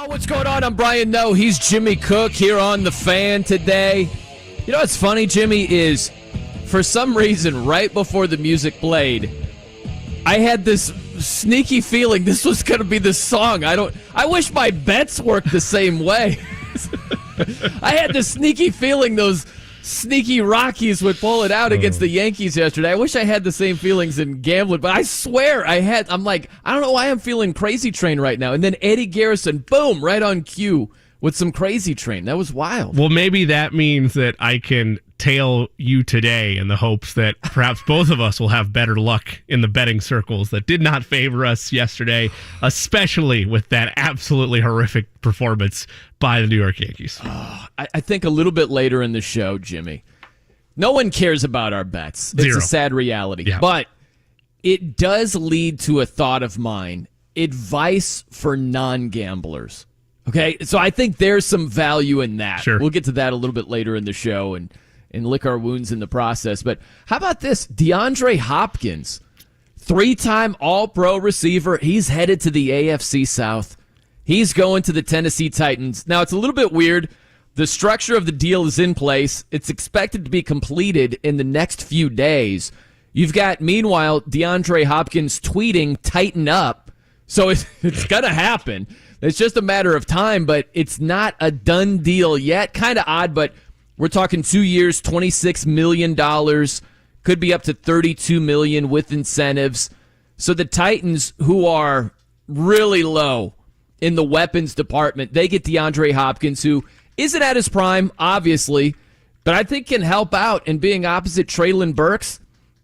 Oh, what's going on? I'm Brian Noe. He's Jimmy Cook here on The Fan today. You know what's funny, Jimmy, is for some reason right before the music played, I had this sneaky feeling this was going to be the song. I wish my bets worked the same way. I had this sneaky feeling those sneaky Rockies would pull it out against the Yankees yesterday. I wish I had the same feelings in gambling, but I swear I'm like, I don't know why I'm feeling Crazy Train right now. And then Eddie Garrison, boom, right on cue with some Crazy Train. That was wild. Well, maybe that means that I can tail you today in the hopes that perhaps both of us will have better luck in the betting circles that did not favor us yesterday, especially with that absolutely horrific performance by the New York Yankees. I think a little bit later in the show, Jimmy, no one cares about our bets. It's Zero. a sad reality. Yeah. But it does lead to a thought of mine, advice for non-gamblers. Okay, so I think there's some value in that. Sure. We'll get to that a little bit later in the show and lick our wounds in the process. But how about this? DeAndre Hopkins, 3-time All-Pro receiver. He's headed to the AFC South. He's going to the Tennessee Titans. Now, it's a little bit weird. The structure of the deal is in place. It's expected to be completed in the next few days. You've got, meanwhile, DeAndre Hopkins tweeting, "Tighten up." So it's going to happen. It's just a matter of time, but it's not a done deal yet. Kind of odd, but we're talking 2 years, $26 million. Could be up to $32 million with incentives. So the Titans, who are really low in the weapons department, they get DeAndre Hopkins, who isn't at his prime, obviously, but I think can help out in being opposite Treylon Burks.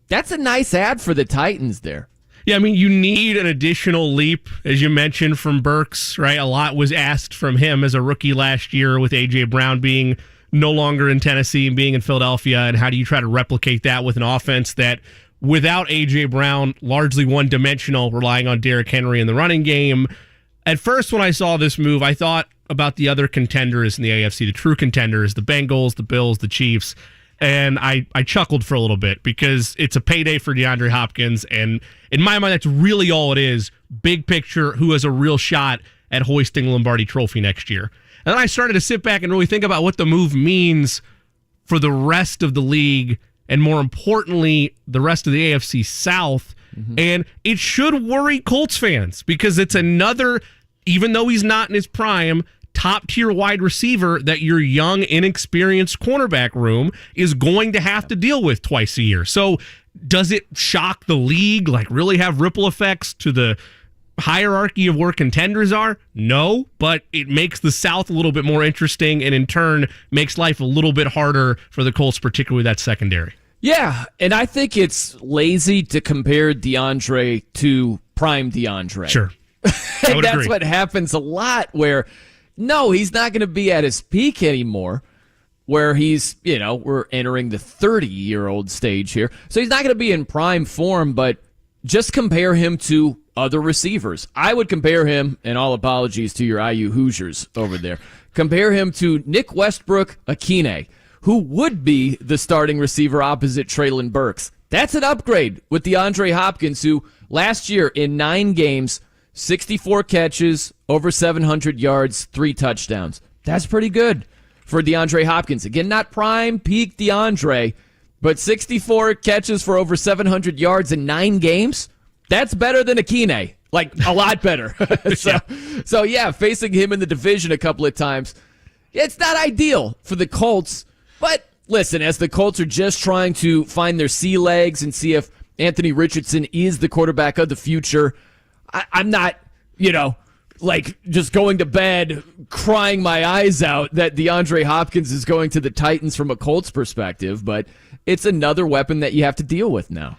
That's a nice ad for the Titans there. Yeah, I mean, you need an additional leap, as you mentioned, from Burks, right? A lot was asked from him as a rookie last year with A.J. Brown being no longer in Tennessee and being in Philadelphia, and how do you try to replicate that with an offense that, without A.J. Brown, largely one-dimensional, relying on Derrick Henry in the running game. At first, when I saw this move, I thought about the other contenders in the AFC, the true contenders, the Bengals, the Bills, the Chiefs, and I chuckled for a little bit because it's a payday for DeAndre Hopkins, and in my mind, that's really all it is. Big picture, who has a real shot at hoisting the Lombardi Trophy next year. And then I started to sit back and really think about what the move means for the rest of the league, and more importantly, the rest of the AFC South. Mm-hmm. And it should worry Colts fans because it's another, even though he's not in his prime, top-tier wide receiver that your young, inexperienced cornerback room is going to have to deal with twice a year. So does it shock the league, like really have ripple effects to the hierarchy of where contenders are? No, but it makes the South a little bit more interesting, and in turn makes life a little bit harder for the Colts, particularly that secondary. Yeah, and I think it's lazy to compare DeAndre to prime DeAndre. Sure. And that's what happens a lot where, no, he's not going to be at his peak anymore, where he's, we're entering the 30-year-old stage here. So he's not going to be in prime form, but just compare him to other receivers. I would compare him, and all apologies to your IU Hoosiers over there, compare him to Nick Westbrook-Ikhine, who would be the starting receiver opposite Treylon Burks. That's an upgrade with DeAndre Hopkins, who last year in 9 games, 64 catches, over 700 yards, 3 touchdowns. That's pretty good for DeAndre Hopkins. Again, not prime, peak DeAndre, but 64 catches for over 700 yards in 9 games. That's better than Ikhine. Like, a lot better. So, yeah, facing him in the division a couple of times, it's not ideal for the Colts. But listen, as the Colts are just trying to find their sea legs and see if Anthony Richardson is the quarterback of the future, I'm not, like just going to bed crying my eyes out that DeAndre Hopkins is going to the Titans from a Colts perspective, but it's another weapon that you have to deal with now.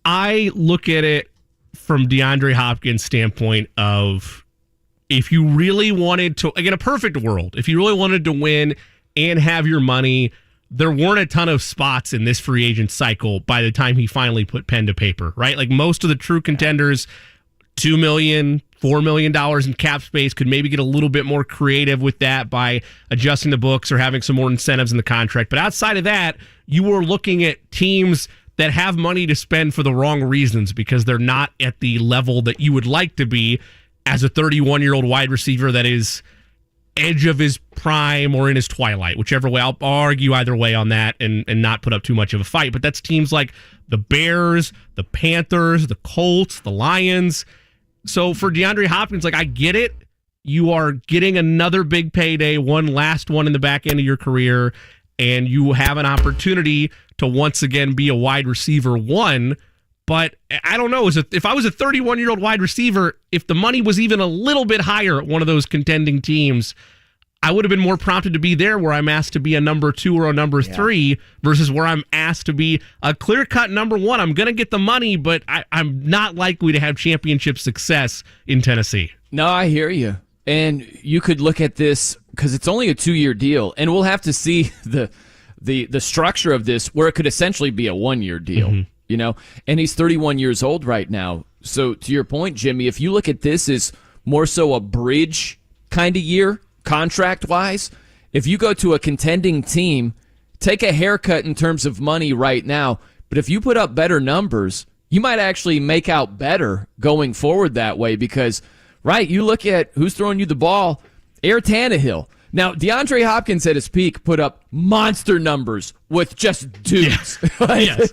I look at it from DeAndre Hopkins' standpoint of, if you really wanted to, again, a perfect world, if you really wanted to win and have your money, there weren't a ton of spots in this free agent cycle by the time he finally put pen to paper, right? Like most of the true contenders, $2 million, $4 million in cap space, could maybe get a little bit more creative with that by adjusting the books or having some more incentives in the contract. But outside of that, you were looking at teams that have money to spend for the wrong reasons because they're not at the level that you would like to be. as a 31-year-old wide receiver that is edge of his prime or in his twilight, whichever way. I'll argue either way on that and not put up too much of a fight. But that's teams like the Bears, the Panthers, the Colts, the Lions. So for DeAndre Hopkins, like, I get it. You are getting another big payday, one last one in the back end of your career, and you have an opportunity to once again be a wide receiver one. But I don't know. If I was a 31-year-old wide receiver, if the money was even a little bit higher at one of those contending teams, I would have been more prompted to be there where I'm asked to be a number 2 or a number 3 versus where I'm asked to be a clear-cut number 1. I'm going to get the money, but I'm not likely to have championship success in Tennessee. No, I hear you. And you could look at this because it's only a 2-year deal, and we'll have to see the structure of this where it could essentially be a 1-year deal. Mm-hmm. You know, and he's 31 years old right now. So to your point, Jimmy, if you look at this as more so a bridge kind of year, contract-wise, if you go to a contending team, take a haircut in terms of money right now, but if you put up better numbers, you might actually make out better going forward that way because, right, you look at who's throwing you the ball, Tannehill. Now, DeAndre Hopkins at his peak put up monster numbers with just dudes. Yes.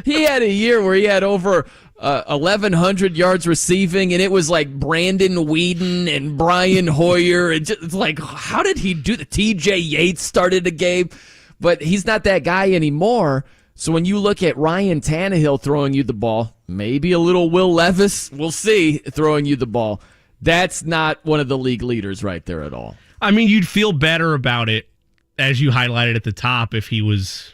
He had a year where he had over 1,100 yards receiving, and it was like Brandon Whedon and Brian Hoyer. It's like, how did he do that? TJ Yates started a game, but he's not that guy anymore. So when you look at Ryan Tannehill throwing you the ball, maybe a little Will Levis, we'll see, throwing you the ball. That's not one of the league leaders right there at all. I mean, you'd feel better about it, as you highlighted at the top, if he was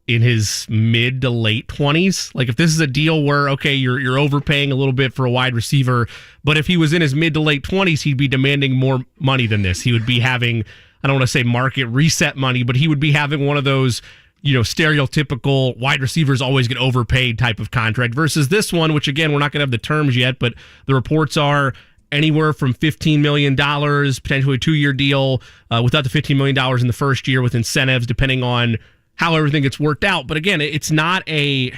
in his mid to late 20s. Like, if this is a deal where, okay, you're overpaying a little bit for a wide receiver, but if he was in his mid to late 20s, he'd be demanding more money than this. He would be having, I don't want to say market reset money, but he would be having one of those, you know, stereotypical wide receivers always get overpaid type of contract versus this one, which, again, we're not going to have the terms yet, but the reports are anywhere from $15 million, potentially a 2-year deal, without the $15 million in the first year with incentives, depending on how everything gets worked out. But again, it's not the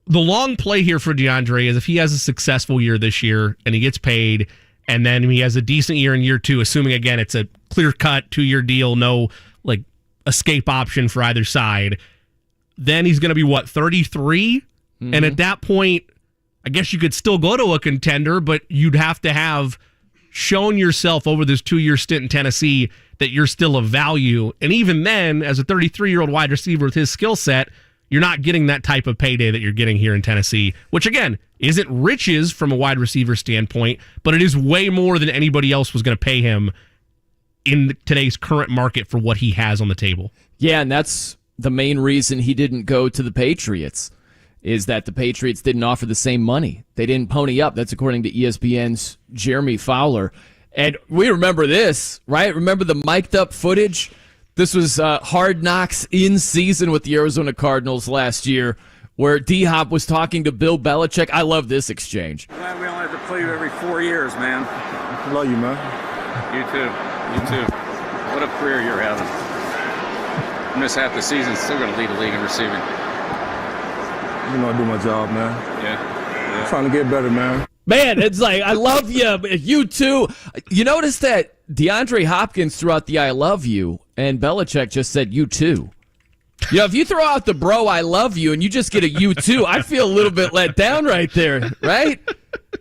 long play here for DeAndre is if he has a successful year this year and he gets paid, and then he has a decent year in year 2, assuming, again, it's a clear-cut 2-year deal, no like escape option for either side, then he's going to be, 33? Mm-hmm. And at that point, I guess you could still go to a contender, but you'd have to have shown yourself over this 2-year stint in Tennessee that you're still of value. And even then, as a 33-year-old wide receiver with his skill set, you're not getting that type of payday that you're getting here in Tennessee, which, again, isn't riches from a wide receiver standpoint, but it is way more than anybody else was going to pay him in today's current market for what he has on the table. Yeah, and that's the main reason he didn't go to the Patriots. Is that the Patriots didn't offer the same money. They didn't pony up. That's according to ESPN's Jeremy Fowler. And we remember this, right? Remember the mic'd up footage? This was Hard Knocks in season with the Arizona Cardinals last year, where D-Hop was talking to Bill Belichick. I love this exchange. Glad we only have to play you every 4 years, man. Love you, man. You too. You too. What a career you're having. Miss half the season, still going to lead the league in receiving. You know I do my job, man. Yeah. I'm trying to get better, man. Man, it's like, I love you. You too. You notice that DeAndre Hopkins threw out the I love you, and Belichick just said you too. You know, if you throw out the bro, I love you, and you just get a you too, I feel a little bit let down right there, right?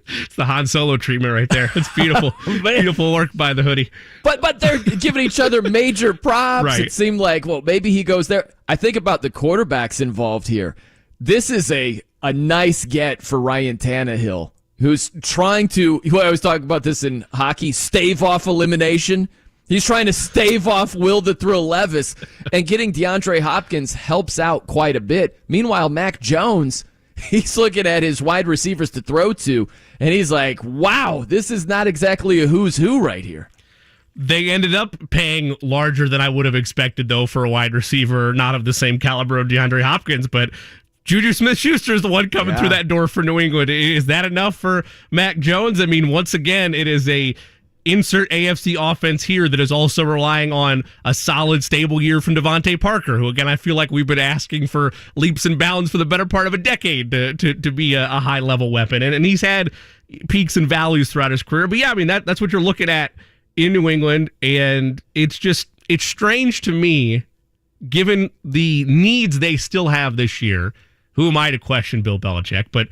It's the Han Solo treatment right there. It's beautiful. Beautiful work by the hoodie. But they're giving each other major props. Right. It seemed like, well, maybe he goes there. I think about the quarterbacks involved here. This is a nice get for Ryan Tannehill, who's trying to, I always talk about this in hockey, stave off elimination. He's trying to stave off Will the Thrill Levis, and getting DeAndre Hopkins helps out quite a bit. Meanwhile, Mac Jones, he's looking at his wide receivers to throw to, and he's like, wow, this is not exactly a who's who right here. They ended up paying larger than I would have expected, though, for a wide receiver, not of the same caliber of DeAndre Hopkins, but Juju Smith-Schuster is the one coming through that door for New England. Is that enough for Mac Jones? I mean, once again, it is a insert AFC offense here that is also relying on a solid, stable year from Devontae Parker, who, again, I feel like we've been asking for leaps and bounds for the better part of a decade to be a high-level weapon. And he's had peaks and valleys throughout his career. But, yeah, I mean, that's what you're looking at in New England, and it's strange to me, given the needs they still have this year. Who am I to question Bill Belichick? But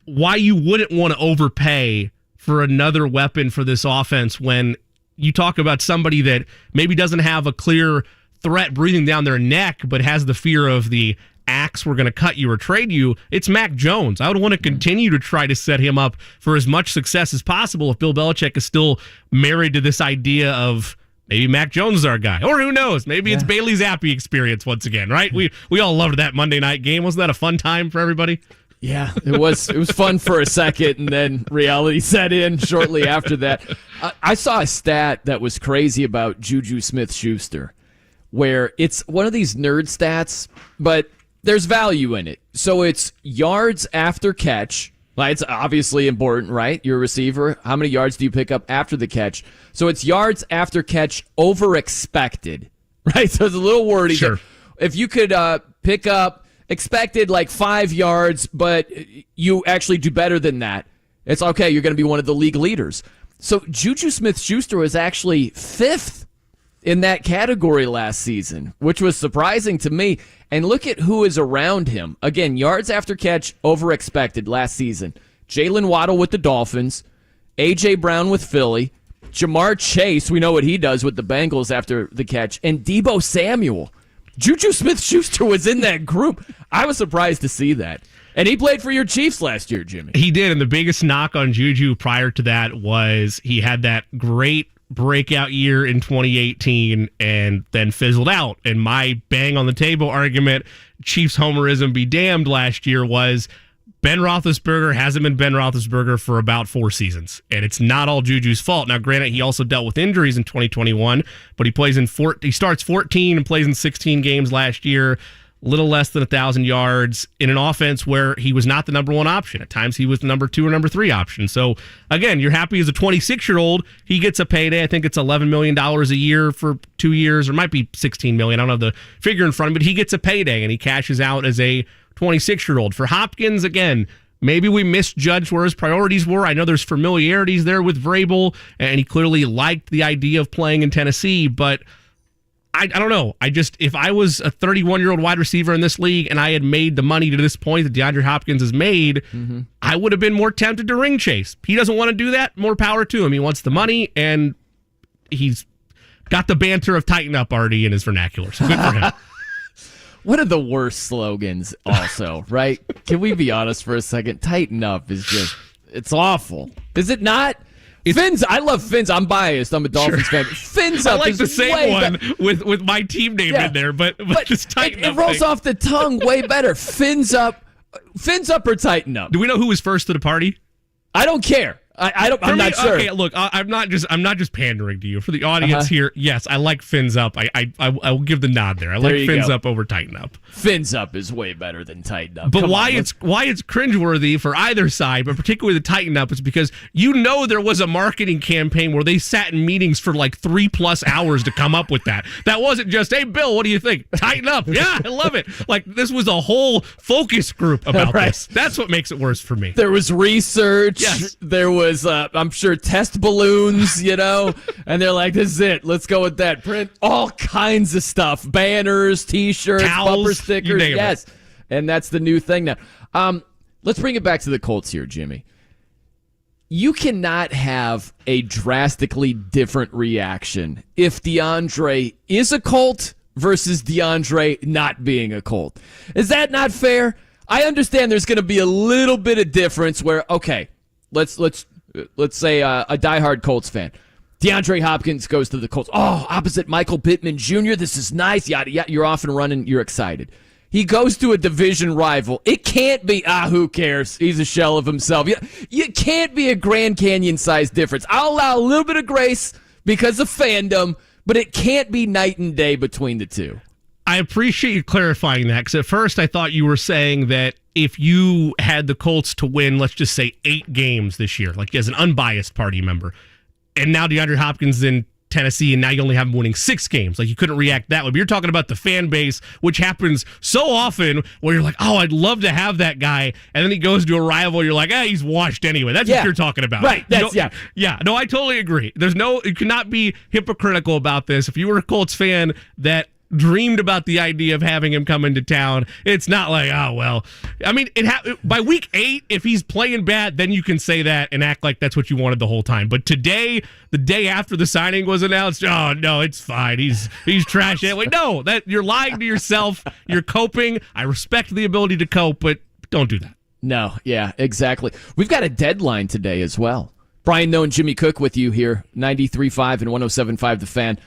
why you wouldn't want to overpay for another weapon for this offense when you talk about somebody that maybe doesn't have a clear threat breathing down their neck, but has the fear of the axe, we're going to cut you or trade you. It's Mac Jones. I would want to continue to try to set him up for as much success as possible if Bill Belichick is still married to this idea of maybe Mac Jones is our guy. Or who knows? Maybe it's Bailey Zappi experience once again, right? We all loved that Monday night game. Wasn't that a fun time for everybody? Yeah, it was fun for a second, and then reality set in shortly after that. I saw a stat that was crazy about Juju Smith-Schuster, where it's one of these nerd stats, but there's value in it. So it's yards after catch. Like, it's obviously important, right? You're a receiver. How many yards do you pick up after the catch? So it's yards after catch over expected, right? So it's a little wordy. Sure. If you could pick up expected like 5 yards, but you actually do better than that, it's okay. You're going to be one of the league leaders. So Juju Smith-Schuster was actually 5th in that category last season, which was surprising to me. And look at who is around him. Again, yards after catch over expected last season. Jalen Waddle with the Dolphins, A.J. Brown with Philly, Jamar Chase, we know what he does with the Bengals after the catch, and Deebo Samuel. Juju Smith-Schuster was in that group. I was surprised to see that. And he played for your Chiefs last year, Jimmy. He did, and the biggest knock on Juju prior to that was he had that great breakout year in 2018 and then fizzled out. And my bang on the table argument, Chiefs homerism be damned last year, was Ben Roethlisberger hasn't been Ben Roethlisberger for about 4 seasons, and it's not all Juju's fault. Now, granted, he also dealt with injuries in 2021, but he starts 14 and plays in 16 games last year, little less than 1,000 yards in an offense where he was not the number 1 option. At times, he was the number 2 or number 3 option. So, again, you're happy as a 26-year-old. He gets a payday. I think it's $11 million a year for 2 years, or it might be $16 million. I don't have the figure in front of me, but he gets a payday, and he cashes out as a 26-year-old. For Hopkins, again, maybe we misjudged where his priorities were. I know there's familiarities there with Vrabel, and he clearly liked the idea of playing in Tennessee, but I don't know. If I was a 31-year-old wide receiver in this league and I had made the money to this point that DeAndre Hopkins has made, I would have been more tempted to ring chase. He doesn't want to do that. More power to him. He wants the money, and he's got the banter of tighten up already in his vernacular. So good for him. One of the worst slogans also, right? Can we be honest for a second? Tighten up is just, it's awful. Is it not? Fins, I love Fins. I'm biased. I'm a Dolphins fan. Fins up. I like is the same one better. with my team name in there, but just tighten up. It rolls off the tongue way better. Fins up or tighten up. Do we know who was first to the party? I don't care. I'm not sure. Okay, look, I'm not just pandering to you. For the audience here, yes, I like Fins up. I will give the nod there. I like Fins up over tighten up. Fins up is way better than tighten up. But why it's cringeworthy for either side, but particularly the tighten up, is because there was a marketing campaign where they sat in meetings for like 3+ hours to come up with that. That wasn't just, hey, Bill, what do you think? Tighten up. Yeah, I love it. Like, this was a whole focus group about this. That's what makes it worse for me. There was research. Yes. There was, I'm sure, test balloons, and they're like, this is it. Let's go with that. Print all kinds of stuff. Banners, T-shirts, towels, bumper stickers. Yes. And that's the new thing now. Let's bring it back to the Colts here, Jimmy. You cannot have a drastically different reaction if DeAndre is a Colt versus DeAndre not being a Colt. Is that not fair? I understand there's going to be a little bit of difference where, okay, let's say a diehard Colts fan. DeAndre Hopkins goes to the Colts. Oh, opposite Michael Pittman Jr. This is nice. Yada, yada. You're off and running. You're excited. He goes to a division rival. It can't be, who cares? He's a shell of himself. You can't be a Grand Canyon-sized difference. I'll allow a little bit of grace because of fandom, but it can't be night and day between the two. I appreciate you clarifying that, because at first I thought you were saying that if you had the Colts to win, let's just say 8 games this year, like as an unbiased party member, and now DeAndre Hopkins in Tennessee, and now you only have him winning 6 games. Like, you couldn't react that way. But you're talking about the fan base, which happens so often where you're like, oh, I'd love to have that guy. And then he goes to a rival. You're like, he's washed anyway. That's what you're talking about. Right. Yeah. No, I totally agree. You cannot be hypocritical about this. If you were a Colts fan that dreamed about the idea of having him come into town, it's not like, oh, well. I mean, by week 8, if he's playing bad, then you can say that and act like that's what you wanted the whole time. But today, the day after the signing was announced, oh, no, it's fine. He's trash anyway. No, you're lying to yourself. You're coping. I respect the ability to cope, but don't do that. No, yeah, exactly. We've got a deadline today as well. Brian Noe and Jimmy Cook with you here, 93.5 and 107.5 The Fan.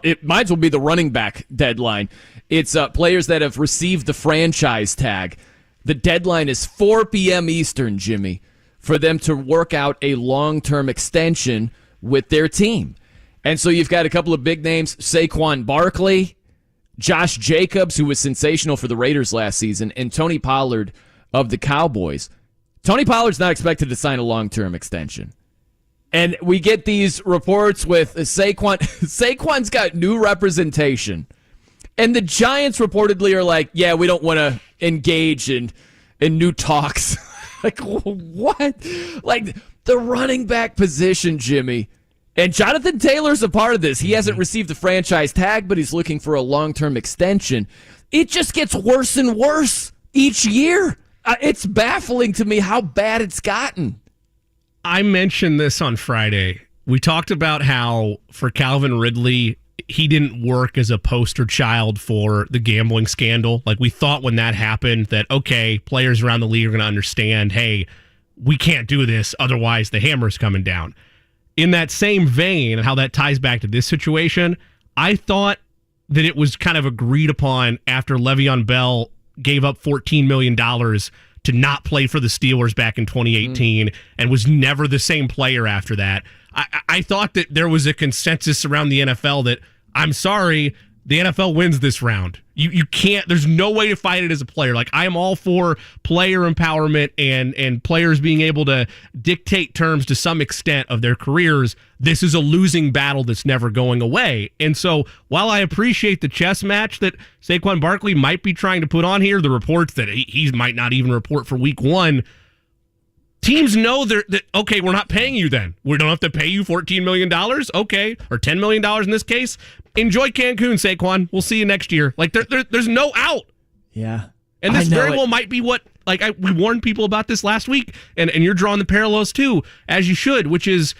It might as well be the running back deadline. It's players that have received the franchise tag. The deadline is 4 p.m. Eastern, Jimmy, for them to work out a long-term extension with their team. And so you've got a couple of big names, Saquon Barkley, Josh Jacobs, who was sensational for the Raiders last season, and Tony Pollard of the Cowboys. Tony Pollard's not expected to sign a long-term extension. And we get these reports with Saquon. Saquon's got new representation. And the Giants reportedly are like, yeah, we don't want to engage in new talks. Like, what? Like, the running back position, Jimmy. And Jonathan Taylor's a part of this. He hasn't received the franchise tag, but he's looking for a long-term extension. It just gets worse and worse each year. It's baffling to me how bad it's gotten. I mentioned this on Friday. We talked about how for Calvin Ridley, he didn't work as a poster child for the gambling scandal. Like, we thought when that happened that, okay, players around the league are going to understand, hey, we can't do this, otherwise the hammer's coming down. In that same vein, and how that ties back to this situation, I thought that it was kind of agreed upon after Le'Veon Bell gave up $14 million to not play for the Steelers back in 2018 and was never the same player after that. I thought that there was a consensus around the NFL that, I'm sorry, the NFL wins this round. You can't, there's no way to fight it as a player. Like, I am all for player empowerment and players being able to dictate terms to some extent of their careers. This is a losing battle that's never going away. And so while I appreciate the chess match that Saquon Barkley might be trying to put on here, the reports that he might not even report for week 1, teams know that, okay, we're not paying you then. We don't have to pay you $14 million, okay, or $10 million in this case. Enjoy Cancun, Saquon. We'll see you next year. Like, there's no out. Yeah. And this very well might be what, like, we warned people about this last week, and you're drawing the parallels too, as you should, which is,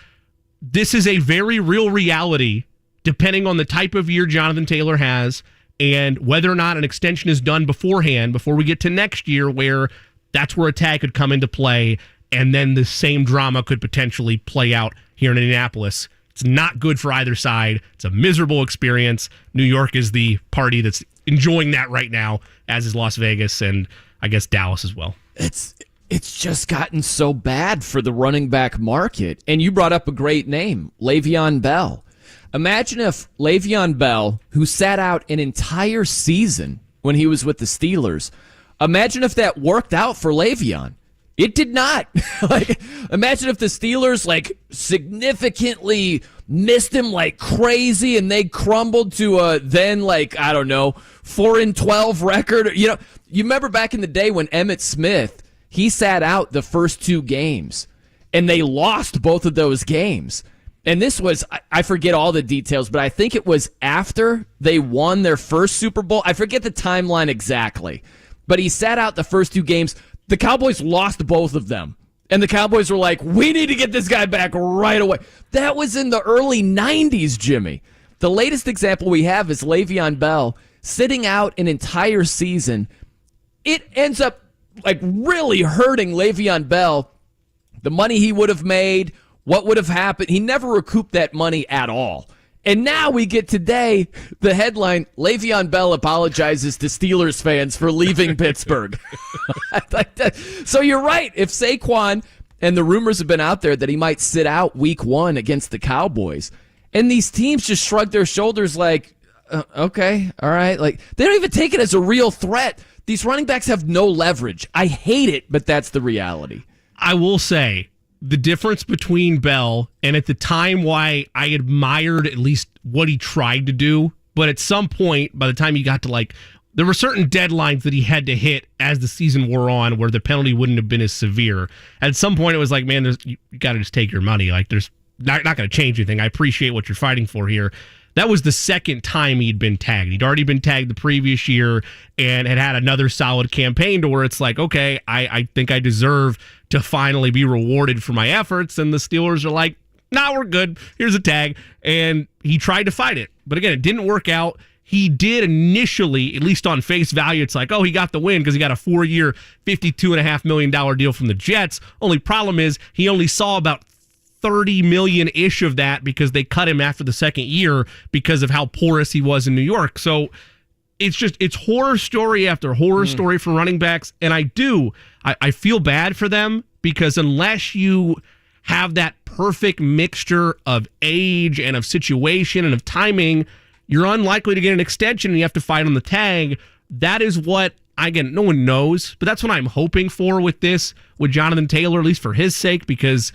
this is a very real reality, depending on the type of year Jonathan Taylor has, and whether or not an extension is done beforehand, before we get to next year, where that's where a tag could come into play, and then the same drama could potentially play out here in Indianapolis. It's not good for either side. It's a miserable experience. New York is the party that's enjoying that right now, as is Las Vegas and I guess Dallas as well. It's just gotten so bad for the running back market. And you brought up a great name, Le'Veon Bell. Imagine if Le'Veon Bell, who sat out an entire season when he was with the Steelers, imagine if that worked out for Le'Veon. It did not. Like, imagine if the Steelers significantly missed him like crazy, and they crumbled to a then 4-12 record. You remember back in the day when Emmitt Smith, he sat out the first 2 games, and they lost both of those games. And this was, I forget all the details, but I think it was after they won their first Super Bowl. I forget the timeline exactly, but he sat out the first 2 games. The Cowboys lost both of them. And the Cowboys were like, we need to get this guy back right away. That was in the early 90s, Jimmy. The latest example we have is Le'Veon Bell sitting out an entire season. It ends up really hurting Le'Veon Bell. The money he would have made, what would have happened. He never recouped that money at all. And now we get today the headline, Le'Veon Bell apologizes to Steelers fans for leaving Pittsburgh. So you're right. If Saquon, and the rumors have been out there that he might sit out week 1 against the Cowboys, and these teams just shrug their shoulders like, okay, all right. Like, they don't even take it as a real threat. These running backs have no leverage. I hate it, but that's the reality. I will say, the difference between Bell and at the time why I admired at least what he tried to do, but at some point, by the time he got to there were certain deadlines that he had to hit as the season wore on where the penalty wouldn't have been as severe. At some point, it was like, man, you got to just take your money. There's not going to change anything. I appreciate what you're fighting for here. That was the second time he'd been tagged. He'd already been tagged the previous year and had another solid campaign to where it's like, okay, I think I deserve to finally be rewarded for my efforts. And the Steelers are like, nah, we're good. Here's a tag. And he tried to fight it. But again, it didn't work out. He did initially, at least on face value, it's like, oh, he got the win because he got a 4-year, $52.5 million deal from the Jets. Only problem is he only saw about $30 million-ish of that because they cut him after the second year because of how porous he was in New York. So it's horror story after horror story for running backs. And I feel bad for them because unless you have that perfect mixture of age and of situation and of timing, you're unlikely to get an extension and you have to fight on the tag. That is what, again, no one knows, but that's what I'm hoping for with Jonathan Taylor, at least for his sake, because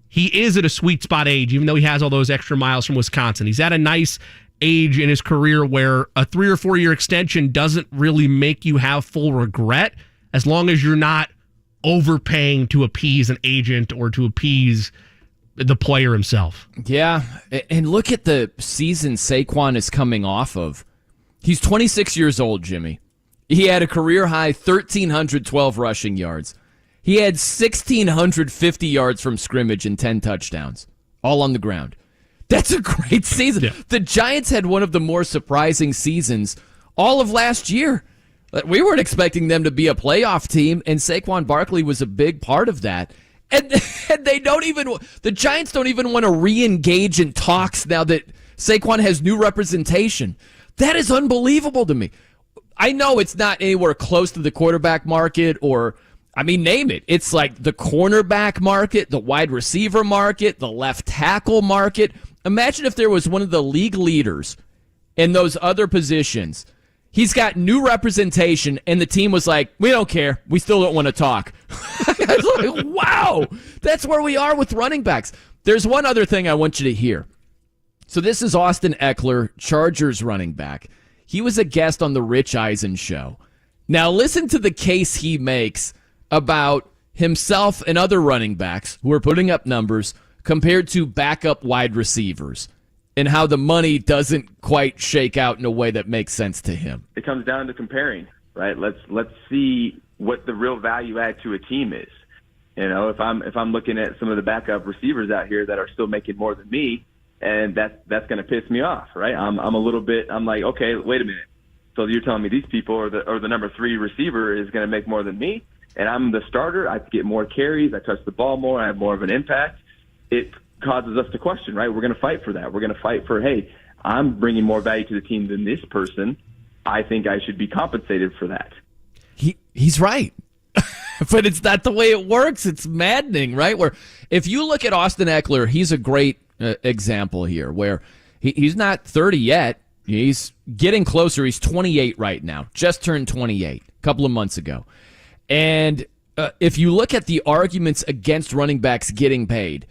he is at a sweet spot age, even though he has all those extra miles from Wisconsin. He's at a nice age in his career where a 3 or 4 year extension doesn't really make you have full regret as long as you're not overpaying to appease an agent or to appease the player himself. Yeah, and look at the season Saquon is coming off of. He's 26 years old, Jimmy. He had a career-high 1,312 rushing yards. He had 1,650 yards from scrimmage and 10 touchdowns, all on the ground. That's a great season. Yeah. The Giants had one of the more surprising seasons all of last year. We weren't expecting them to be a playoff team, and Saquon Barkley was a big part of that. And the Giants don't even want to re-engage in talks now that Saquon has new representation. That is unbelievable to me. I know it's not anywhere close to the quarterback market name it. It's like the cornerback market, the wide receiver market, the left tackle market. Imagine if there was one of the league leaders in those other positions. He's got new representation, and the team was like, we don't care. We still don't want to talk. I was like, wow, that's where we are with running backs. There's one other thing I want you to hear. So this is Austin Ekeler, Chargers running back. He was a guest on the Rich Eisen show. Now listen to the case he makes about himself and other running backs who are putting up numbers compared to backup wide receivers and how the money doesn't quite shake out in a way that makes sense to him. It comes down to comparing, right? Let's see what the real value add to a team is. You know, if I'm looking at some of the backup receivers out here that are still making more than me, and that's going to piss me off, right? I'm like, okay, wait a minute. So you're telling me these people or the number 3 receiver is going to make more than me, and I'm the starter. I get more carries. I touch the ball more. I have more of an impact. It causes us to question, right? We're going to fight for that. We're going to fight for, hey, I'm bringing more value to the team than this person. I think I should be compensated for that. He's right. But it's not the way it works. It's maddening, right? Where if you look at Austin Ekeler, he's a great example here where he's not 30 yet. He's getting closer. He's 28 right now. Just turned 28 a couple of months ago. And if you look at the arguments against running backs getting paid,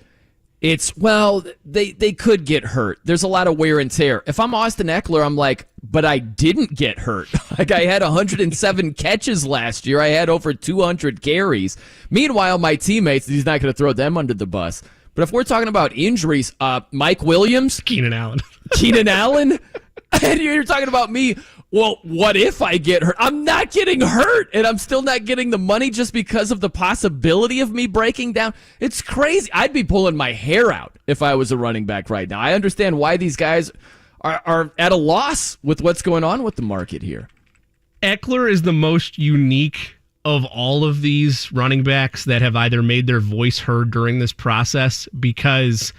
it's, well, they could get hurt. There's a lot of wear and tear. If I'm Austin Ekeler, I'm like, but I didn't get hurt. Like, I had 107 catches last year. I had over 200 carries. Meanwhile, my teammates, he's not going to throw them under the bus. But if we're talking about injuries, Mike Williams. Keenan Allen. And you're talking about me. Well, what if I get hurt? I'm not getting hurt, and I'm still not getting the money just because of the possibility of me breaking down. It's crazy. I'd be pulling my hair out if I was a running back right now. I understand why these guys are at a loss with what's going on with the market here. Ekeler is the most unique of all of these running backs that have either made their voice heard during this process, because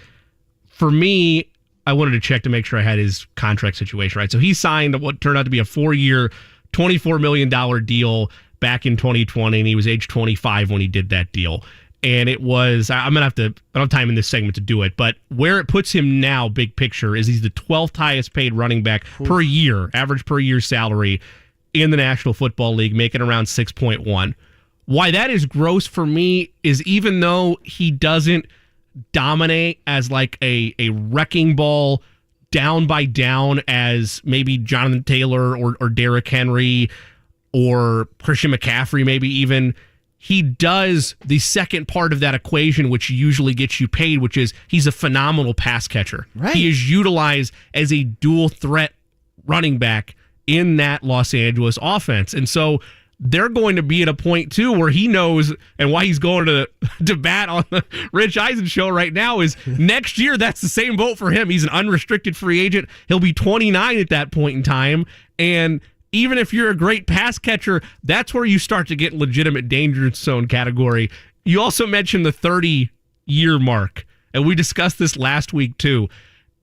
for me, I wanted to check to make sure I had his contract situation right. So he signed what turned out to be a 4-year, $24 million deal back in 2020, and he was age 25 when he did that deal. And it was, I don't have time in this segment to do it, but where it puts him now, big picture, is he's the 12th highest paid running back per year, average per year salary in the National Football League, making around 6.1. why that is gross for me is even though he doesn't dominate as like a wrecking ball down by down as maybe Jonathan Taylor or Derrick Henry or Christian McCaffrey, maybe even, he does the second part of that equation, which usually gets you paid, which is he's a phenomenal pass catcher. Right. He is utilized as a dual threat running back in that Los Angeles offense. And so they're going to be at a point, too, where he knows, and why he's going to bat on the Rich Eisen show right now is next year, that's the same boat for him. He's an unrestricted free agent. He'll be 29 at that point in time. And even if you're a great pass catcher, that's where you start to get legitimate danger zone category. You also mentioned the 30-year mark, and we discussed this last week, too.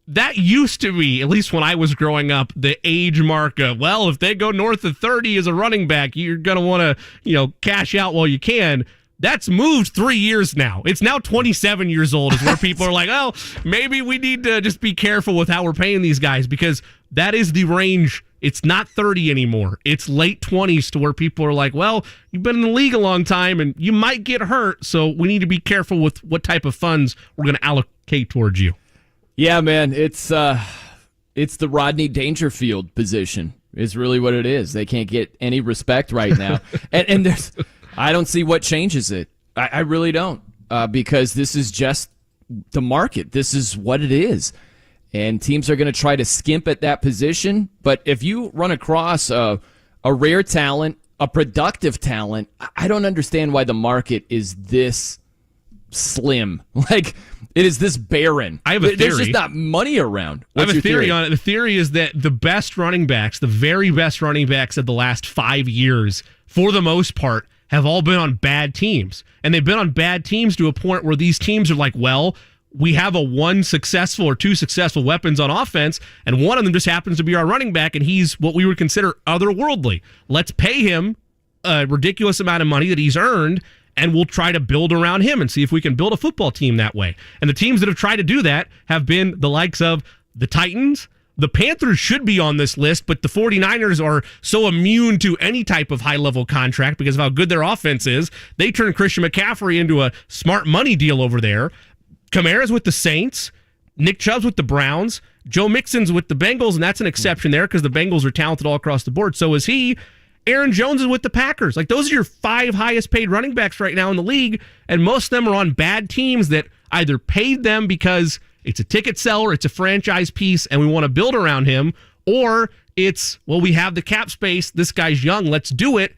That used to be, at least when I was growing up, the age mark of, well, if they go north of 30 as a running back, you're going to want to, cash out while you can. That's moved 3 years now. It's now 27 years old is where people are like, oh, maybe we need to just be careful with how we're paying these guys, because that is the range. It's not 30 anymore. It's late 20s to where people are like, well, you've been in the league a long time and you might get hurt, so we need to be careful with what type of funds we're going to allocate towards you. Yeah, man, it's the Rodney Dangerfield position is really what it is. They can't get any respect right now. and there's, I don't see what changes it. I really don't, because this is just the market. This is what it is. And teams are going to try to skimp at that position. But if you run across a rare talent, a productive talent, I don't understand why the market is this slim. Like, it is this barren. I have a theory. There's just not money around. What's I have a your theory on it. The theory is that the best running backs, the very best running backs of the last 5 years, for the most part, have all been on bad teams. And they've been on bad teams to a point where these teams are like, well, we have one successful or two successful weapons on offense, and one of them just happens to be our running back, and he's what we would consider otherworldly. Let's pay him a ridiculous amount of money that he's earned, and we'll try to build around him and see if we can build a football team that way. And the teams that have tried to do that have been the likes of the Titans. The Panthers should be on this list, but the 49ers are so immune to any type of high-level contract because of how good their offense is. They turned Christian McCaffrey into a smart money deal over there. Kamara's with the Saints. Nick Chubb's with the Browns. Joe Mixon's with the Bengals, and that's an exception there because the Bengals are talented all across the board. So is he. Aaron Jones is with the Packers. Like, those are your 5 highest paid running backs right now in the league, and most of them are on bad teams that either paid them because it's a ticket seller, it's a franchise piece, and we want to build around him, or it's, well, we have the cap space, this guy's young, let's do it,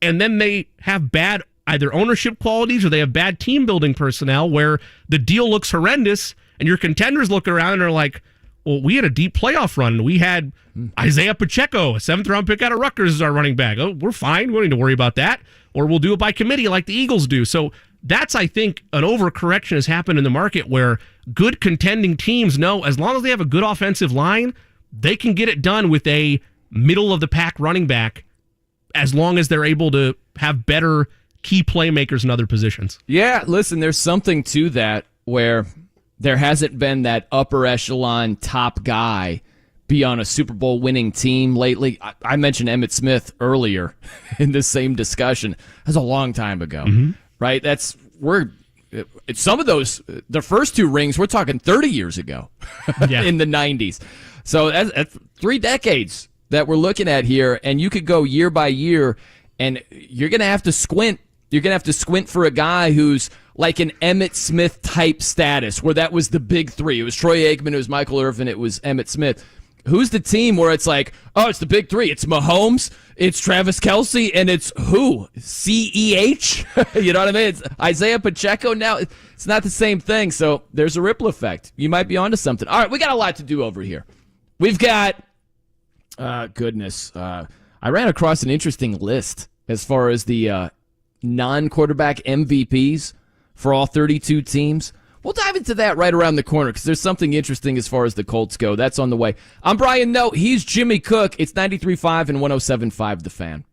and then they have bad either ownership qualities or they have bad team building personnel where the deal looks horrendous, and your contenders look around and are like, well, we had a deep playoff run. We had Isaiah Pacheco, a 7th-round pick out of Rutgers, as our running back. Oh, we're fine. We don't need to worry about that. Or we'll do it by committee like the Eagles do. So that's, I think, an overcorrection has happened in the market where good contending teams know as long as they have a good offensive line, they can get it done with a middle-of-the-pack running back as long as they're able to have better key playmakers in other positions. Yeah, listen, there's something to that where there hasn't been that upper echelon top guy be on a Super Bowl winning team lately. I mentioned Emmitt Smith earlier in this same discussion. That's a long time ago, right? Some of those, the first 2 rings, we're talking 30 years ago in the 90s. So that's 3 decades that we're looking at here, and you could go year by year, and you're going to have to squint. You're going to have to squint for a guy who's like an Emmitt Smith type status, where that was the big 3. It was Troy Aikman, it was Michael Irvin, it was Emmitt Smith. Who's the team where it's like, oh, it's the big 3. It's Mahomes, it's Travis Kelce, and it's who? CEH? You know what I mean? It's Isaiah Pacheco now. It's not the same thing, so there's a ripple effect. You might be onto something. All right, we got a lot to do over here. We've got, I ran across an interesting list as far as the non-quarterback MVPs for all 32 teams. We'll dive into that right around the corner because there's something interesting as far as the Colts go. That's on the way. I'm Brian Noe. He's Jimmy Cook. It's 93.5 and 107.5 The Fan.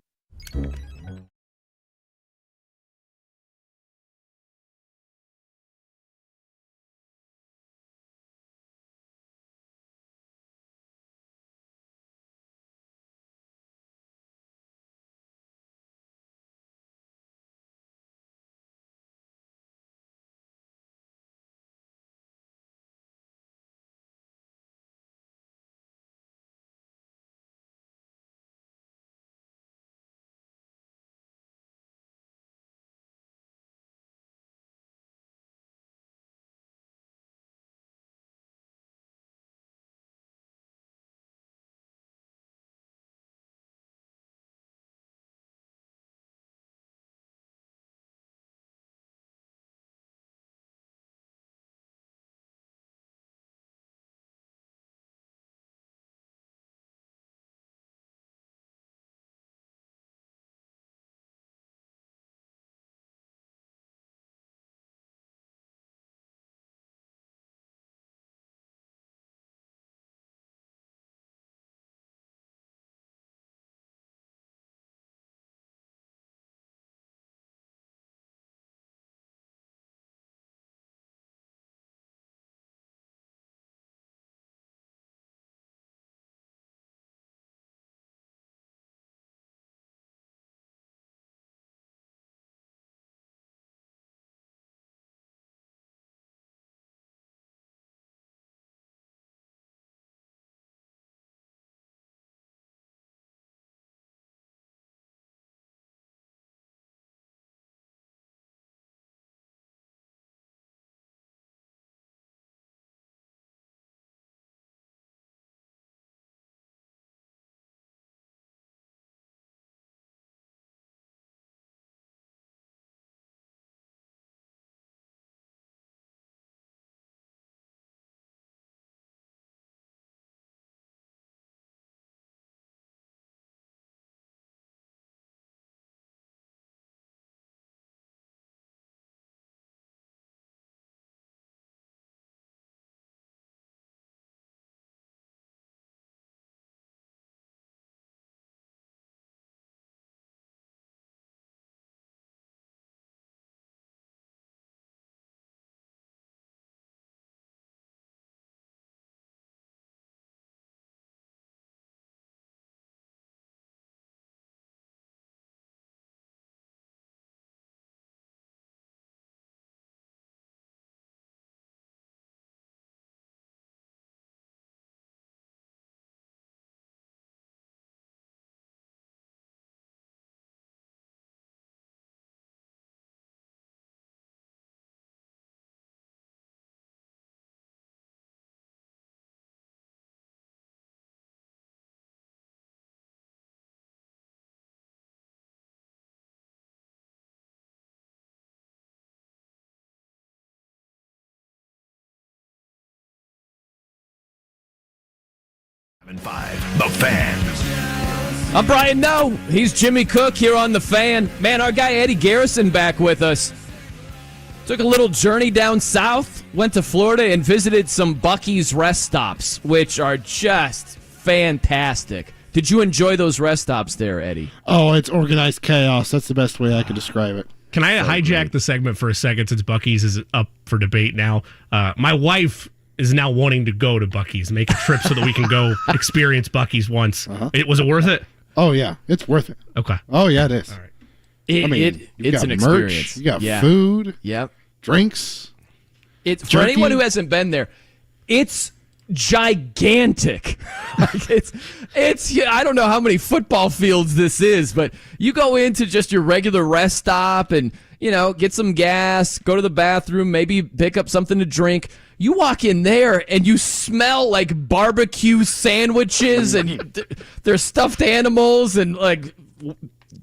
5, The Fan. I'm Brian No. He's Jimmy Cook here on The Fan. Man, our guy Eddie Garrison back with us. Took a little journey down south, went to Florida, and visited some Buc-ee's rest stops, which are just fantastic. Did you enjoy those rest stops there, Eddie? Oh, it's organized chaos. That's the best way I could describe it. Can I hijack the segment for a second since Buc-ee's is up for debate now? My wife is now wanting to go to Buc-ee's, make a trip so that we can go experience Buc-ee's once. Was it worth it? Oh, yeah. It's worth it. Okay. Oh, yeah, it is. All right. It's an experience. You got food. Yep. Drinks. For anyone who hasn't been there, it's gigantic. It's I don't know how many football fields this is, but you go into just your regular rest stop and, get some gas, go to the bathroom, maybe pick up something to drink. You walk in there and you smell like barbecue sandwiches and there's stuffed animals and like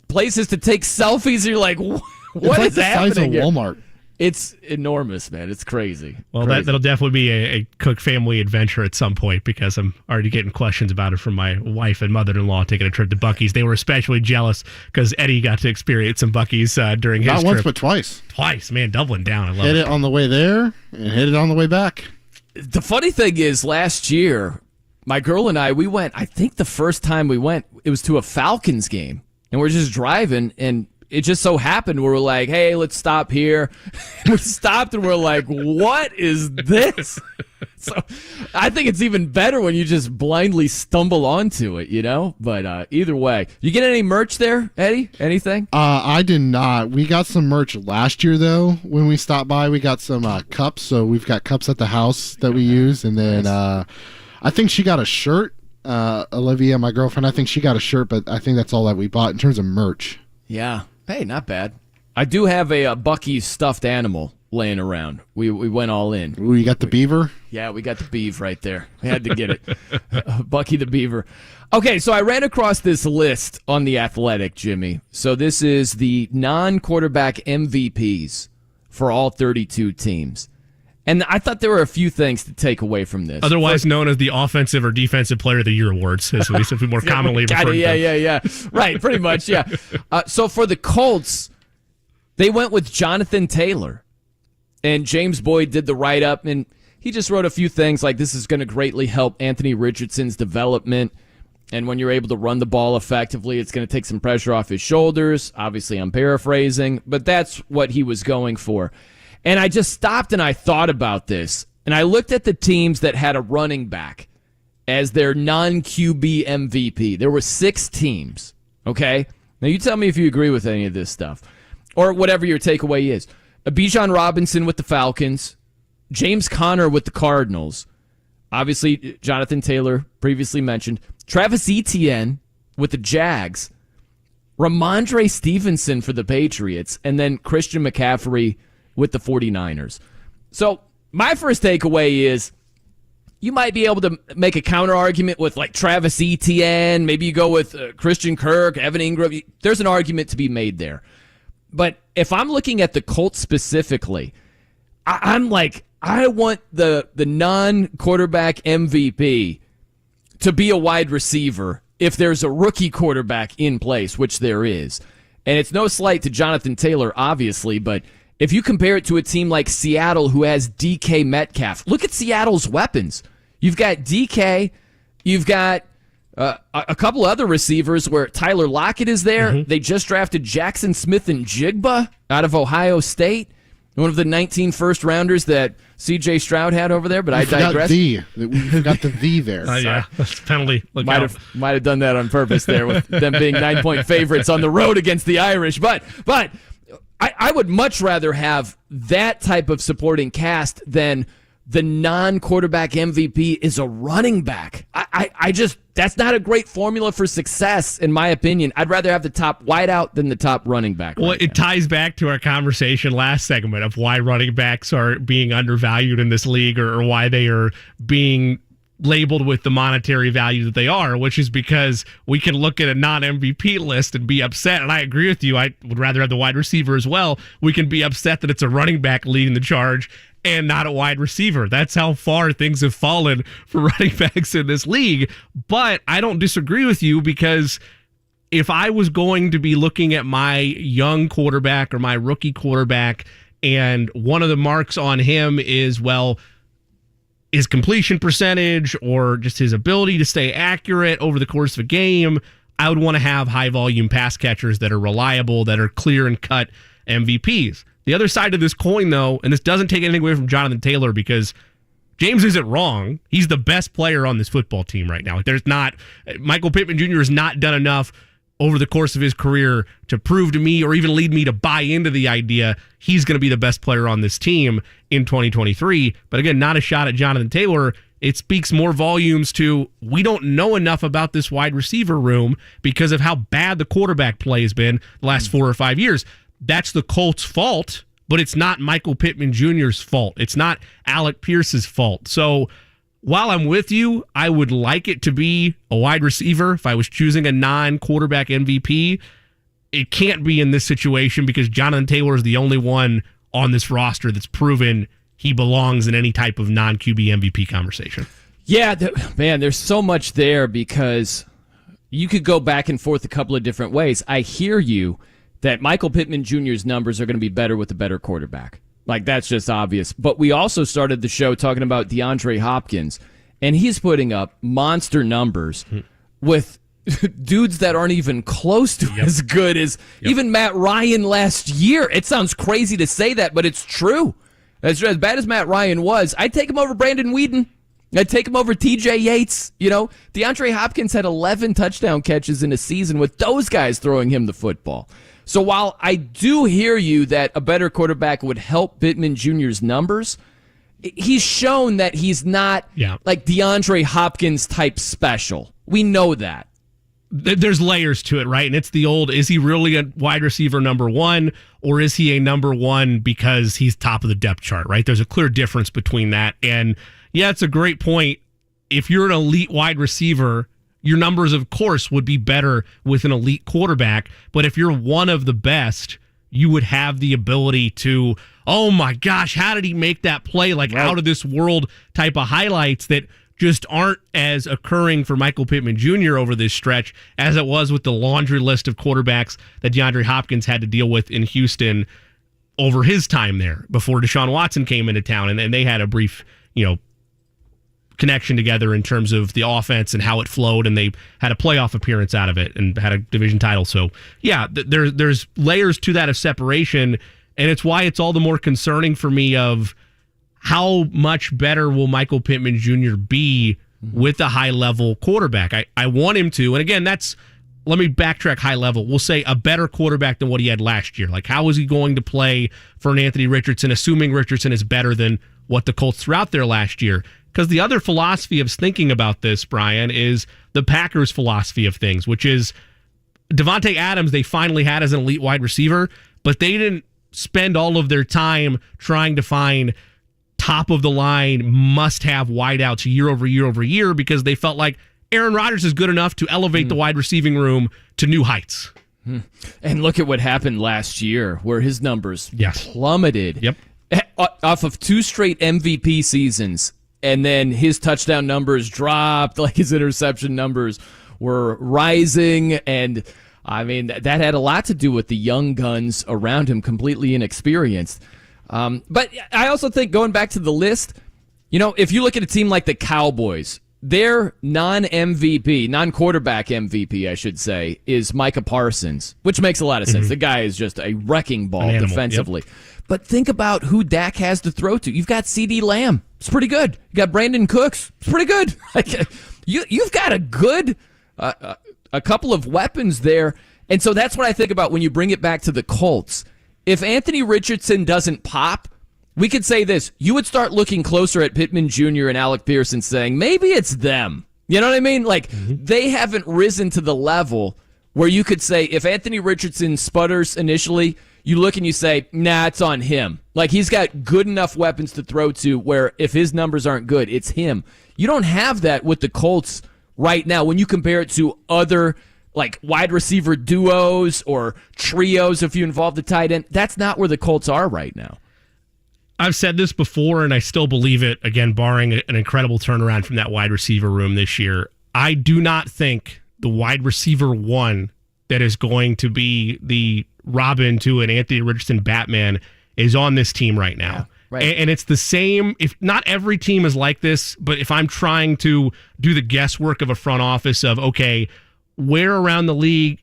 places to take selfies. And you're like, what is happening? It's like the size of Walmart. It's enormous, man. It's crazy. Well, crazy. That'll definitely be a Cook family adventure at some point because I'm already getting questions about it from my wife and mother-in-law taking a trip to Buc-ee's. They were especially jealous because Eddie got to experience some Buc-ee's during his trip. Not once, but twice. Twice, man, doubling down. I love it. Hit it on the way there and hit it on the way back. The funny thing is, last year, my girl and I went, I think the first time we went, it was to a Falcons game. And we're just driving, and it just so happened we were like, hey, let's stop here. We stopped and we're like, what is this? So I think it's even better when you just blindly stumble onto it, But either way, you get any merch there, Eddie? Anything? I did not. We got some merch last year, though. When we stopped by, we got some cups. So we've got cups at the house that we use. And then I think she got a shirt. Olivia, my girlfriend, I think she got a shirt, but I think that's all that we bought in terms of merch. Yeah. Hey, not bad. I do have a Buc-ee's stuffed animal laying around. We went all in. Ooh, you got the beaver? Yeah, we got the beaver right there. We had to get it. Buc-ee the beaver. Okay, so I ran across this list on The Athletic, Jimmy. So this is the non-quarterback MVPs for all 32 teams. And I thought there were a few things to take away from this. Otherwise known as the Offensive or Defensive Player of the Year awards, as we more commonly refer to them. Yeah. Right, pretty much, yeah. So for the Colts, they went with Jonathan Taylor. And James Boyd did the write-up, and he just wrote a few things like this is going to greatly help Anthony Richardson's development. And when you're able to run the ball effectively, it's going to take some pressure off his shoulders. Obviously, I'm paraphrasing, but that's what he was going for. And I just stopped and I thought about this. And I looked at the teams that had a running back as their non-QB MVP. There were 6 teams, okay? Now you tell me if you agree with any of this stuff or whatever your takeaway is. Bijan Robinson with the Falcons, James Conner with the Cardinals, obviously Jonathan Taylor, previously mentioned, Travis Etienne with the Jags, Ramondre Stevenson for the Patriots, and then Christian McCaffrey with the 49ers. So my first takeaway is you might be able to make a counter argument with like Travis Etienne. Maybe you go with Christian Kirk, Evan Ingram. There's an argument to be made there. But if I'm looking at the Colts specifically, I'm like, I want the non-quarterback MVP to be a wide receiver if there's a rookie quarterback in place, which there is. And it's no slight to Jonathan Taylor, obviously, but if you compare it to a team like Seattle who has DK Metcalf, look at Seattle's weapons. You've got DK, you've got a couple other receivers where Tyler Lockett is there. Mm-hmm. They just drafted Jackson Smith and Jigba out of Ohio State, one of the 19 first-rounders that C.J. Stroud had over there, but I digress. We forgot the V there. Yeah, that's penalty. Might have done that on purpose there with them being 9-point favorites on the road against the Irish. But I would much rather have that type of supporting cast than the non-quarterback MVP is a running back. I just, that's not a great formula for success, in my opinion. I'd rather have the top wideout than the top running back. Well, it ties back to our conversation last segment of why running backs are being undervalued in this league or why they are being labeled with the monetary value that they are, which is because we can look at a non-MVP list and be upset. And I agree with you. I would rather have the wide receiver as well. We can be upset that it's a running back leading the charge. and not a wide receiver. That's how far things have fallen for running backs in this league. But I don't disagree with you, because if I was going to be looking at my young quarterback or my rookie quarterback, and one of the marks on him is, well, his completion percentage or just his ability to stay accurate over the course of a game, I would want to have high volume pass catchers that are reliable, that are clear and cut MVPs. The other side of this coin, though, and this doesn't take anything away from Jonathan Taylor, because James isn't wrong. He's the best player on this football team right now. Michael Pittman Jr. has not done enough over the course of his career to prove to me or even lead me to buy into the idea he's going to be the best player on this team in 2023. But again, not a shot at Jonathan Taylor. It speaks more volumes to, we don't know enough about this wide receiver room because of how bad the quarterback play has been the last 4 or 5 years. That's the Colts' fault, but it's not Michael Pittman Jr.'s fault. It's not Alec Pierce's fault. So while I'm with you, I would like it to be a wide receiver if I was choosing a non-quarterback MVP. It can't be in this situation because Jonathan Taylor is the only one on this roster that's proven he belongs in any type of non-QB MVP conversation. Yeah, man, there's so much there because you could go back and forth a couple of different ways. I hear you that Michael Pittman Jr.'s numbers are going to be better with a better quarterback. Like, that's just obvious. But we also started the show talking about DeAndre Hopkins, and he's putting up monster numbers with dudes that aren't even close to as good as even Matt Ryan last year. It sounds crazy to say that, but it's true. As bad as Matt Ryan was, I'd take him over Brandon Whedon. I'd take him over TJ Yates. You know, DeAndre Hopkins had 11 touchdown catches in a season with those guys throwing him the football. So while I do hear you that a better quarterback would help Pittman Jr.'s numbers, he's shown that he's not like DeAndre Hopkins type special. We know that. There's layers to it, right? And it's the old, is he really a wide receiver number one, or is he a number one because he's top of the depth chart, right? There's a clear difference between that. And yeah, it's a great point. If you're an elite wide receiver, your numbers, of course, would be better with an elite quarterback. But if you're one of the best, you would have the ability to, oh my gosh, how did he make that play? Like out of this world type of highlights that just aren't as occurring for Michael Pittman Jr. over this stretch as it was with the laundry list of quarterbacks that DeAndre Hopkins had to deal with in Houston over his time there before Deshaun Watson came into town. And they had a brief, connection together in terms of the offense and how it flowed, and they had a playoff appearance out of it and had a division title. So yeah, there's layers to that of separation, and it's why it's all the more concerning for me of how much better will Michael Pittman Jr. be with a high-level quarterback. I want him to, and again, let me backtrack high level. We'll say a better quarterback than what he had last year. Like, how is he going to play for an Anthony Richardson, assuming Richardson is better than what the Colts threw out there last year? Because the other philosophy of thinking about this, Brian, is the Packers' philosophy of things, which is Devontae Adams they finally had as an elite wide receiver, but they didn't spend all of their time trying to find top-of-the-line, must-have wideouts year over year over year because they felt like Aaron Rodgers is good enough to elevate the wide receiving room to new heights. And look at what happened last year, where his numbers plummeted off of 2 straight MVP seasons. And then his touchdown numbers dropped, like his interception numbers were rising. And, I mean, that had a lot to do with the young guns around him, completely inexperienced. But I also think, going back to the list, if you look at a team like the Cowboys, their non-MVP, non-quarterback MVP, I should say, is Micah Parsons, which makes a lot of sense. The guy is just a wrecking ball defensively. But think about who Dak has to throw to. You've got CeeDee Lamb. It's pretty good. You got Brandon Cooks. It's pretty good. You've got a good a couple of weapons there. And so that's what I think about when you bring it back to the Colts. If Anthony Richardson doesn't pop, we could say this. You would start looking closer at Pittman Jr. and Alec Pierce and saying, maybe it's them. You know what I mean? Like, they haven't risen to the level where you could say, if Anthony Richardson sputters initially, you look and you say, nah, it's on him. Like, he's got good enough weapons to throw to where if his numbers aren't good, it's him. You don't have that with the Colts right now when you compare it to other, like, wide receiver duos or trios if you involve the tight end. That's not where the Colts are right now. I've said this before, and I still believe it, again, barring an incredible turnaround from that wide receiver room this year. I do not think the wide receiver one that is going to be the Robin to an Anthony Richardson Batman is on this team right now. Yeah, right. And it's the same, if not every team is like this, but if I'm trying to do the guesswork of a front office of, okay, where around the league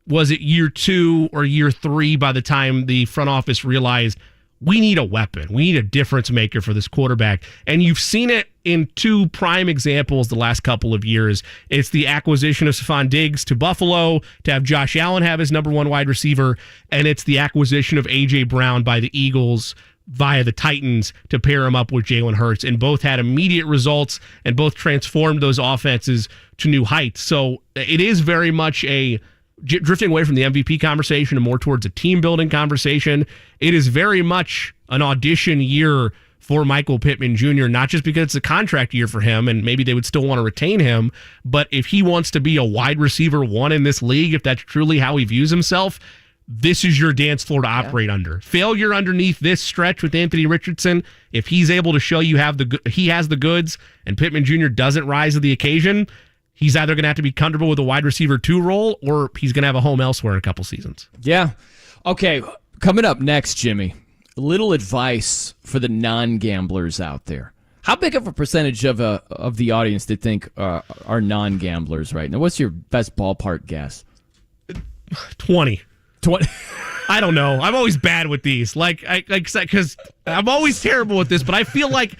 was it year 2 or year 3 by the time the front office realized we need a weapon. We need a difference maker for this quarterback. And you've seen it in 2 prime examples the last couple of years. It's the acquisition of Stephon Diggs to Buffalo to have Josh Allen have his number 1 wide receiver, and it's the acquisition of A.J. Brown by the Eagles via the Titans to pair him up with Jalen Hurts. And both had immediate results and both transformed those offenses to new heights. So it is very much a drifting away from the MVP conversation and more towards a team-building conversation. It is very much an audition year for Michael Pittman Jr., not just because it's a contract year for him and maybe they would still want to retain him, but if he wants to be a wide receiver 1 in this league, if that's truly how he views himself, this is your dance floor to operate under. Failure underneath this stretch with Anthony Richardson, if he's able to show you he has the goods and Pittman Jr. doesn't rise to the occasion, he's either going to have to be comfortable with a wide receiver 2 role or he's going to have a home elsewhere in a couple seasons. Yeah. Okay, coming up next, Jimmy, a little advice for the non-gamblers out there. How big of a percentage of the audience do you think are non-gamblers right now? What's your best ballpark guess? 20. 20. I don't know. I'm always bad with these. Because I'm always terrible with this, but I feel like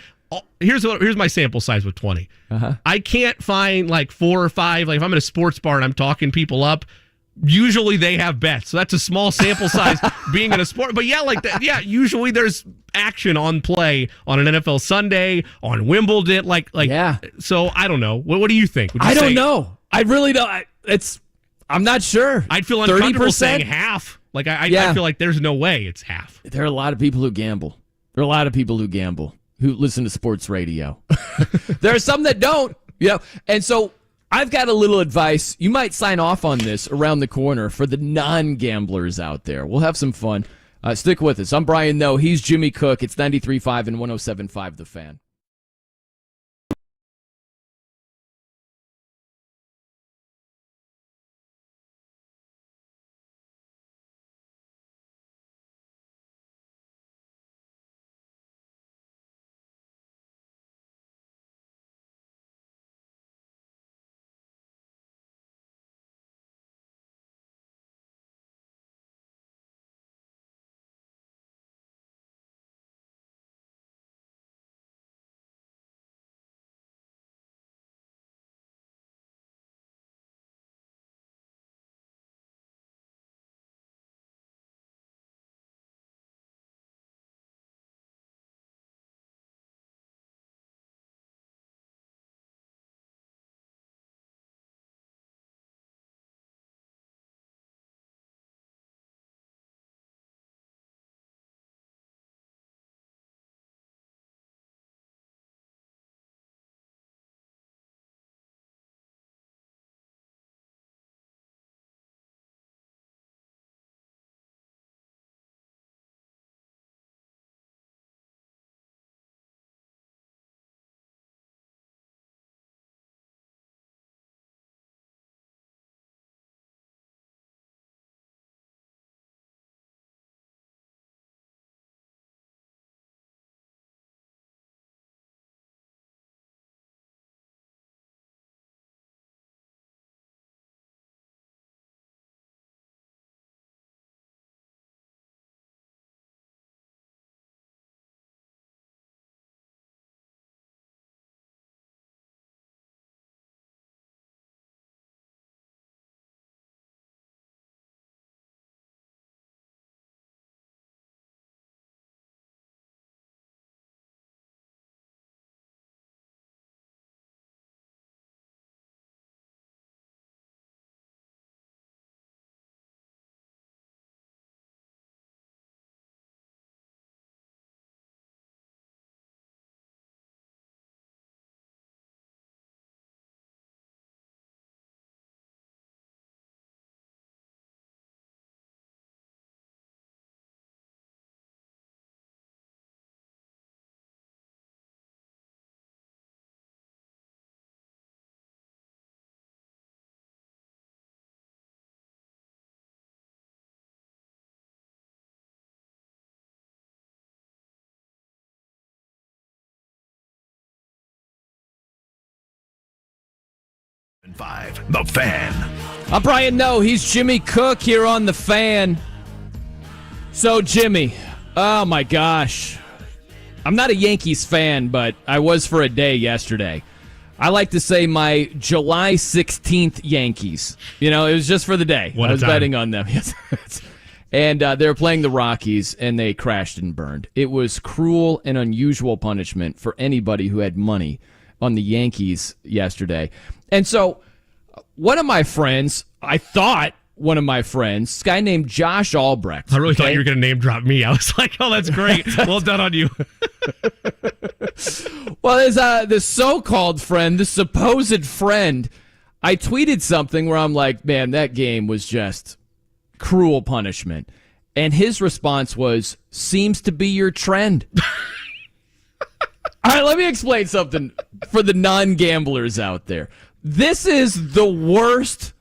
here's my sample size with 20. I can't find 4 or 5. Like if I'm at a sports bar and I'm talking people up, usually they have bets. So that's a small sample size being in a sport. But usually there's action on play on an NFL Sunday, on Wimbledon. Yeah. So I don't know. What do you think? I don't know. I really don't. I'm not sure. I'd feel uncomfortable 30%? saying half. I feel like there's no way it's half. There are a lot of people who gamble. Who listen to sports radio. There are some that don't. And so I've got a little advice. You might sign off on this around the corner for the non-gamblers out there. We'll have some fun. Stick with us. I'm Brian Noe. He's Jimmy Cook. It's 93.5 and 107.5 The Fan. 5, The Fan. I'm Brian Noe. He's Jimmy Cook here on The Fan. So, Jimmy, oh my gosh. I'm not a Yankees fan, but I was for a day yesterday. I like to say my July 16th Yankees. You know, it was just for the day. I was betting on them. And they were playing the Rockies, and they crashed and burned. It was cruel and unusual punishment for anybody who had money on the Yankees yesterday. And so one of my friends, this guy named Josh Albrecht. I really thought you were going to name drop me. I was like, oh, that's great. Well done on you. Well, there's this so-called friend, this supposed friend. I tweeted something where I'm like, man, that game was just cruel punishment. And his response was, seems to be your trend. All right, let me explain something for the non-gamblers out there. This is the worst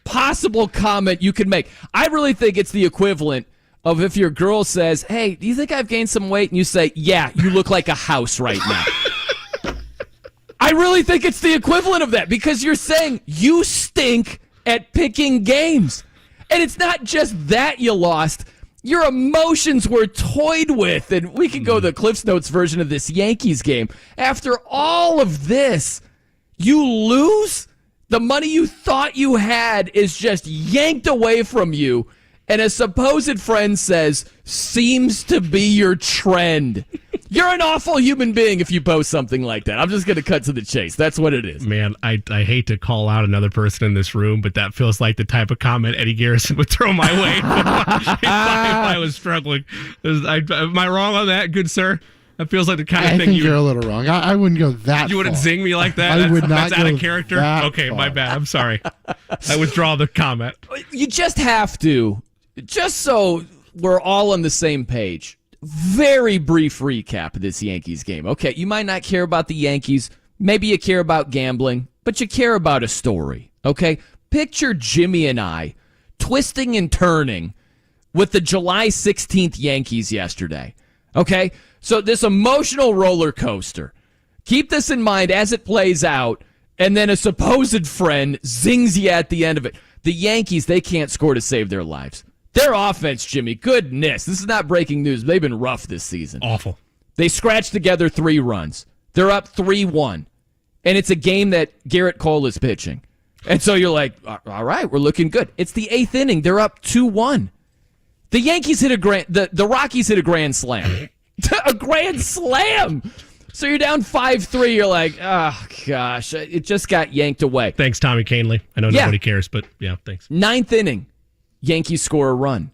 possible comment you can make. I really think it's the equivalent of if your girl says, hey, do you think I've gained some weight? And you say, yeah, you look like a house right now. I really think it's the equivalent of that because you're saying you stink at picking games. And it's not just that you lost. Your emotions were toyed with. And we can go the Cliff's Notes version of this Yankees game. After all of this, you lose? The money you thought you had is just yanked away from you. And a supposed friend says, seems to be your trend. You're an awful human being if you post something like that. I'm just going to cut to the chase. That's what it is. Man, I hate to call out another person in this room, but that feels like the type of comment Eddie Garrison would throw my way if I was struggling. Am I wrong on that, good sir? That feels like the kind of thing I think you're a little wrong. I wouldn't go that You wouldn't far. zing me like that? I would not That's out go of character? that Okay, far. my bad. I'm sorry. I withdraw the comment. You just have to, just so we're all on the same page. Very brief recap of this Yankees game. Okay, you might not care about the Yankees. Maybe you care about gambling, but you care about a story. Okay? Picture Jimmy and I twisting and turning with the July 16th Yankees yesterday. Okay? So this emotional roller coaster. Keep this in mind as it plays out, and then a supposed friend zings you at the end of it. The Yankees, they can't score to save their lives. Their offense, Jimmy, goodness. This is not breaking news. They've been rough this season. Awful. They scratched together 3 runs. They're up 3-1. And it's a game that Garrett Cole is pitching. And so you're like, all right, we're looking good. It's the 8th inning. They're up 2-1. The Yankees hit the Rockies hit a grand slam. A grand slam. So you're down 5-3. You're like, oh, gosh, it just got yanked away. Thanks, Tommy Canley. I know nobody cares, but yeah, thanks. 9th inning. Yankees score a run.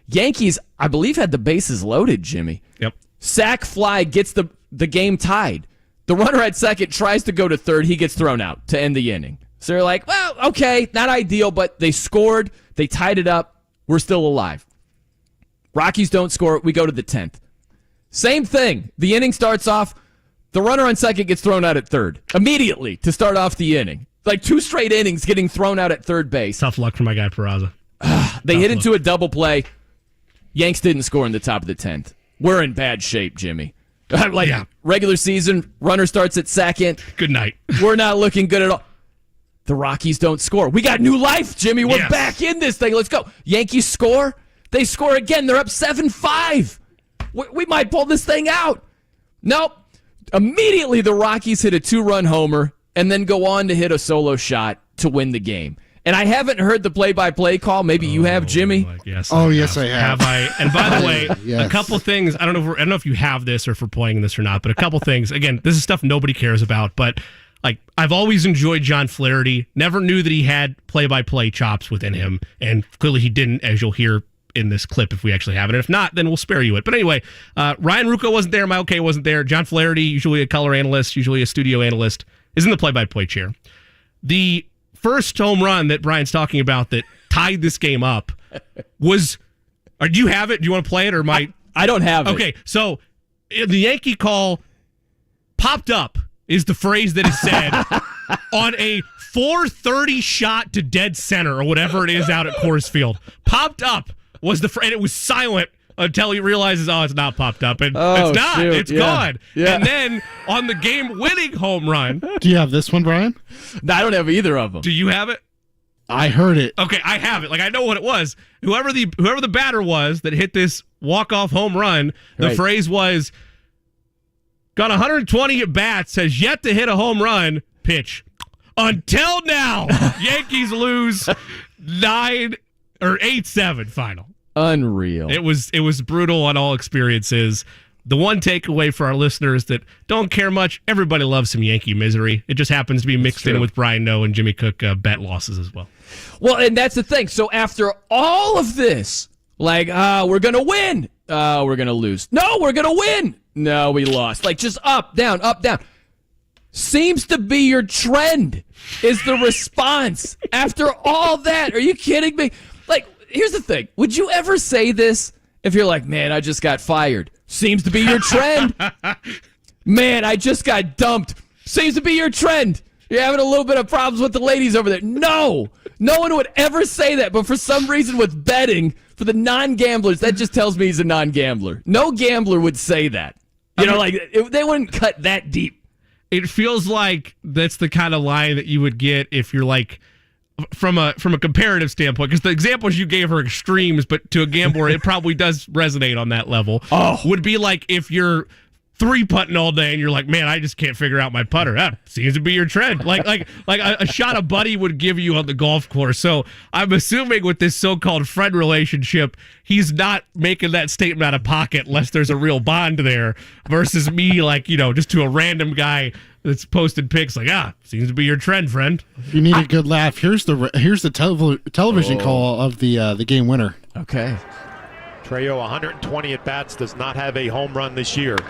Yankees, I believe, had the bases loaded, Jimmy. Yep. Sack fly gets the game tied. The runner at second tries to go to third. He gets thrown out to end the inning. So they're like, well, okay, not ideal, but they scored. They tied it up. We're still alive. Rockies don't score. We go to the 10th. Same thing. The inning starts off. The runner on second gets thrown out at third immediately to start off the inning. Like 2 straight innings getting thrown out at third base. Tough luck for my guy Peraza. They hit into a double play. Yanks didn't score in the top of the 10th. We're in bad shape, Jimmy. Regular season, runner starts at second. Good night. We're not looking good at all. The Rockies don't score. We got new life, Jimmy. We're back in this thing. Let's go. Yankees score. They score again. They're up 7-5. We might pull this thing out. Nope. Immediately, the Rockies hit a 2-run homer and then go on to hit a solo shot to win the game. And I haven't heard the play-by-play call. Maybe you have, Jimmy. Yes. Yes, I have. Have I? And by the way, Yes. a couple things. I don't know if you have this or if we're playing this or not. But a couple things. Again, this is stuff nobody cares about. But like, I've always enjoyed John Flaherty. Never knew that he had play-by-play chops within him, and clearly he didn't, as you'll hear in this clip if we actually have it. And if not, then we'll spare you it. But anyway, Ryan Ruocco wasn't there. Mike Kay wasn't there. John Flaherty, usually a color analyst, usually a studio analyst, is in the play-by-play chair. The first home run that Brian's talking about that tied this game up was, or do you have it? Do you want to play it, or I don't have it. Okay, so the Yankee call, popped up is the phrase that is said on a 430 shot to dead center or whatever it is out at Coors Field. Popped up was and it was silent until he realizes, it's not popped up. And Oh, it's not. shoot. It's Yeah. gone. Yeah. And then on the game-winning home run. Do you have this one, Brian? No, I don't have either of them. Do you have it? I heard it. Okay, I have it. Like, I know what it was. Whoever the batter was that hit this walk-off home run, the Right. phrase was, got 120 at-bats, has yet to hit a home run, pitch. Until now, Yankees lose 8-7 final. Unreal. It was brutal on all experiences. The one takeaway for our listeners that don't care much, everybody loves some Yankee misery. It just happens to be mixed in with Brian Noe and Jimmy Cook bet losses as well. Well, and that's the thing. So after all of this, like, we're going to win. We're going to lose. No, we're going to win. No, we lost. Like, just up, down, up, down. Seems to be your trend is the response after all that. Are you kidding me? Like, here's the thing. Would you ever say this if you're like, man, I just got fired? Seems to be your trend. Man, I just got dumped. Seems to be your trend. You're having a little bit of problems with the ladies over there. No one would ever say that. But for some reason with betting, for the non-gamblers, that just tells me he's a non-gambler. No gambler would say that. They wouldn't cut that deep. It feels like that's the kind of line that you would get if you're like, from a comparative standpoint, because the examples you gave are extremes, but to a gambler, it probably does resonate on that level. Would be like if you're 3-putting all day and you're like, man, I just can't figure out my putter. That seems to be your trend. Like a shot a buddy would give you on the golf course. So I'm assuming with this so-called friend relationship, he's not making that statement out of pocket unless there's a real bond there versus me, like, just to a random guy that's posted pics like, seems to be your trend, friend. If you need a good laugh, here's the television call of the game winner. Okay. Trejo, 120 at-bats, does not have a home run this year. Until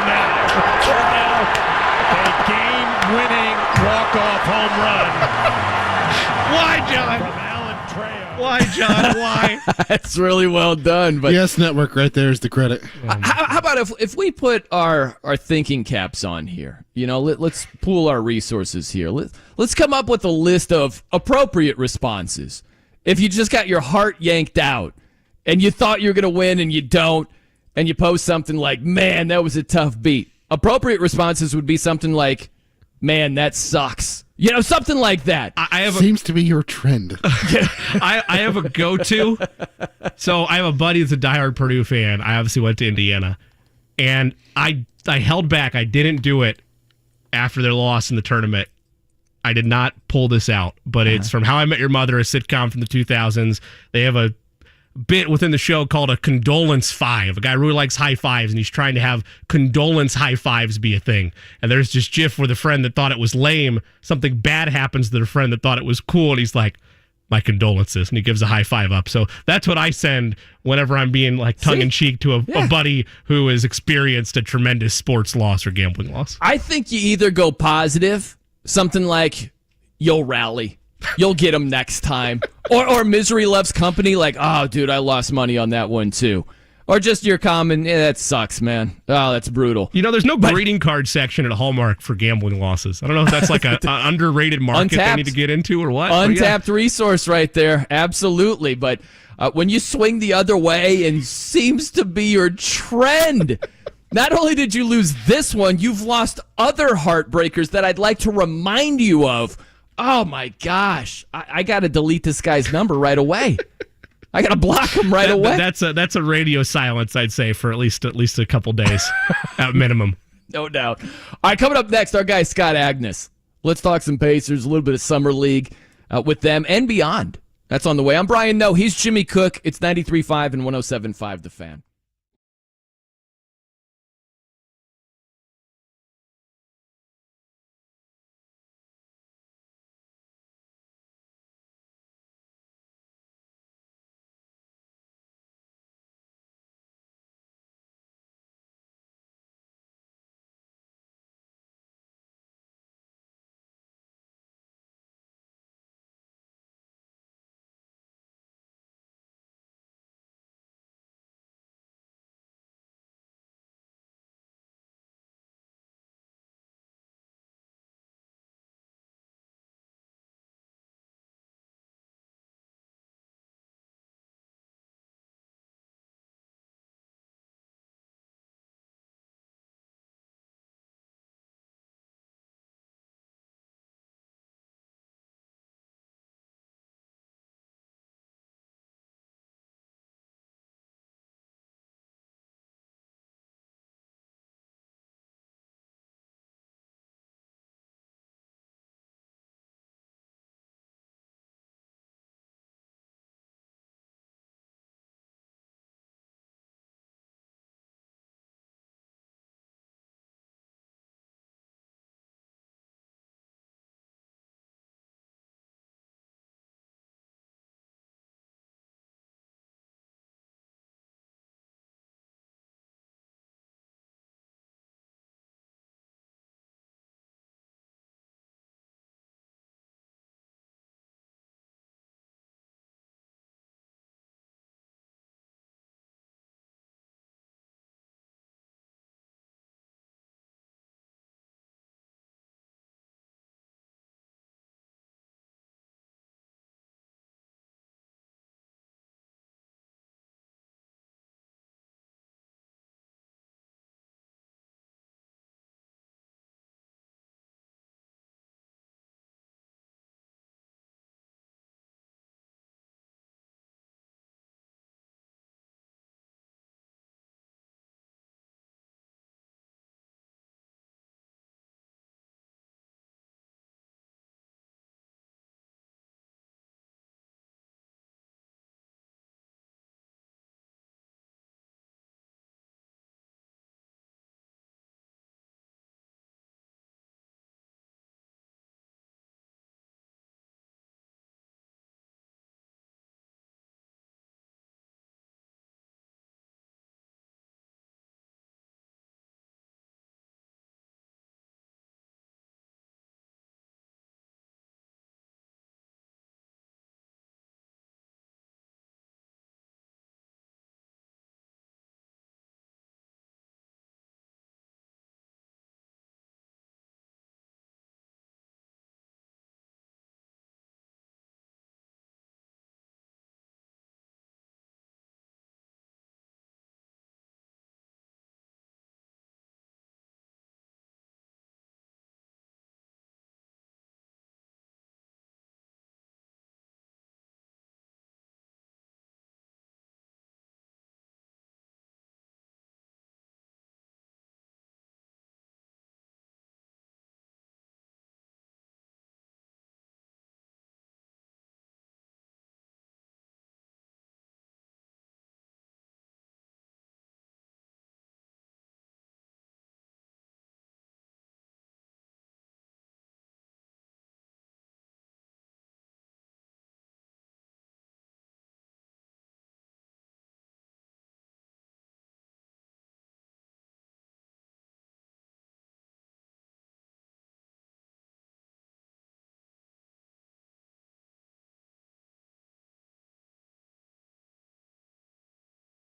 now, a game-winning walk-off home run. Why, John? From Alan Trejo. Why, John? Why? That's really well done. But Yes Network right there is the credit. how about if we put our thinking caps on here? Let's pool our resources here. Let's come up with a list of appropriate responses. If you just got your heart yanked out and you thought you were going to win and you don't, and you post something like, man, that was a tough beat. Appropriate responses would be something like, man, that sucks. Something like that. Seems to be your trend. I have a go-to. So I have a buddy that's a diehard Purdue fan. I obviously went to Indiana. And I held back. I didn't do it after their loss in the tournament. I did not pull this out, but it's from How I Met Your Mother, a sitcom from the 2000s. They have a bit within the show called a condolence five. A guy really likes high fives, and he's trying to have condolence high fives be a thing. And there's this gif where the friend that thought it was lame, something bad happens to the friend that thought it was cool, and he's like, my condolences, and he gives a high five up. So that's what I send whenever I'm being like tongue-in-cheek to a buddy who has experienced a tremendous sports loss or gambling loss. I think you either go positive, something like, you'll rally. You'll get them next time. Or misery loves company, like, oh, dude, I lost money on that one, too. Or just your common, that sucks, man. Oh, that's brutal. There's no greeting card section at Hallmark for gambling losses. I don't know if that's like an underrated market they need to get into or what. Untapped resource right there. Absolutely. But when you swing the other way and seems to be your trend, not only did you lose this one, you've lost other heartbreakers that I'd like to remind you of. Oh, my gosh. I got to delete this guy's number right away. I got to block him right away. That's a radio silence, I'd say, for at least a couple days at minimum. No doubt. All right, coming up next, our guy Scott Agness. Let's talk some Pacers, a little bit of Summer League with them and beyond. That's on the way. I'm Brian Noe. He's Jimmy Cook. It's 93.5 and 107.5 The Fan.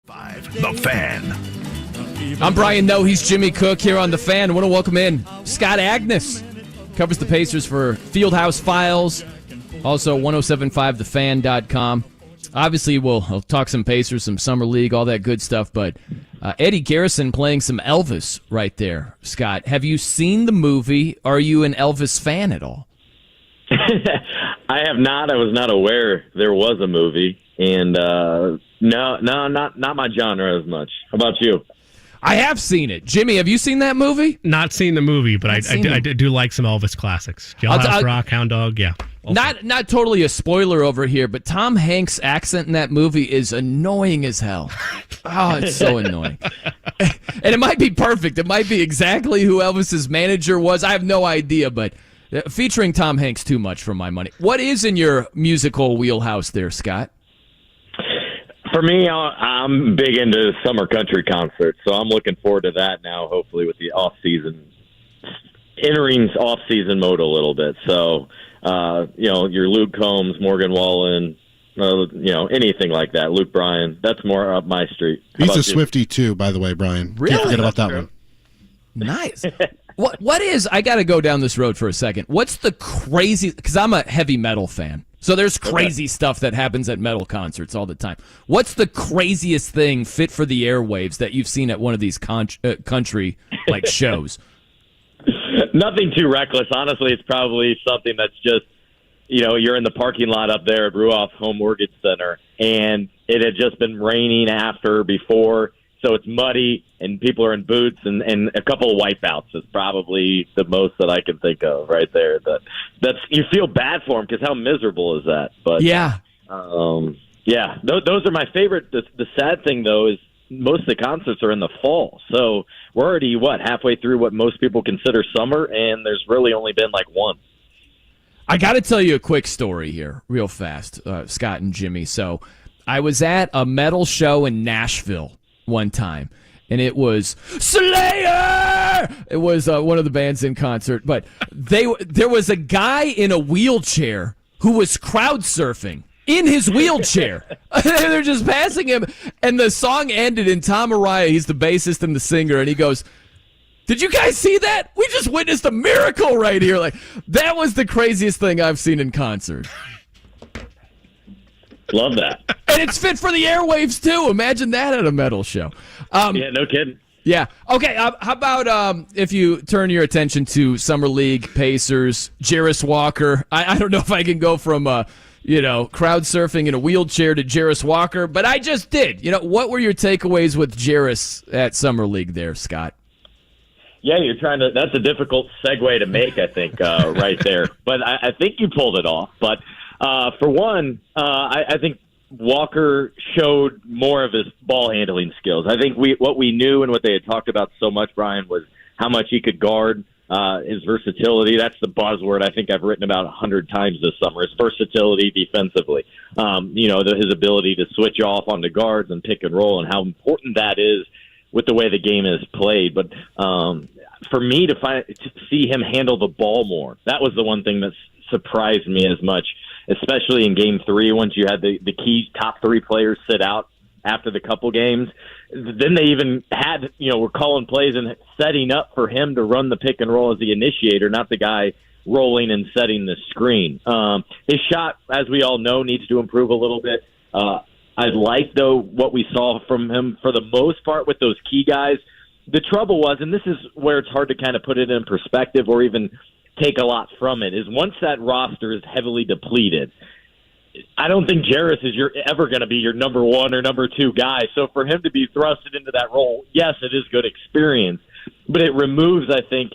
The Fan. I'm Brian Noe. He's Jimmy Cook here on The Fan. I want to welcome in Scott Agness. Covers the Pacers for Fieldhouse Files. Also, 1075thefan.com. Obviously, we'll talk some Pacers, some Summer League, all that good stuff. But Eddie Garrison playing some Elvis right there. Scott, have you seen the movie? Are you an Elvis fan at all? I have not. I was not aware there was a movie. And no, not my genre as much. How about you? I have seen it. Jimmy, have you seen that movie? Not seen the movie, but I do like some Elvis classics. Jailhouse Rock, Hound Dog, yeah. Not totally a spoiler over here, but Tom Hanks' accent in that movie is annoying as hell. Oh, it's so annoying. And it might be perfect. It might be exactly who Elvis's manager was. I have no idea, but featuring Tom Hanks too much for my money. What is in your musical wheelhouse there, Scott? For me, I'm big into summer country concerts, so I'm looking forward to that now, hopefully with the entering off-season mode a little bit. So, your Luke Combs, Morgan Wallen, anything like that, Luke Bryan, that's more up my street. He's a Swiftie too, by the way, Brian. Really? Can't forget about that one. Nice. What is, I got to go down this road for a second. What's the crazy, because I'm a heavy metal fan. So there's crazy stuff that happens at metal concerts all the time. What's the craziest thing fit for the airwaves that you've seen at one of these country like shows? Nothing too reckless. Honestly, it's probably something that's just, you're in the parking lot up there at Ruoff Home Mortgage Center, and it had just been raining before, so it's muddy, and people are in boots, and a couple of wipeouts is probably the most that I can think of right there. That's you feel bad for them because how miserable is that? But yeah, those are my favorite. The sad thing though is most of the concerts are in the fall, so we're already halfway through what most people consider summer, and there's really only been like one. I got to tell you a quick story here, real fast, Scott and Jimmy. So I was at a metal show in Nashville one time, and it was Slayer. It was one of the bands in concert, but there was a guy in a wheelchair who was crowd surfing in his wheelchair. They're just passing him, and the song ended, and Tom Araya, he's the bassist and the singer, and he goes, "Did you guys see that? We just witnessed a miracle right here." Like, that was the craziest thing I've seen in concert. Love that. And it's fit for the airwaves, too. Imagine that at a metal show. Yeah, no kidding. Yeah. Okay, how about if you turn your attention to Summer League, Pacers, Jarris Walker. I don't know if I can go from, crowd surfing in a wheelchair to Jarris Walker, but I just did. What were your takeaways with Jarris at Summer League there, Scott? Yeah, that's a difficult segue to make, I think, right there. But I think you pulled it off. But for one, I think Walker showed more of his ball handling skills. I think what we knew and what they had talked about so much, Brian, was how much he could guard, his versatility. That's the buzzword I think I've written about 100 times this summer. His versatility defensively. His ability to switch off onto guards and pick and roll, and how important that is with the way the game is played. But for me to see him handle the ball more, that was the one thing that surprised me as much, especially in Game 3, once you had the key top 3 players sit out after the couple games. Then they even had, were calling plays and setting up for him to run the pick and roll as the initiator, not the guy rolling and setting the screen. His shot, as we all know, needs to improve a little bit. I like, though, what we saw from him for the most part with those key guys. The trouble was, and this is where it's hard to kind of put it in perspective or even take a lot from it, is once that roster is heavily depleted, I don't think Jarris is ever going to be your number 1 or number 2 guy. So for him to be thrusted into that role, yes, it is good experience, but it removes, I think,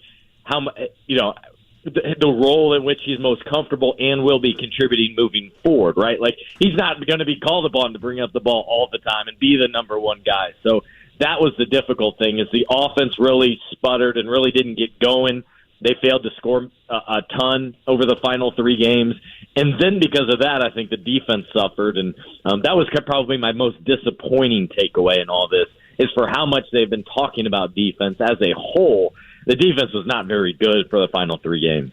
the role in which he's most comfortable and will be contributing moving forward, right? Like, he's not going to be called upon to bring up the ball all the time and be the number 1 guy. So that was the difficult thing, is the offense really sputtered and really didn't get going. They failed to score a ton over the final 3 games. And then because of that, I think the defense suffered. And that was probably my most disappointing takeaway in all this, is for how much they've been talking about defense as a whole. The defense was not very good for the final 3 games.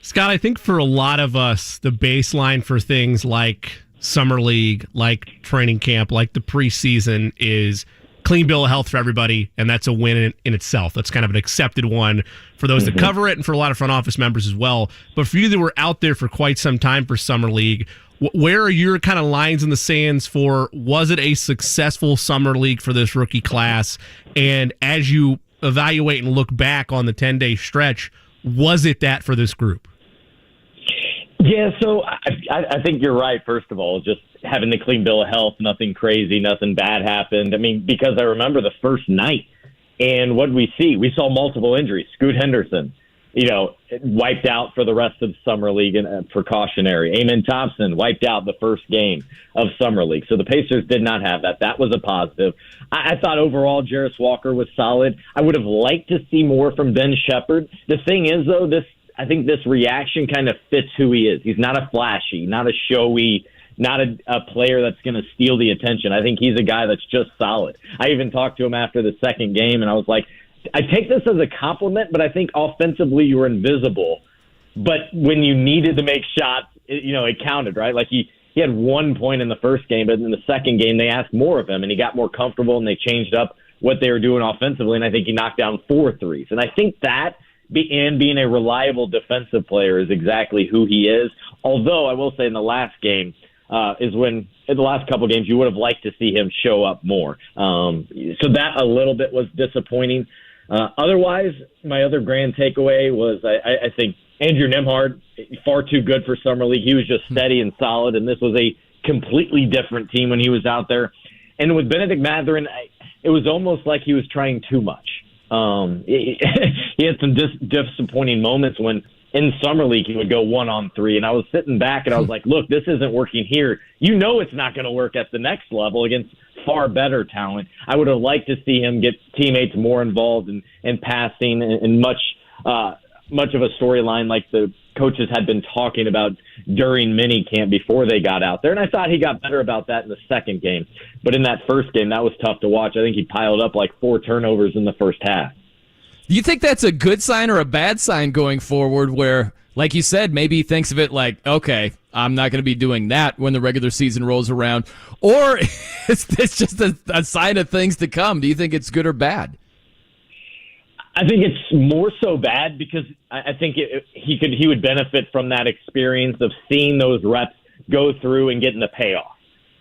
Scott, I think for a lot of us, the baseline for things like Summer League, like training camp, like the preseason, is clean bill of health for everybody, and that's a win in itself. That's kind of an accepted one for those that cover it and for a lot of front office members as well. But for you that were out there for quite some time for Summer League, where are your kind of lines in the sands for, was it a successful Summer League for this rookie class? And as you evaluate and look back on the 10-day stretch, was it that for this group? Yeah, so I think you're right, first of all, just having the clean bill of health, nothing crazy, nothing bad happened. I mean, because I remember the first night, and what did we see? We saw multiple injuries. Scoot Henderson, wiped out for the rest of the Summer League and precautionary. Amen Thompson wiped out the first game of Summer League. So the Pacers did not have that. That was a positive. I thought overall Jarris Walker was solid. I would have liked to see more from Ben Shepherd. The thing is, though, I think this reaction kind of fits who he is. He's not a flashy, not a showy, not a player that's going to steal the attention. I think he's a guy that's just solid. I even talked to him after the second game, and I was like, I take this as a compliment, but I think offensively you were invisible. But when you needed to make shots, it counted, right? Like he had 1 point in the first game, but in the second game they asked more of him, and he got more comfortable, and they changed up what they were doing offensively, and I think he knocked down 4 threes. And I think that, and being a reliable defensive player, is exactly who he is. Although I will say in the last game is when, in the last couple games, you would have liked to see him show up more. So that a little bit was disappointing. Otherwise, my other grand takeaway was I think Andrew Nembhard, far too good for Summer League. He was just steady and solid, and this was a completely different team when he was out there. And with Benedict Mathurin, it was almost like he was trying too much. He had some disappointing moments when in Summer League he would go 1-on-3, and I was sitting back and I was like, look, this isn't working here. It's not going to work at the next level against far better talent. I would have liked to see him get teammates more involved in passing and much of a storyline like the coaches had been talking about during minicamp before they got out there. And I thought he got better about that in the second game. But in that first game, that was tough to watch. I think he piled up like 4 turnovers in the first half. Do you think that's a good sign or a bad sign going forward where, like you said, maybe he thinks of it like, okay, I'm not going to be doing that when the regular season rolls around? Or is this just a sign of things to come? Do you think it's good or bad? I think it's more so bad because I think he would benefit from that experience of seeing those reps go through and getting the payoff.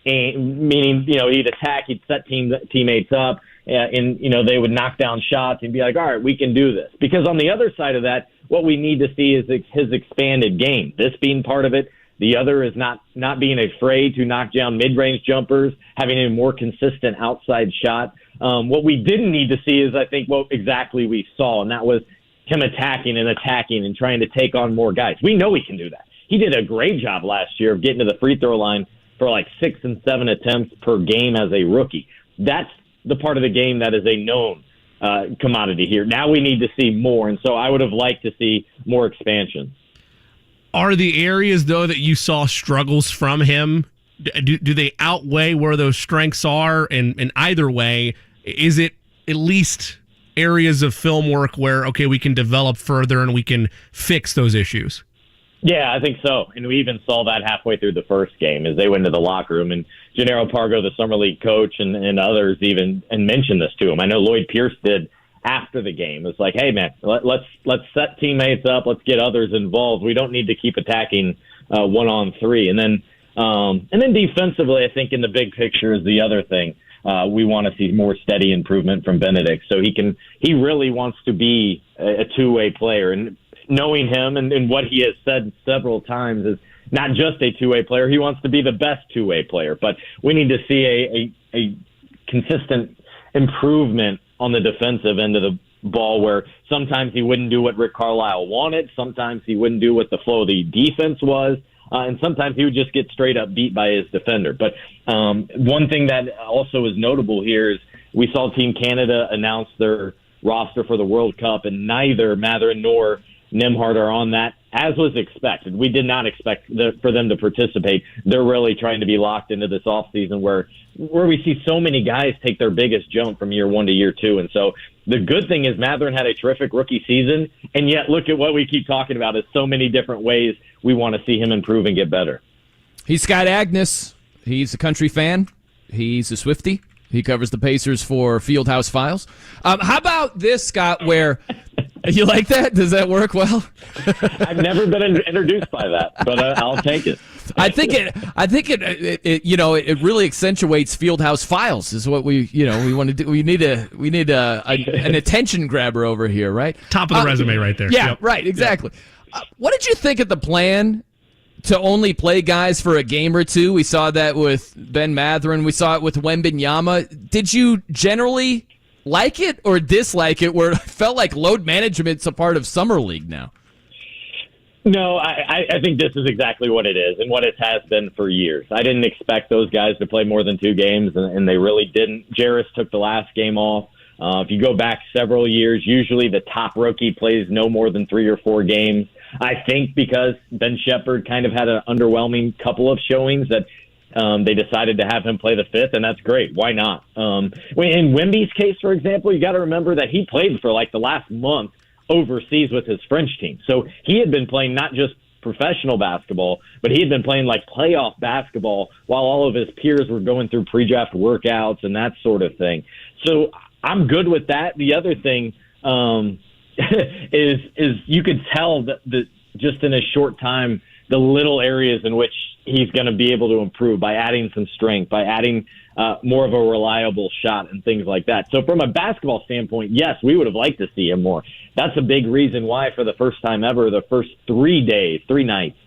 And meaning, he'd attack, he'd set teammates up, and they would knock down shots and be like, all right, we can do this. Because on the other side of that, what we need to see is his expanded game. This being part of it. The other is not being afraid to knock down mid-range jumpers, having a more consistent outside shot. What we didn't need to see is, I think, what exactly we saw, and that was him attacking and trying to take on more guys. We know he can do that. He did a great job last year of getting to the free throw line for like 6 and 7 attempts per game as a rookie. That's the part of the game that is a known commodity here. Now we need to see more, and so I would have liked to see more expansion. Are the areas, though, that you saw struggles from him, do they outweigh where those strengths are? And either way, is it at least areas of film work where, okay, we can develop further and we can fix those issues? Yeah, I think so. And we even saw that halfway through the first game as they went to the locker room. And Gennaro Pargo, the Summer League coach, and others even mentioned this to him. I know Lloyd Pierce did after the game. It's like, hey, man, let's set teammates up. Let's get others involved. We don't need to keep attacking 1-on-3. And then defensively, I think in the big picture is the other thing. We want to see more steady improvement from Benedict. So he really wants to be a two-way player. And knowing him and what he has said several times is not just a two-way player. He wants to be the best two-way player. But we need to see a consistent improvement on the defensive end of the ball where sometimes he wouldn't do what Rick Carlisle wanted. Sometimes he wouldn't do what the flow of the defense was. And sometimes he would just get straight up beat by his defender. But one thing that also is notable here is we saw Team Canada announce their roster for the World Cup, and neither Mathurin nor Nembhard are on that, as was expected. We did not expect for them to participate. They're really trying to be locked into this offseason where we see so many guys take their biggest jump from year 1 to year 2. And so the good thing is Mathurin had a terrific rookie season, and yet look at what we keep talking about is so many different ways we want to see him improve and get better. He's Scott Agness. He's a country fan. He's a Swiftie. He covers the Pacers for Fieldhouse Files. How about this, Scott, where you like that? Does that work well? I've never been introduced by that, but I'll take it. I think it really accentuates Fieldhouse Files is what we want to do. We need an attention grabber over here, right? Top of the resume right there. Yeah, Yep. right, exactly. What did you think of the plan to only play guys for a game or two? We saw that with Ben Mathurin. We saw it with Wembanyama. Did you generally like it or dislike it, where it felt like load management's a part of Summer League now? No, I think this is exactly what it is and what it has been for years. I didn't expect those guys to play more than 2 games, and they really didn't. Jarris took the last game off. If you go back several years, usually the top rookie plays no more than 3 or 4 games. I think because Ben Shepherd kind of had an underwhelming couple of showings that they decided to have him play the 5th, and that's great. Why not? In Wemby's case, for example, you got to remember that he played for like the last month overseas with his French team. So he had been playing not just professional basketball, but he had been playing like playoff basketball while all of his peers were going through pre-draft workouts and that sort of thing. So I'm good with that. The other thing is you could tell that just in a short time, the little areas in which he's going to be able to improve by adding some strength, by adding more of a reliable shot and things like that. So from a basketball standpoint, yes, we would have liked to see him more. That's a big reason why for the first time ever, the first 3 nights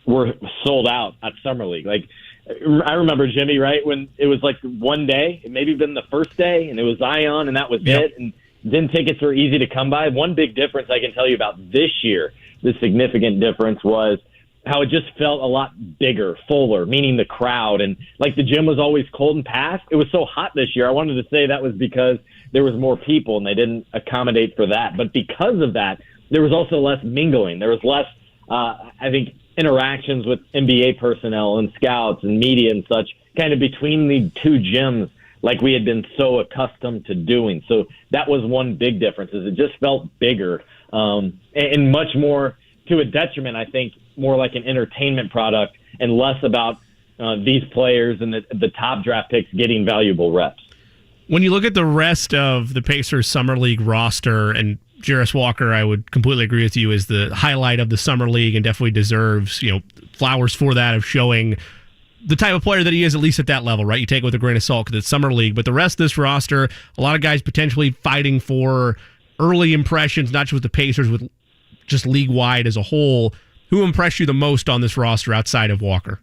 were sold out at Summer League. Like, I remember, Jimmy, right, when it was like one day, it maybe been the first day, and it was Zion, and that was it, and then tickets were easy to come by. One big difference I can tell you about this year, the significant difference was how it just felt a lot bigger, fuller, meaning the crowd. And like the gym was always cold and packed, it was so hot this year. I wanted to say that was because there was more people and they didn't accommodate for that. But because of that, there was also less mingling. There was less, I think, interactions with NBA personnel and scouts and media and such kind of between the 2 gyms like we had been so accustomed to doing. So that was one big difference, is it just felt bigger and much more to a detriment, I think, more like an entertainment product and less about these players and the top draft picks getting valuable reps. When you look at the rest of the Pacers Summer League roster, and Jarris Walker, I would completely agree with you, is the highlight of the Summer League and definitely deserves, flowers for that, of showing the type of player that he is, at league at that level, right? You take it with a grain of salt because it's Summer League. But the rest of this roster, a lot of guys potentially fighting for early impressions, not just with the Pacers, with just league-wide as a whole. Who impressed you the most on this roster outside of Walker?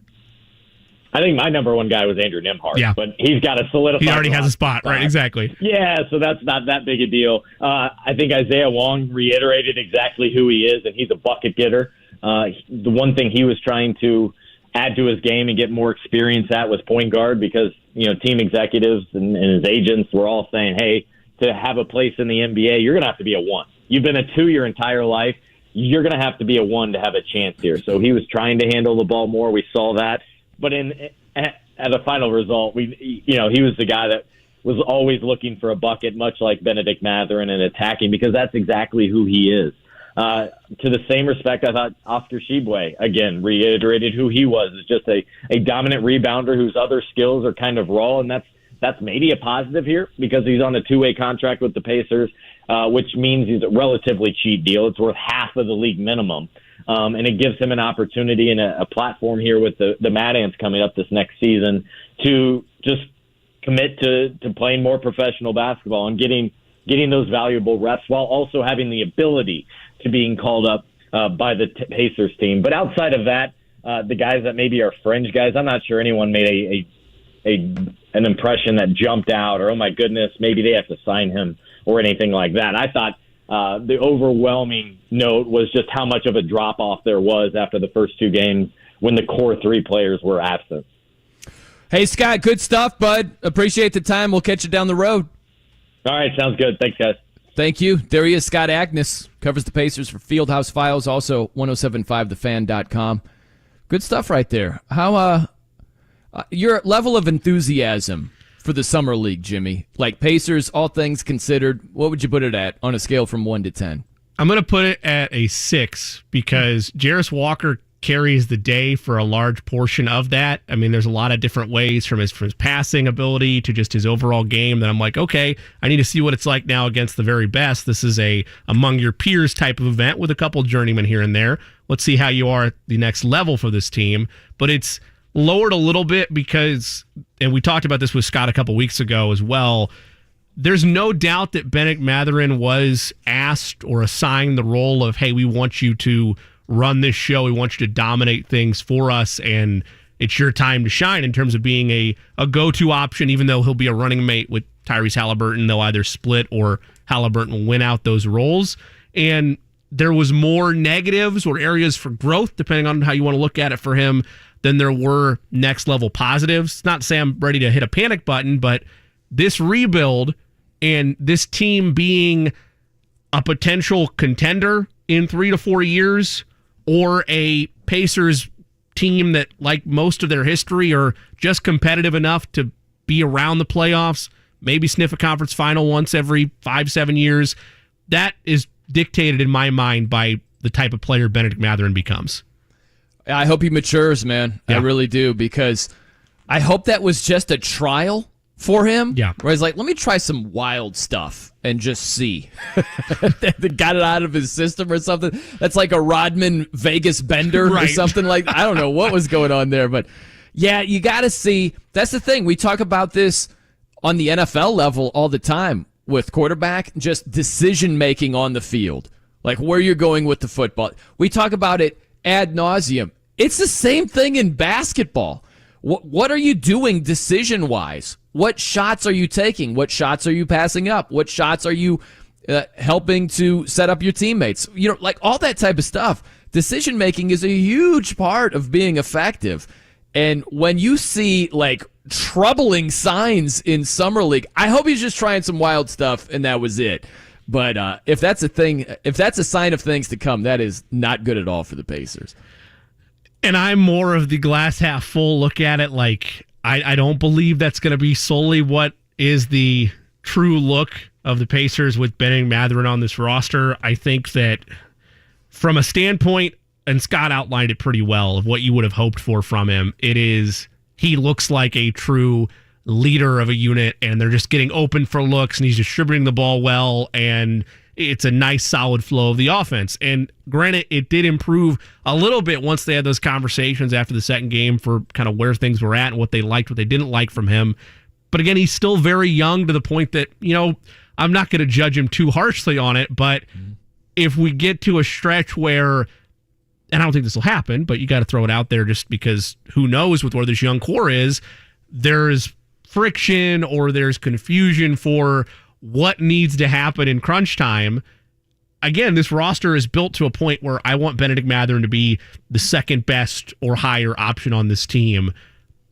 I think my number one guy was Andrew Nembhard, but he's got a solidified. He already has a spot, right? Exactly. Yeah, so that's not that big a deal. I think Isaiah Wong reiterated exactly who he is, and he's a bucket getter. The one thing he was trying to add to his game and get more experience at was point guard, because team executives and his agents were all saying, hey, to have a place in the NBA, you're going to have to be a 1. You've been a 2 your entire life. You're going to have to be a 1 to have a chance here. So he was trying to handle the ball more. We saw that. But at the final result, he was the guy that was always looking for a bucket, much like Benedict Mathurin, and attacking, because that's exactly who he is. To the same respect, I thought Oscar Tshiebwe, again, reiterated who he was. It's just a dominant rebounder whose other skills are kind of raw, and that's maybe a positive here because he's on a 2-way contract with the Pacers, which means he's a relatively cheap deal. It's worth half of the league minimum. And it gives him an opportunity and a platform here with the Mad Ants coming up this next season to just commit to playing more professional basketball and getting those valuable reps while also having the ability to being called up by the Pacers team. But outside of that, the guys that maybe are fringe guys, I'm not sure anyone made an impression that jumped out or, oh my goodness, maybe they have to sign him or anything like that. I thought the overwhelming note was just how much of a drop-off there was after the first 2 games when the core 3 players were absent. Hey, Scott, good stuff, bud. Appreciate the time. We'll catch you down the road. All right, sounds good. Thanks, guys. Thank you. There he is, Scott Agness, covers the Pacers for Fieldhouse Files, also 1075thefan.com. Good stuff right there. How your level of enthusiasm for the Summer League, Jimmy, like Pacers, all things considered, what would you put it at on a scale from 1 to 10? I'm going to put it at a 6 because Jarris Walker carries the day for a large portion of that. I mean, there's a lot of different ways from his passing ability to just his overall game that I'm like, okay, I need to see what it's like now against the very best. This is a among your peers type of event with a couple journeymen here and there. Let's see how you are at the next level for this team. But it's lowered a little bit because, and we talked about this with Scott a couple weeks ago as well, there's no doubt that Bennett Mathurin was asked or assigned the role of, hey, we want you to run this show. We want you to dominate things for us, and it's your time to shine in terms of being a go-to option, even though he'll be a running mate with Tyrese Halliburton. They'll either split or Halliburton will win out those roles. And there was more negatives or areas for growth, depending on how you want to look at it for him, than there were next-level positives. Not to say I'm ready to hit a panic button, but this rebuild and this team being a potential contender in 3 to 4 years, or a Pacers team that, like most of their history, are just competitive enough to be around the playoffs, maybe sniff a conference final once every 5-7 years, that is dictated in my mind by the type of player Bennett Mathurin becomes. I hope he matures, man. Yeah. I really do, because I hope that was just a trial for him. Yeah. Where he's like, let me try some wild stuff and just see. They got it out of his system or something. That's like a Rodman Vegas bender or something like I don't know what was going on there. But yeah, you got to see. That's the thing. We talk about this on the NFL level all the time with quarterback, just decision making on the field, like where you're going with the football. We talk about it ad nauseum. It's the same thing in basketball. What are you doing decision-wise? What shots are you taking? What shots are you passing up? What shots are you helping to set up your teammates? You know, like all that type of stuff. Decision-making is a huge part of being effective. And when you see, like, troubling signs in Summer League, I hope he's just trying some wild stuff and that was it. But if that's a thing, if that's a sign of things to come, that is not good at all for the Pacers. And I'm more of the glass half full look at it. Like, I don't believe that's going to be solely what is the true look of the Pacers with Bennett Mathurin on this roster. I think that from a standpoint, and Scott outlined it pretty well, of what you would have hoped for from him, it is he looks like a true leader of a unit, and they're just getting open for looks, and he's distributing the ball well, and it's a nice solid flow of the offense. And granted, it did improve a little bit once they had those conversations after the second game for kind of where things were at and what they liked, what they didn't like from him. But again, he's still very young to the point that, you know, I'm not going to judge him too harshly on it, but if we get to a stretch where, and I don't think this will happen, but you got to throw it out there just because who knows with where this young core is, there's friction or there's confusion for what needs to happen in crunch time. Again, this roster is built to a point where I want Bennett Mathurin to be the second best or higher option on this team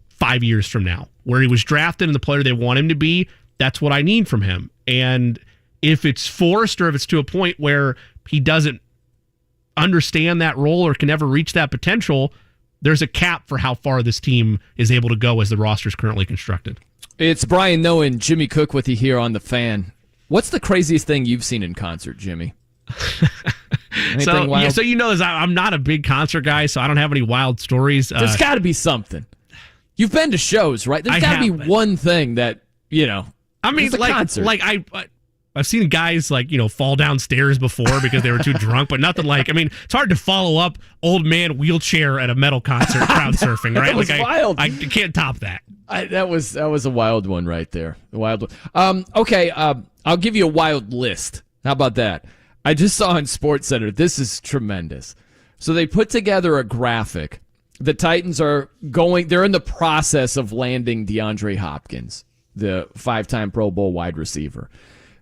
5 years from now. Where he was drafted and the player they want him to be, that's what I need from him. And if it's forced or if it's to a point where he doesn't understand that role or can never reach that potential, there's a cap for how far this team is able to go as the roster is currently constructed. It's Brian Noe and Jimmy Cook with you here on The Fan. What's the craziest thing you've seen in concert, Jimmy? So you know, I'm not a big concert guy, so I don't have any wild stories. There's got to be something. You've been to shows, right? There's got to be one thing that, you know. I mean, I've seen guys fall downstairs before because they were too drunk, but nothing like. I mean, it's hard to follow up old man wheelchair at a metal concert crowd surfing, right? That was wild. I can't top that. That was a wild one right there. A wild one. Okay, I'll give you a wild list. How about that? I just saw on SportsCenter. This is tremendous. So they put together a graphic. The Titans they're in the process of landing DeAndre Hopkins, the 5-time Pro Bowl wide receiver.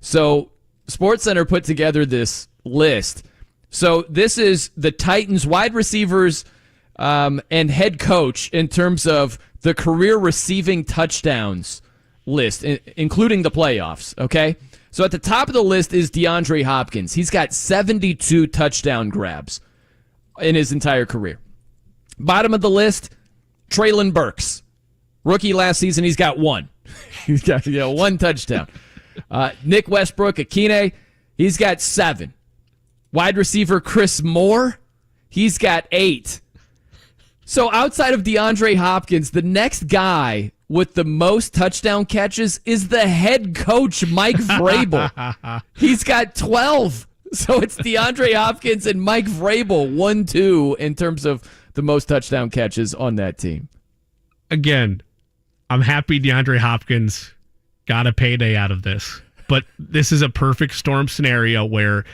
So SportsCenter put together this list. So this is the Titans wide receivers and head coach in terms of the career receiving touchdowns list, including the playoffs, okay? So at the top of the list is DeAndre Hopkins. He's got 72 touchdown grabs in his entire career. Bottom of the list, Treylon Burks. Rookie last season, he's got one. He's got one touchdown. Nick Westbrook, Akine, he's got 7. Wide receiver Chris Moore, he's got 8. So outside of DeAndre Hopkins, the next guy with the most touchdown catches is the head coach, Mike Vrabel. He's got 12. So it's DeAndre Hopkins and Mike Vrabel, 1-2 in terms of the most touchdown catches on that team. Again, I'm happy DeAndre Hopkins got a payday out of this. But this is a perfect storm scenario where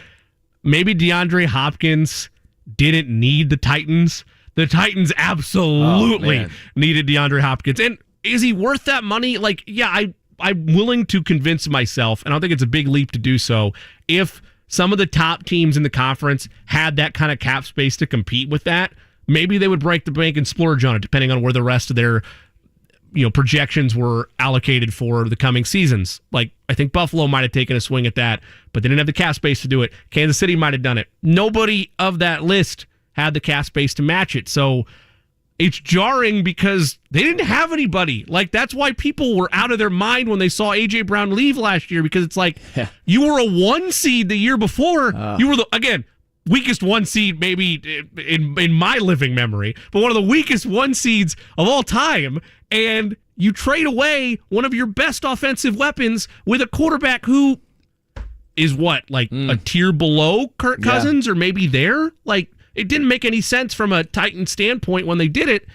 maybe DeAndre Hopkins didn't need the Titans. The Titans absolutely needed DeAndre Hopkins. And is he worth that money? Like, yeah, I'm willing to convince myself, and I don't think it's a big leap to do so, if some of the top teams in the conference had that kind of cap space to compete with that, maybe they would break the bank and splurge on it, depending on where the rest of their projections were allocated for the coming seasons. Like, I think Buffalo might have taken a swing at that, but they didn't have the cap space to do it. Kansas City might have done it. Nobody of that list had the cap space to match it. So it's jarring because they didn't have anybody. Like, that's why people were out of their mind when they saw A.J. Brown leave last year, because it's like, you were a 1 seed the year before. You were weakest 1 seed maybe in my living memory, but one of the weakest 1 seeds of all time. And you trade away one of your best offensive weapons with a quarterback who is a tier below Kirk Cousins or maybe there. Like, it didn't make any sense from a Titan standpoint when they did it,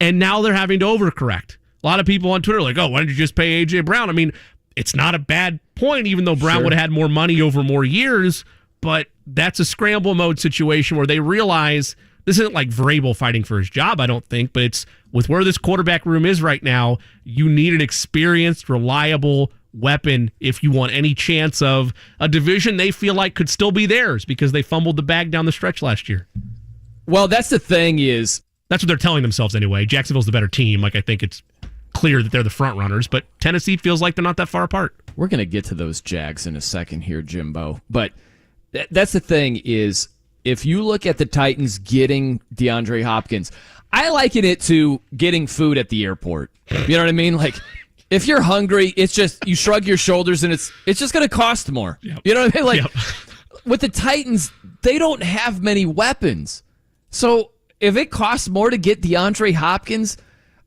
and now they're having to overcorrect. A lot of people on Twitter are like, oh, why didn't you just pay A.J. Brown? I mean, it's not a bad point, even though Brown would have had more money over more years, but that's a scramble mode situation where they realize this isn't like Vrabel fighting for his job, I don't think, but it's with where this quarterback room is right now, you need an experienced, reliable weapon if you want any chance of a division they feel like could still be theirs because they fumbled the bag down the stretch last year. Well, that's the thing is... That's what they're telling themselves anyway. Jacksonville's the better team. Like, I think it's clear that they're the front runners, but Tennessee feels like they're not that far apart. We're going to get to those Jags in a second here, Jimbo. But that's the thing is, if you look at the Titans getting DeAndre Hopkins, I liken it to getting food at the airport. You know what I mean? Like, if you're hungry, it's just you shrug your shoulders and it's just going to cost more. Yep. You know what I mean? Like, with the Titans, they don't have many weapons. So if it costs more to get DeAndre Hopkins,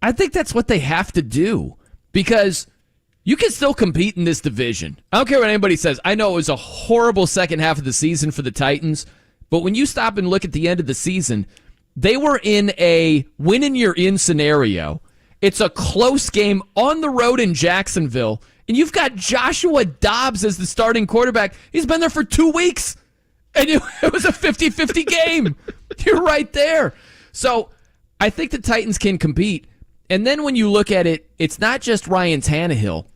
I think that's what they have to do because you can still compete in this division. I don't care what anybody says. I know it was a horrible second half of the season for the Titans, but when you stop and look at the end of the season, they were in a win-and-you're-in scenario. It's a close game on the road in Jacksonville, and you've got Joshua Dobbs as the starting quarterback. He's been there for 2 weeks, and it was a 50-50 game. You're right there. So I think the Titans can compete. And then when you look at it, it's not just Ryan Tannehill.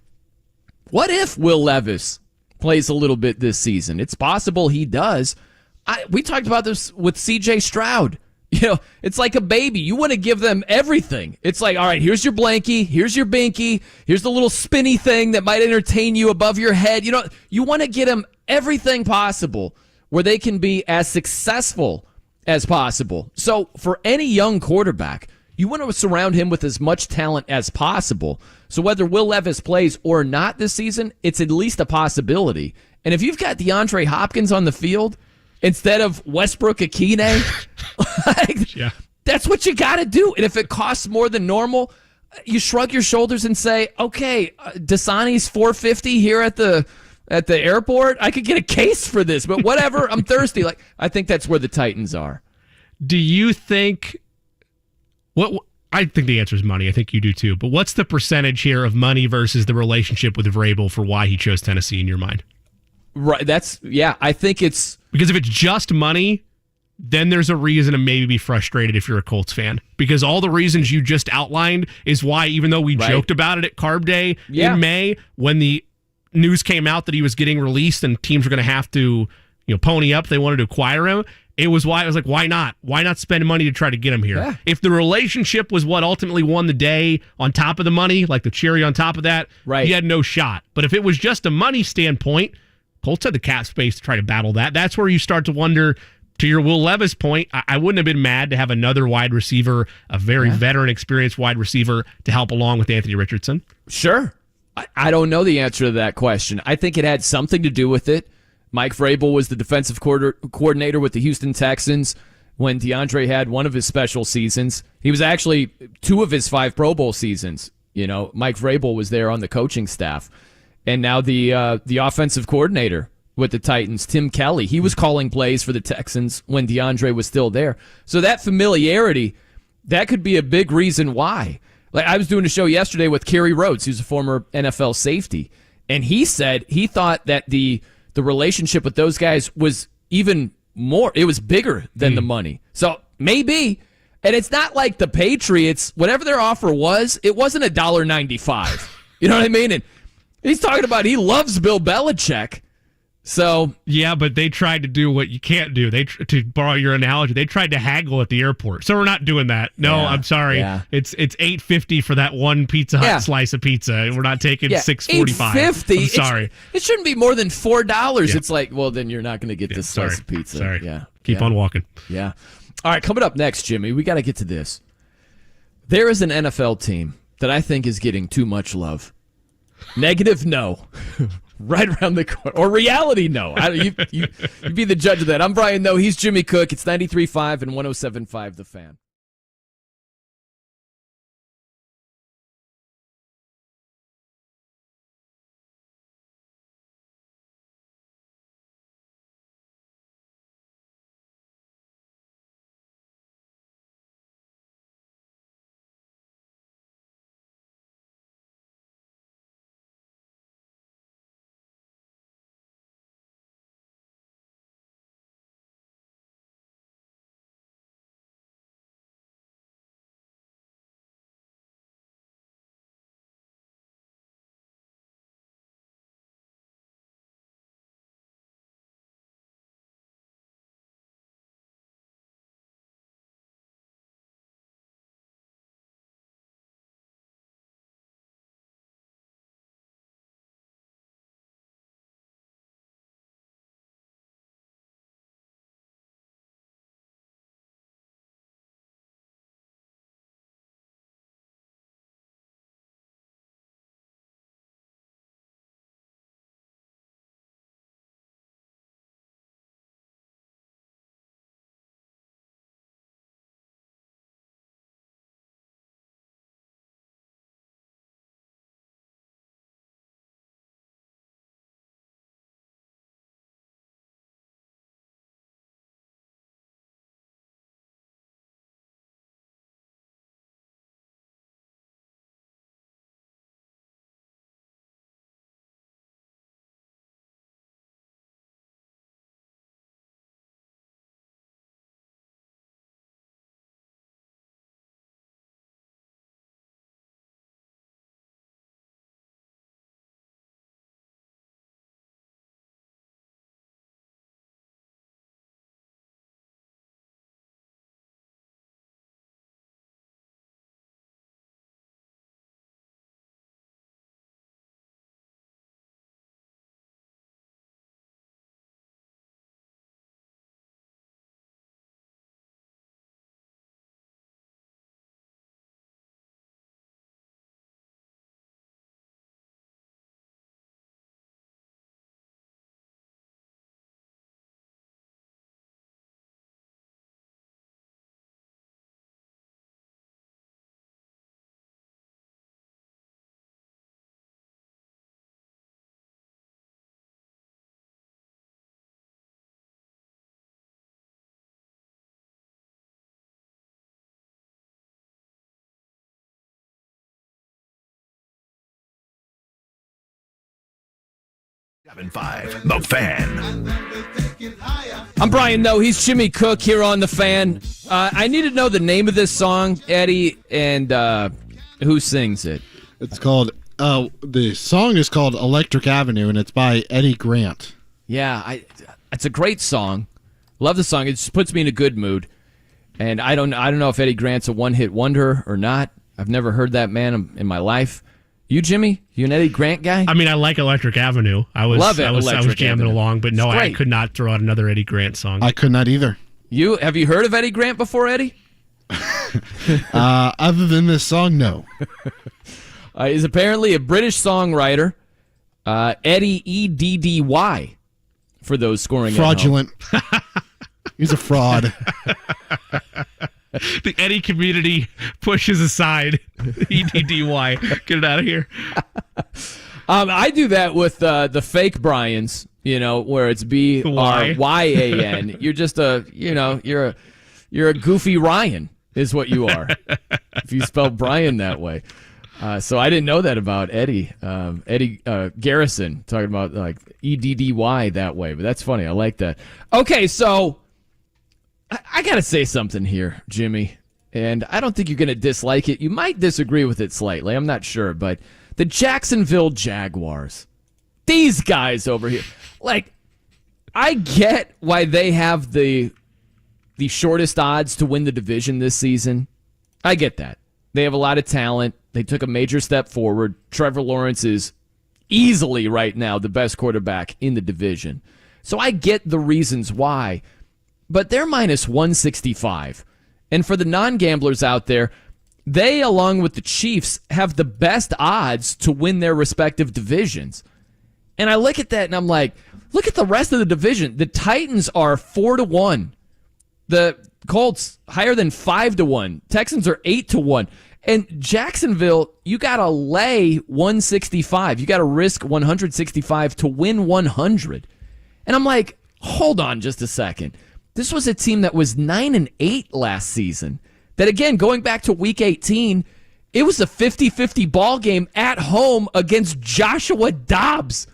What if Will Levis plays a little bit this season? It's possible he does. We talked about this with C.J. Stroud. You know, it's like a baby. You want to give them everything. It's like, all right, here's your blankie, here's your binky, here's the little spinny thing that might entertain you above your head. You know, you want to get them everything possible where they can be as successful as possible. So for any young quarterback, you want to surround him with as much talent as possible. So whether Will Levis plays or not this season, it's at least a possibility. And if you've got DeAndre Hopkins on the field instead of Westbrook Akine, that's what you got to do. And if it costs more than normal, you shrug your shoulders and say, okay, Dasani's $450 here at the airport. I could get a case for this, but whatever. I'm thirsty. Like, I think that's where the Titans are. Do you think I think the answer is money. I think you do too. But what's the percentage here of money versus the relationship with Vrabel for why he chose Tennessee in your mind? Right. I think it's because if it's just money, then there's a reason to maybe be frustrated if you're a Colts fan. Because all the reasons you just outlined is why, even though we joked about it at Carb Day in May, when the news came out that he was getting released and teams were going to have to, pony up, they wanted to acquire him. It was why I was like, why not? Why not spend money to try to get him here? Yeah. If the relationship was what ultimately won the day on top of the money, like the cherry on top of that, he had no shot. But if it was just a money standpoint, Colts had the cap space to try to battle that. That's where you start to wonder, to your Will Levis point, I wouldn't have been mad to have another wide receiver, a very veteran, experienced wide receiver to help along with Anthony Richardson. Sure. I don't know the answer to that question. I think it had something to do with it. Mike Vrabel was the defensive coordinator with the Houston Texans when DeAndre had one of his special seasons. He was actually 2 of his 5 Pro Bowl seasons. Mike Vrabel was there on the coaching staff. And now the offensive coordinator with the Titans, Tim Kelly, he was calling plays for the Texans when DeAndre was still there. So that familiarity, that could be a big reason why. Like, I was doing a show yesterday with Kerry Rhodes, who's a former NFL safety, and he said he thought that the relationship with those guys was even more, it was bigger than the money. So maybe, and it's not like the Patriots, whatever their offer was, it wasn't $1.95. You know what I mean? And he's talking about he loves Bill Belichick. So yeah, but they tried to do what you can't do. To borrow your analogy, they tried to haggle at the airport. So we're not doing that. No, yeah, I'm sorry. Yeah. It's $8.50 for that one Pizza Hut slice of pizza. We're not taking $6.45. $8.50. I'm sorry. It shouldn't be more than $4. It's like, well, then you're not going to get this slice of pizza. Sorry. Yeah. Keep on walking. Yeah. All right, coming up next, Jimmy, we got to get to this. There is an NFL team that I think is getting too much love. Negative, no. Right around the corner. Or reality, no. You be the judge of that. I'm Brian, no. He's Jimmy Cook. It's 93.5 and 107.5 The Fan. The Fan. I'm Brian, no. He's Jimmy Cook here on The Fan. I need to know the name of this song, Eddie, and who sings it. It's called, the song is called Electric Avenue, and it's by Eddie Grant. Yeah, it's a great song. Love the song. It just puts me in a good mood. And I don't know if Eddie Grant's a one-hit wonder or not. I've never heard that man in my life. You, Jimmy? You an Eddie Grant guy? I mean, I like Electric Avenue. I was jamming Avenue. Along, but no, I could not throw out another Eddie Grant song. I could not either. Have you heard of Eddie Grant before, Eddie? Other than this song, no. He's apparently a British songwriter. Eddie, Eddy, for those scoring fraudulent. He's a fraud. The Eddie community pushes aside EDDY. Get it out of here. I do that with the fake Bryans, where it's BRYAN. You're just you're a goofy Ryan is what you are if you spell Brian that way. So I didn't know that about Eddie. Eddie Garrison talking about like EDDY that way, but that's funny. I like that. Okay, so I got to say something here, Jimmy, and I don't think you're going to dislike it. You might disagree with it slightly. I'm not sure, but the Jacksonville Jaguars, these guys over here, like, I get why they have the shortest odds to win the division this season. I get that. They have a lot of talent. They took a major step forward. Trevor Lawrence is easily right now the best quarterback in the division. So I get the reasons why. But they're minus 165. And for the non-gamblers out there, they, along with the Chiefs, have the best odds to win their respective divisions. And I look at that and I'm like, look at the rest of the division. The Titans are 4-1. The Colts higher than 5-1. Texans are 8-1. And Jacksonville, you got to lay 165. You got to risk 165 to win 100. And I'm like, hold on just a second. This was a team that was 9-8 last season. That, again, going back to Week 18, it was a 50-50 ball game at home against Joshua Dobbs.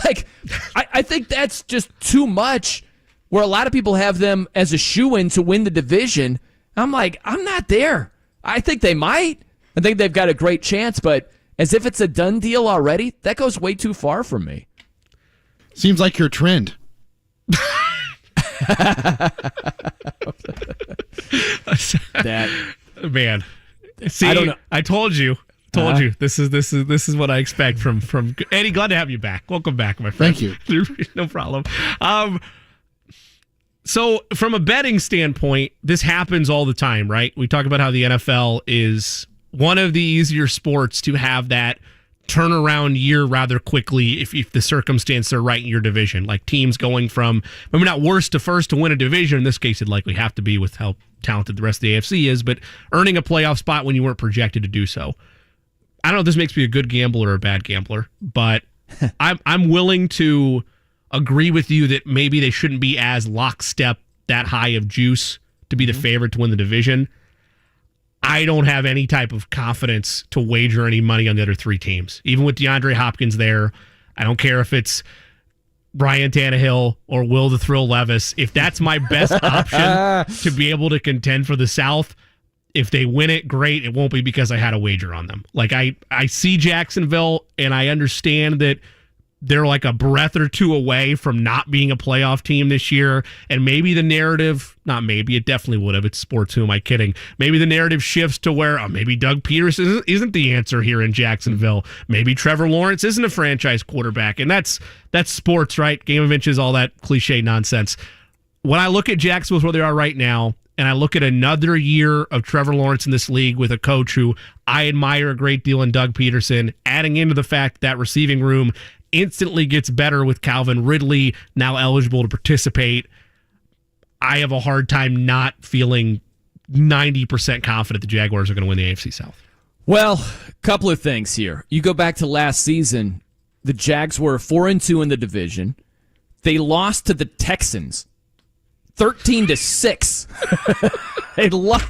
Like, I think that's just too much, where a lot of people have them as a shoo-in to win the division. I'm like, I'm not there. I think they might. I think they've got a great chance, but as if it's a done deal already, that goes way too far for me. Seems like your trend. That man. See, I don't know. I told you. This is what I expect from Eddie. Glad to have you back. Welcome back, my friend. Thank you. No problem. So from a betting standpoint, this happens all the time, right? We talk about how the NFL is one of the easier sports to have that turnaround year rather quickly if the circumstances are right in your division. Like teams going from, maybe not worst to first to win a division. In this case, it'd likely have to be with how talented the rest of the AFC is, but earning a playoff spot when you weren't projected to do so. I don't know if this makes me a good gambler or a bad gambler, but I'm willing to agree with you that maybe they shouldn't be as lockstep that high of juice to be the favorite to win the division. I don't have any type of confidence to wager any money on the other three teams. Even with DeAndre Hopkins there, I don't care if it's Ryan Tannehill or Will the Thrill Levis. If that's my best option to be able to contend for the South, if they win it, great. It won't be because I had a wager on them. Like I see Jacksonville, and I understand that they're like a breath or two away from not being a playoff team this year. And maybe the narrative, not maybe, it definitely would have. It's sports. Who am I kidding? Maybe the narrative shifts to where maybe Doug Peterson isn't the answer here in Jacksonville. Maybe Trevor Lawrence isn't a franchise quarterback. And that's sports, right? Game of inches, all that cliche nonsense. When I look at Jacksonville, where they are right now, and I look at another year of Trevor Lawrence in this league with a coach who I admire a great deal in Doug Peterson, adding into the fact that receiving room instantly gets better with Calvin Ridley now eligible to participate, I have a hard time not feeling 90% confident the Jaguars are going to win the AFC South. Well, a couple of things here. You go back to last season, the Jags were 4-2 in the division. They lost to the Texans 13-6. They lost.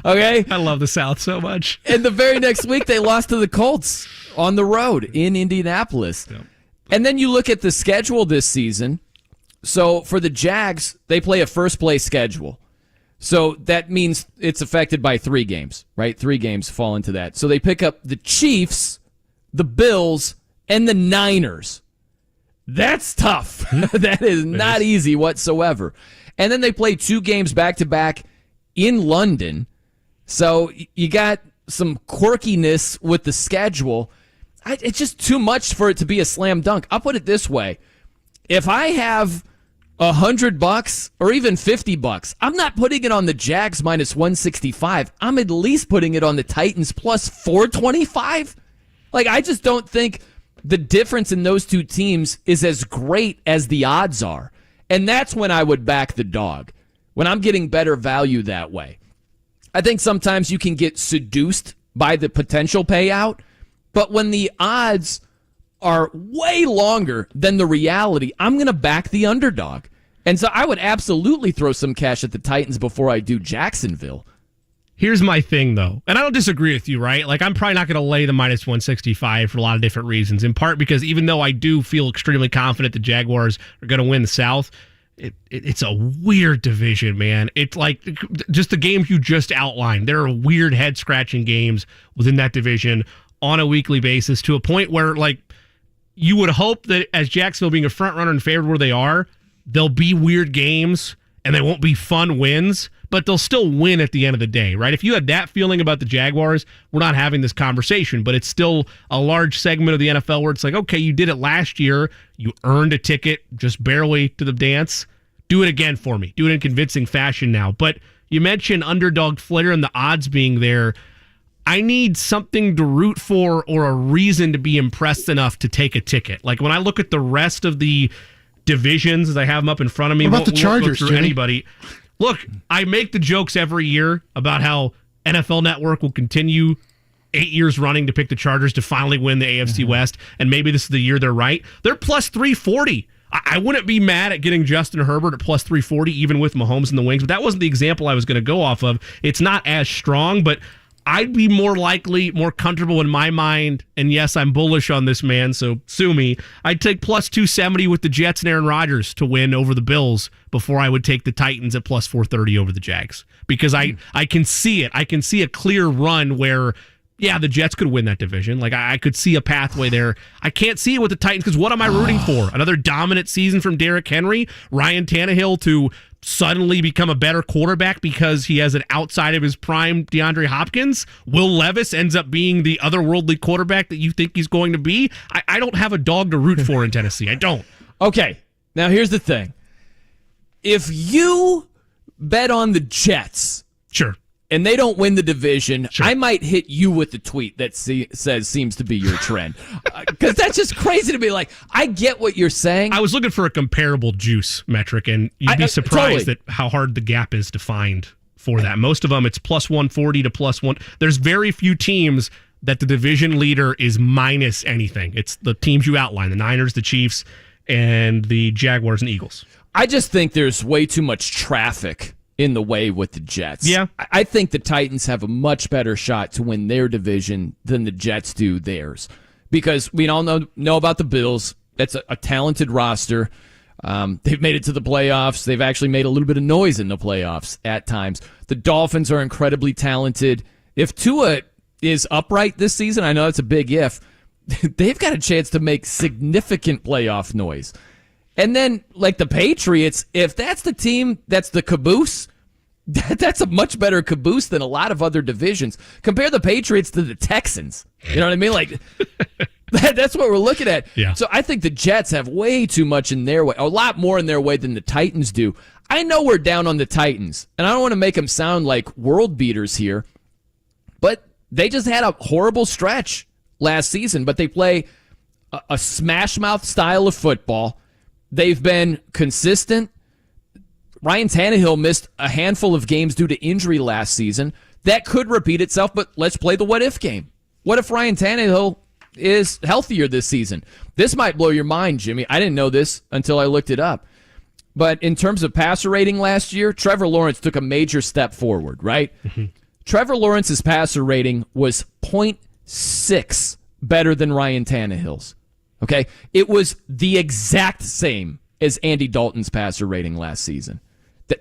Okay? I love the South so much. And the very next week, they lost to the Colts on the road in Indianapolis. Yep. And then you look at the schedule this season. So for the Jags, they play a first-place schedule. So that means it's affected by 3 games, right? 3 games fall into that. So they pick up the Chiefs, the Bills, and the Niners. That's tough. That is not easy whatsoever. And then they play 2 games back-to-back in London. So you got some quirkiness with the schedule. It's just too much for it to be a slam dunk. I'll put it this way. If I have $100 or even $50, I'm not putting it on the Jags minus 165. I'm at least putting it on the Titans plus 425. Like, I just don't think the difference in those two teams is as great as the odds are. And that's when I would back the dog, when I'm getting better value that way. I think sometimes you can get seduced by the potential payout, but when the odds are way longer than the reality, I'm going to back the underdog. And so I would absolutely throw some cash at the Titans before I do Jacksonville. Here's my thing, though, and I don't disagree with you, right? Like, I'm probably not going to lay the minus 165 for a lot of different reasons, in part because even though I do feel extremely confident the Jaguars are going to win the South, it's a weird division, man. It's like just the games you just outlined. There are weird head-scratching games within that division on a weekly basis to a point where, like, you would hope that as Jacksonville being a front runner and favored where they are, there'll be weird games and they won't be fun wins, but they'll still win at the end of the day, right? If you had that feeling about the Jaguars, we're not having this conversation, but it's still a large segment of the NFL where it's like, okay, you did it last year. You earned a ticket just barely to the dance. Do it again for me. Do it in convincing fashion now. But you mentioned underdog flair and the odds being there. I need something to root for or a reason to be impressed enough to take a ticket. Like when I look at the rest of the divisions as I have them up in front of me, what about the Chargers, through anybody. Look, I make the jokes every year about how NFL Network will continue 8 years running to pick the Chargers to finally win the AFC West, and maybe this is the year they're right. They're plus 340. I wouldn't be mad at getting Justin Herbert at plus 340, even with Mahomes in the wings, but that wasn't the example I was going to go off of. It's not as strong, but I'd be more comfortable in my mind, and yes, I'm bullish on this man, so sue me. I'd take plus 270 with the Jets and Aaron Rodgers to win over the Bills before I would take the Titans at plus 430 over the Jags. Because I can see it. I can see a clear run where, yeah, the Jets could win that division. Like, I could see a pathway there. I can't see it with the Titans, because what am I rooting for? Another dominant season from Derrick Henry? Ryan Tannehill to suddenly become a better quarterback because he has an outside of his prime DeAndre Hopkins? Will Levis ends up being the otherworldly quarterback that you think he's going to be? I don't have a dog to root for in Tennessee. I don't. Okay, now here's the thing. If you bet on the Jets, sure, and they don't win the division, sure, I might hit you with the tweet that says seems to be your trend. Because that's just crazy to me. Like, I get what you're saying. I was looking for a comparable juice metric, and you'd be surprised at how hard the gap is to find for that. Most of them, it's plus 140 to plus 1. There's very few teams that the division leader is minus anything. It's the teams you outline, the Niners, the Chiefs, and the Jaguars and Eagles. I just think there's way too much traffic in the way with the Jets. Yeah. I think the Titans have a much better shot to win their division than the Jets do theirs. Because we all know about the Bills. That's a talented roster. They've made it to the playoffs. They've actually made a little bit of noise in the playoffs at times. The Dolphins are incredibly talented. If Tua is upright this season, I know that's a big if, they've got a chance to make significant playoff noise. And then, like the Patriots, if that's the team that's the caboose, that's a much better caboose than a lot of other divisions. Compare the Patriots to the Texans. You know what I mean? Like, that's what we're looking at. Yeah. So I think the Jets have way too much in their way, a lot more in their way than the Titans do. I know we're down on the Titans, and I don't want to make them sound like world beaters here, but they just had a horrible stretch last season, but they play a smash mouth style of football. They've been consistent. Ryan Tannehill missed a handful of games due to injury last season. That could repeat itself, but let's play the what-if game. What if Ryan Tannehill is healthier this season? This might blow your mind, Jimmy. I didn't know this until I looked it up. But in terms of passer rating last year, Trevor Lawrence took a major step forward, right? Mm-hmm. Trevor Lawrence's passer rating was 0.6 better than Ryan Tannehill's. Okay? It was the exact same as Andy Dalton's passer rating last season.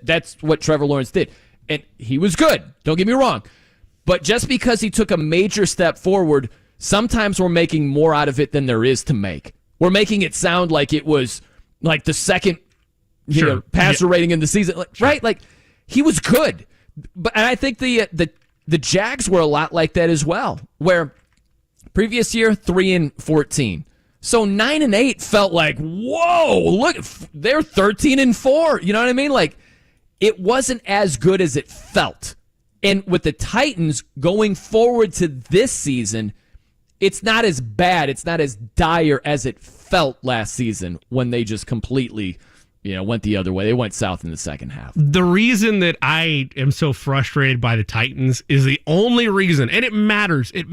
That's what Trevor Lawrence did. And he was good. Don't get me wrong. But just because he took a major step forward, sometimes we're making more out of it than there is to make. We're making it sound like it was like the second passer rating in the season. Right? Like, he was good. But and I think the Jags were a lot like that as well, where previous year, 3-14. So 9-8 felt like, whoa, look, they're 13-4. You know what I mean? Like, it wasn't as good as it felt. And with the Titans going forward to this season, it's not as bad. It's not as dire as it felt last season when they just completely went the other way. They went south in the second half. The reason that I am so frustrated by the Titans is the only reason, and it matters in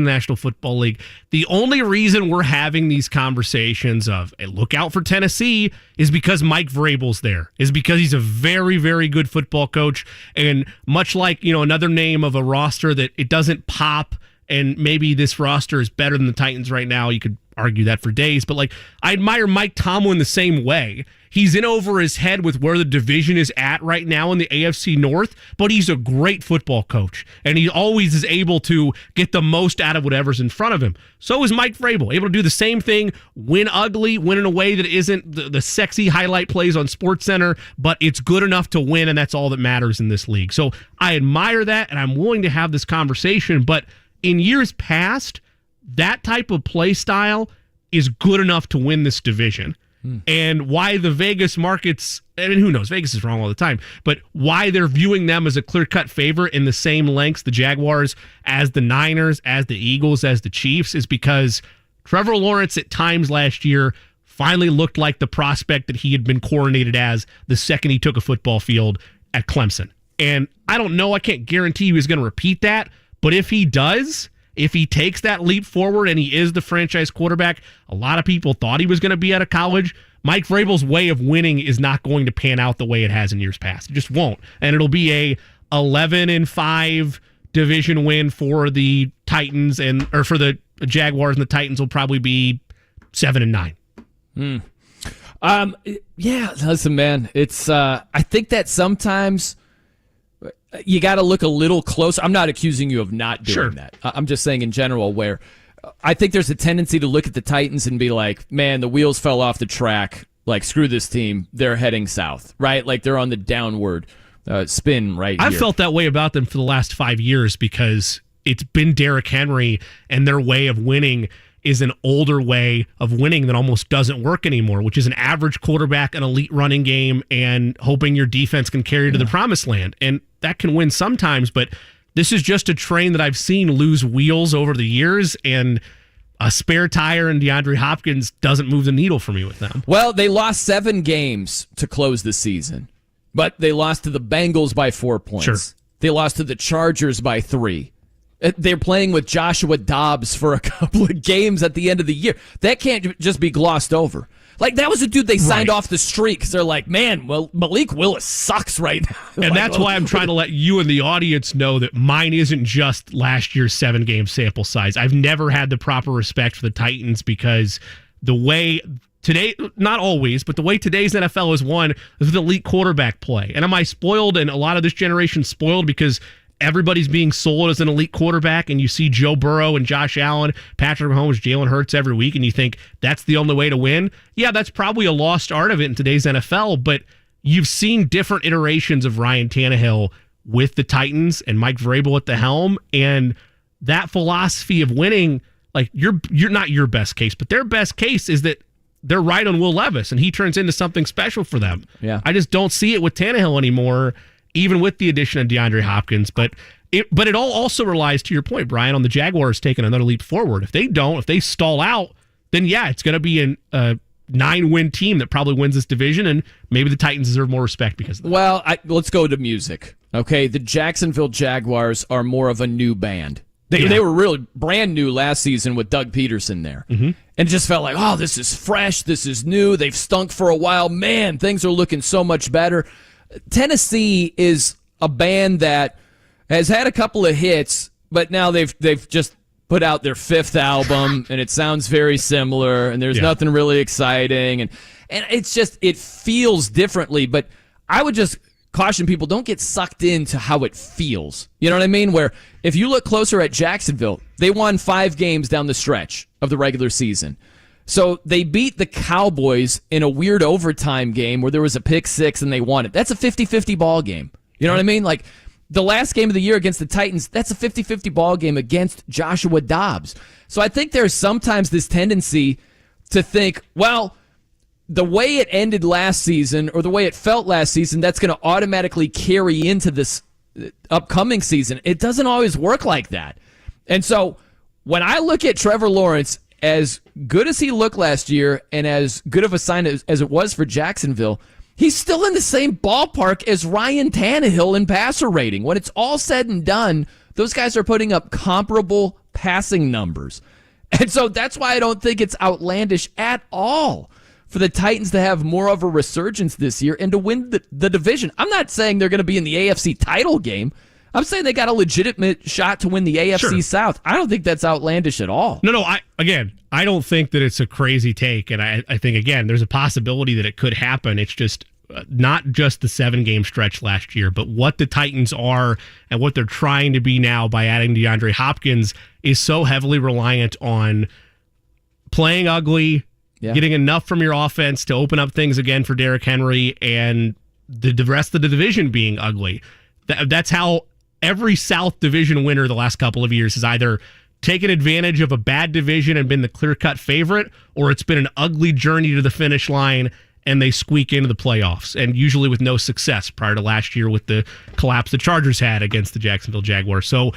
the National Football League, the only reason we're having these conversations of, hey, look out for Tennessee, is because Mike Vrabel's there, is because he's a very, very good football coach, and much like, another name of a roster that it doesn't pop, and maybe this roster is better than the Titans right now, you could argue that for days, but I admire Mike Tomlin the same way. He's in over his head with where the division is at right now in the AFC North, but he's a great football coach, and he always is able to get the most out of whatever's in front of him. So is Mike Vrabel, able to do the same thing, win ugly, win in a way that isn't the sexy highlight plays on SportsCenter, but it's good enough to win, and that's all that matters in this league. So I admire that, and I'm willing to have this conversation, but in years past, that type of play style is good enough to win this division. And why the Vegas markets, who knows, Vegas is wrong all the time, but why they're viewing them as a clear-cut favorite in the same lengths, the Jaguars, as the Niners, as the Eagles, as the Chiefs, is because Trevor Lawrence at times last year finally looked like the prospect that he had been coronated as the second he took a football field at Clemson. And I don't know, I can't guarantee he was going to repeat that, but if he does, if he takes that leap forward and he is the franchise quarterback a lot of people thought he was going to be out of college, Mike Vrabel's way of winning is not going to pan out the way it has in years past. It just won't. And it'll be a 11-5 division win for the Titans or for the Jaguars, and the Titans will probably be 7-9. Yeah, listen, man, it's I think that sometimes you got to look a little closer. I'm not accusing you of not doing that. I'm just saying in general, where I think there's a tendency to look at the Titans and be like, man, the wheels fell off the track. Like, screw this team. They're heading south, right? Like, they're on the downward spin right here. I've felt that way about them for the last 5 years because it's been Derrick Henry, and their way of winning is an older way of winning that almost doesn't work anymore, which is an average quarterback, an elite running game, and hoping your defense can carry you to the promised land. And that can win sometimes, but this is just a train that I've seen lose wheels over the years, and a spare tire in DeAndre Hopkins doesn't move the needle for me with them. Well, they lost 7 games to close the season, but they lost to the Bengals by 4 points. Sure. They lost to the Chargers by 3. They're playing with Joshua Dobbs for a couple of games at the end of the year. That can't just be glossed over. Like, that was a dude they signed off the street because they're like, man, well, Malik Willis sucks right now. And like, that's why I'm trying to let you and the audience know that mine isn't just last year's 7-game sample size. I've never had the proper respect for the Titans because the way today, not always, but the way today's NFL is won is with elite quarterback play. And am I spoiled, and a lot of this generation spoiled because everybody's being sold as an elite quarterback, and you see Joe Burrow and Josh Allen, Patrick Mahomes, Jalen Hurts every week, and you think that's the only way to win? Yeah, that's probably a lost art of it in today's NFL, but you've seen different iterations of Ryan Tannehill with the Titans and Mike Vrabel at the helm, and that philosophy of winning, like, you're not your best case, but their best case is that they're right on Will Levis, and he turns into something special for them. Yeah. I just don't see it with Tannehill anymore, even with the addition of DeAndre Hopkins. But it all also relies, to your point, Brian, on the Jaguars taking another leap forward. If they stall out, then yeah, it's going to be a 9-win team that probably wins this division, and maybe the Titans deserve more respect because of that. Well, let's go to music. Okay, the Jacksonville Jaguars are more of a new band. They were really brand new last season with Doug Peterson there. Mm-hmm. And it just felt like, oh, this is fresh, this is new, they've stunk for a while. Man, things are looking so much better. Tennessee is a band that has had a couple of hits, but now they've just put out their 5th album, and it sounds very similar, and there's nothing really exciting, and it's just, it feels differently. But I would just caution people, don't get sucked into how it feels. You know what I mean? Where if you look closer at Jacksonville, they won 5 games down the stretch of the regular season. So they beat the Cowboys in a weird overtime game where there was a pick 6 and they won it. That's a 50-50 ball game. You know what I mean? Like, the last game of the year against the Titans, that's a 50-50 ball game against Joshua Dobbs. So I think there's sometimes this tendency to think, well, the way it ended last season or the way it felt last season, that's going to automatically carry into this upcoming season. It doesn't always work like that. And so when I look at Trevor Lawrence as good as he looked last year and as good of a sign as it was for Jacksonville, he's still in the same ballpark as Ryan Tannehill in passer rating. When it's all said and done, those guys are putting up comparable passing numbers. And so that's why I don't think it's outlandish at all for the Titans to have more of a resurgence this year and to win the division. I'm not saying they're going to be in the AFC title game. I'm saying they got a legitimate shot to win the AFC South. I don't think that's outlandish at all. No, I don't think that it's a crazy take. And I think, again, there's a possibility that it could happen. It's just not just the 7-game stretch last year, but what the Titans are and what they're trying to be now by adding DeAndre Hopkins is so heavily reliant on playing ugly, getting enough from your offense to open up things again for Derrick Henry, and the rest of the division being ugly. That's how every South division winner the last couple of years has either taken advantage of a bad division and been the clear-cut favorite, or it's been an ugly journey to the finish line and they squeak into the playoffs, and usually with no success prior to last year with the collapse the Chargers had against the Jacksonville Jaguars. So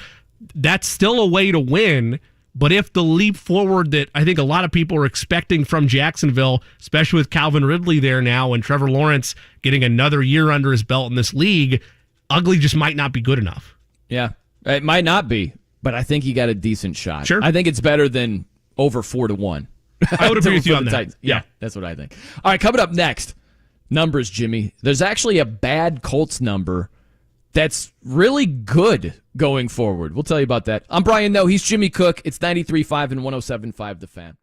that's still a way to win. But if the leap forward that I think a lot of people are expecting from Jacksonville, especially with Calvin Ridley there now and Trevor Lawrence getting another year under his belt in this league, ugly just might not be good enough. Yeah, it might not be, but I think you got a decent shot. Sure. I think it's better than over 4-1. I would agree with you on that. Titans. Yeah, that's what I think. All right, coming up next, numbers, Jimmy. There's actually a bad Colts number that's really good going forward. We'll tell you about that. I'm Brian Noe. He's Jimmy Cook. It's 93.5 and 107.5 The Fan.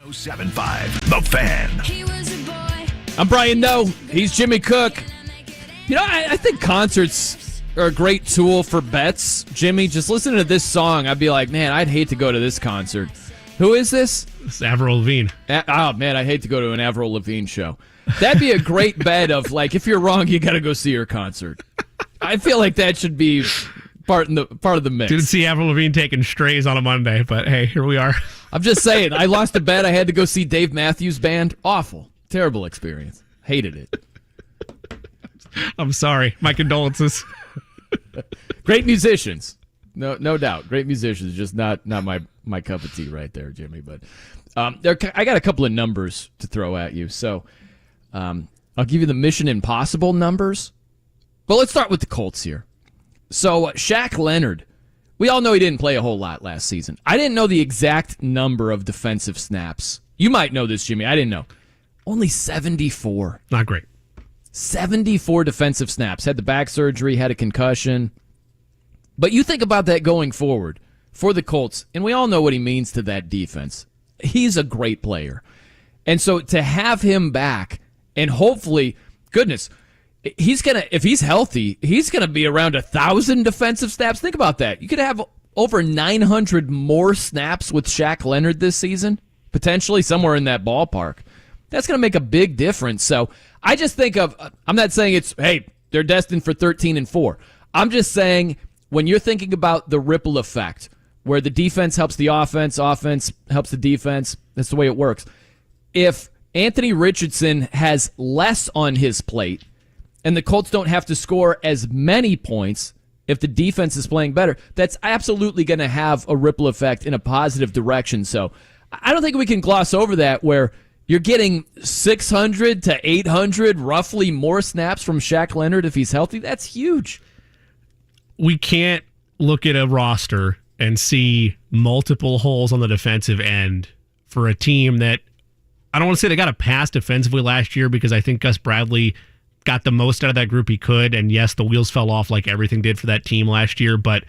Oh 7.5 The Fan. He was a boy I'm Brian Noe. He's Jimmy Cook. You know, I think concerts are a great tool for bets. Jimmy, just listening to this song, I'd be like, man, I'd hate to go to this concert. Who is this? It's Avril Lavigne. Oh, man, I'd hate to go to an Avril Lavigne show. That'd be a great bet of, like, if you're wrong, you got to go see her concert. I feel like that should be part of the mix. Didn't see Avril Lavigne taking strays on a Monday, but hey, here we are. I'm just saying, I lost a bet. I had to go see Dave Matthews Band. Awful. Terrible experience. Hated it. I'm sorry. My condolences. Great musicians. No doubt. Great musicians. Just not my cup of tea right there, Jimmy. But I got a couple of numbers to throw at you. So I'll give you the Mission Impossible numbers. But let's start with the Colts here. So Shaq Leonard, we all know he didn't play a whole lot last season. I didn't know the exact number of defensive snaps. You might know this, Jimmy. I didn't know. Only 74. Not great. 74 defensive snaps. Had the back surgery, had a concussion. But you think about that going forward for the Colts, and we all know what he means to that defense. He's a great player. And so to have him back, and hopefully, goodness, if he's healthy, he's gonna be around 1,000 defensive snaps. Think about that. You could have over 900 more snaps with Shaq Leonard this season, potentially somewhere in that ballpark. That's going to make a big difference. So I just think I'm not saying they're destined for 13-4. I'm just saying when you're thinking about the ripple effect, where the defense helps the offense helps the defense, that's the way it works. If Anthony Richardson has less on his plate and the Colts don't have to score as many points if the defense is playing better, that's absolutely going to have a ripple effect in a positive direction. So I don't think we can gloss over that, where you're getting 600 to 800 roughly more snaps from Shaq Leonard if he's healthy. That's huge. We can't look at a roster and see multiple holes on the defensive end for a team that, I don't want to say they got a pass defensively last year, because I think Gus Bradley got the most out of that group he could. And yes, the wheels fell off like everything did for that team last year. But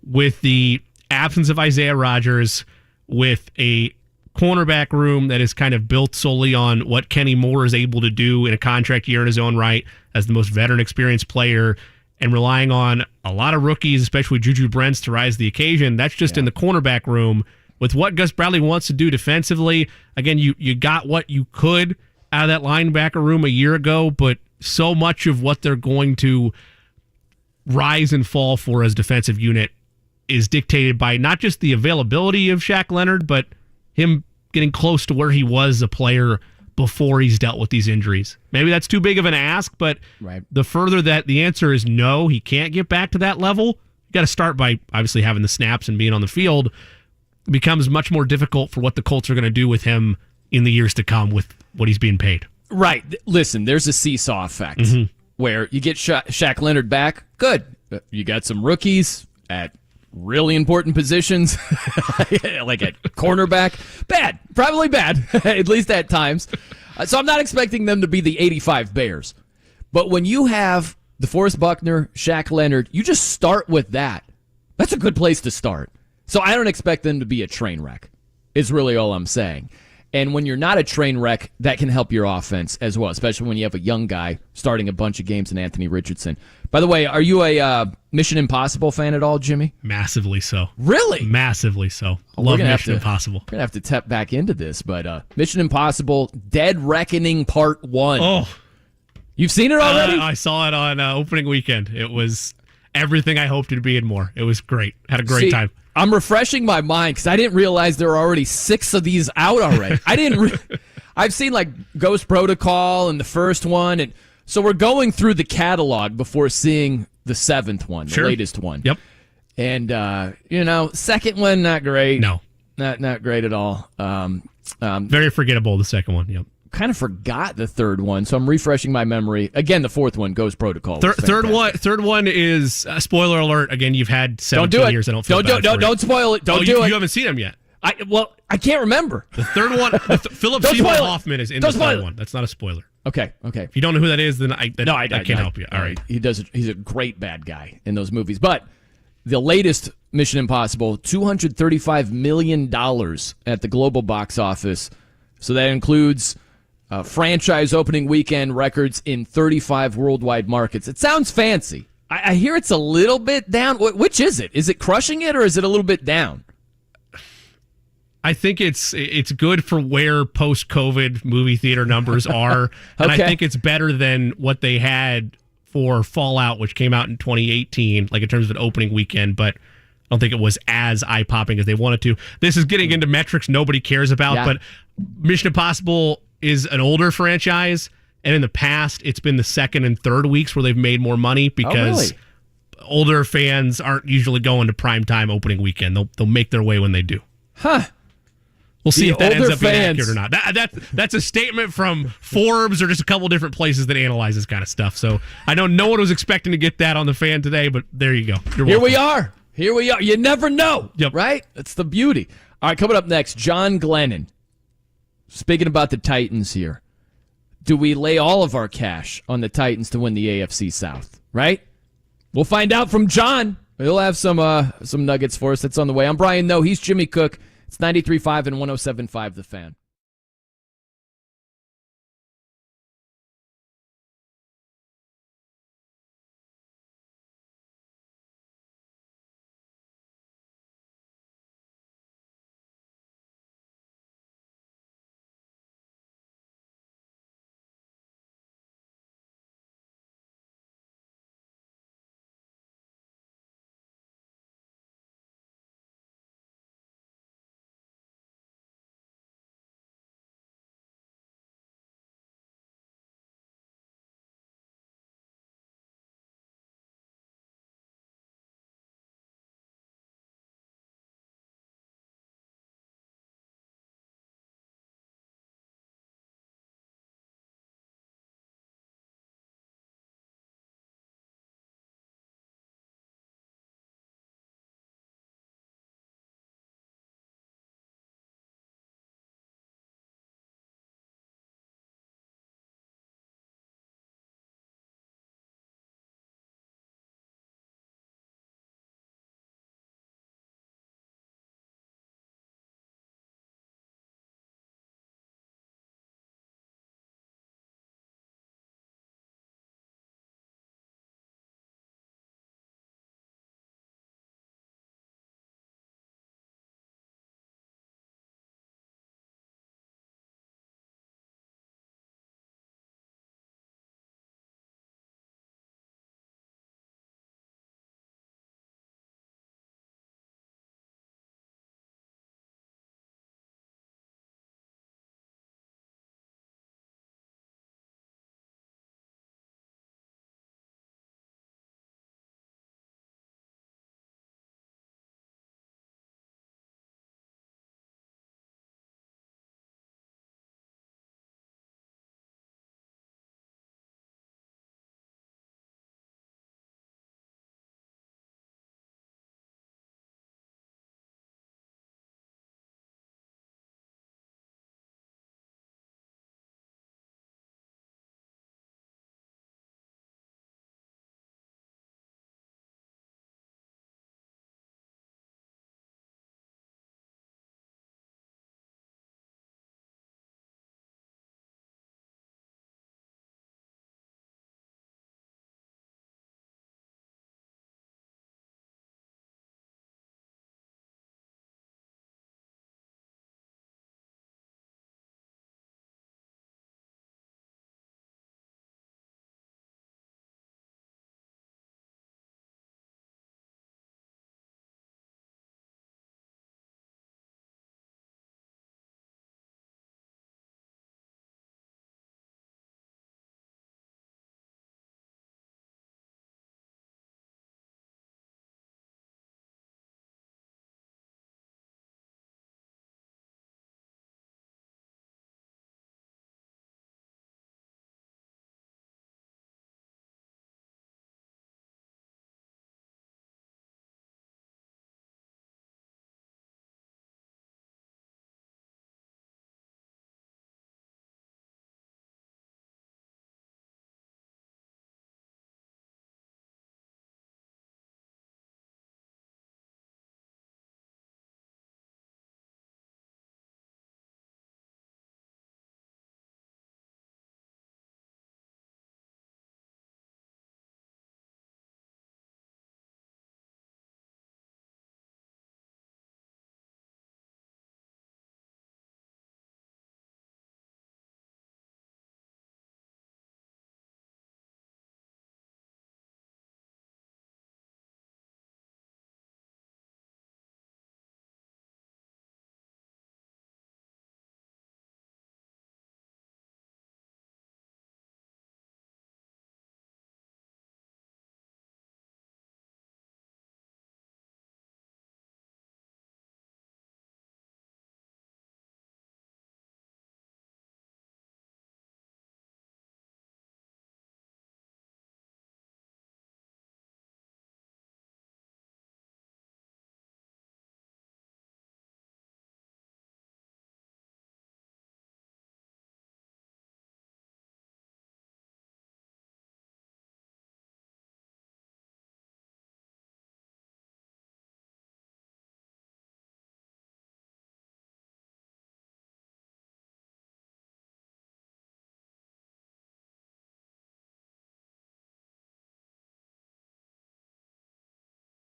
with the absence of Isaiah Rodgers, with a cornerback room that is kind of built solely on what Kenny Moore is able to do in a contract year in his own right as the most veteran experienced player, and relying on a lot of rookies, especially Juju Brents, to rise to the occasion. That's just in the cornerback room. With what Gus Bradley wants to do defensively, again, you got what you could out of that linebacker room a year ago, but so much of what they're going to rise and fall for as defensive unit is dictated by not just the availability of Shaq Leonard, but him getting close to where he was a player before he's dealt with these injuries. Maybe that's too big of an ask, but the further that the answer is no, he can't get back to that level, you got to start by obviously having the snaps and being on the field. It becomes much more difficult for what the Colts are going to do with him in the years to come with what he's being paid. Right. Listen, there's a seesaw effect where you get Shaq Leonard back. Good. You got some rookies at really important positions, like at cornerback. Bad. Probably bad, at least at times. So I'm not expecting them to be the 85 Bears. But when you have DeForest Buckner, Shaq Leonard, you just start with that. That's a good place to start. So I don't expect them to be a train wreck, is really all I'm saying. And when you're not a train wreck, that can help your offense as well, especially when you have a young guy starting a bunch of games in Anthony Richardson. By the way, are you a Mission Impossible fan at all, Jimmy? Massively so. Really? Massively so. Love Mission Impossible. We're going to have to tap back into this, but Mission Impossible Dead Reckoning Part 1. Oh. You've seen it already? I saw it on opening weekend. It was everything I hoped it would be and more. It was great. Had a great time. I'm refreshing my mind because I didn't realize there were already 6 of these out already. I've seen like Ghost Protocol and the first one, and so we're going through the catalog before seeing the 7th one, the latest one. Yep. And second one not great. No, not great at all. Very forgettable. The second one. Yep. Kind of forgot the third one, so I'm refreshing my memory. Again, the 4th one, Ghost Protocol. Third one is spoiler alert. Again, you've had 17 years. I don't feel bad for it. Don't spoil it. Don't do it. You haven't seen them yet. I can't remember. The third one, Philip Seymour Hoffman is in the third one. That's not a spoiler. Okay. If you don't know who that is, then I can't help you. All right. He's a great bad guy in those movies. But the latest Mission Impossible, $235 million at the global box office. So that includes franchise opening weekend records in 35 worldwide markets. It sounds fancy. I hear it's a little bit down. Which is it? Is it crushing it, or is it a little bit down? I think it's good for where post-COVID movie theater numbers are, and I think it's better than what they had for Fallout, which came out in 2018, like in terms of an opening weekend, but I don't think it was as eye-popping as they wanted to. This is getting into metrics nobody cares about, but Mission Impossible is an older franchise, and in the past, it's been the second and third weeks where they've made more money because older fans aren't usually going to primetime opening weekend. They'll make their way when they do. Huh. We'll see if that ends up being accurate or not. That's a statement from Forbes or just a couple different places that analyze this kind of stuff. So I know no one was expecting to get that on the Fan today, but there you go. Here we are. You never know, right? That's the beauty. All right, coming up next, John Glennon. Speaking about the Titans here, do we lay all of our cash on the Titans to win the AFC South, right? We'll find out from John. He'll have some nuggets for us. That's on the way. I'm Brian Noe. He's Jimmy Cook. It's 93.5 and 107.5 The Fan.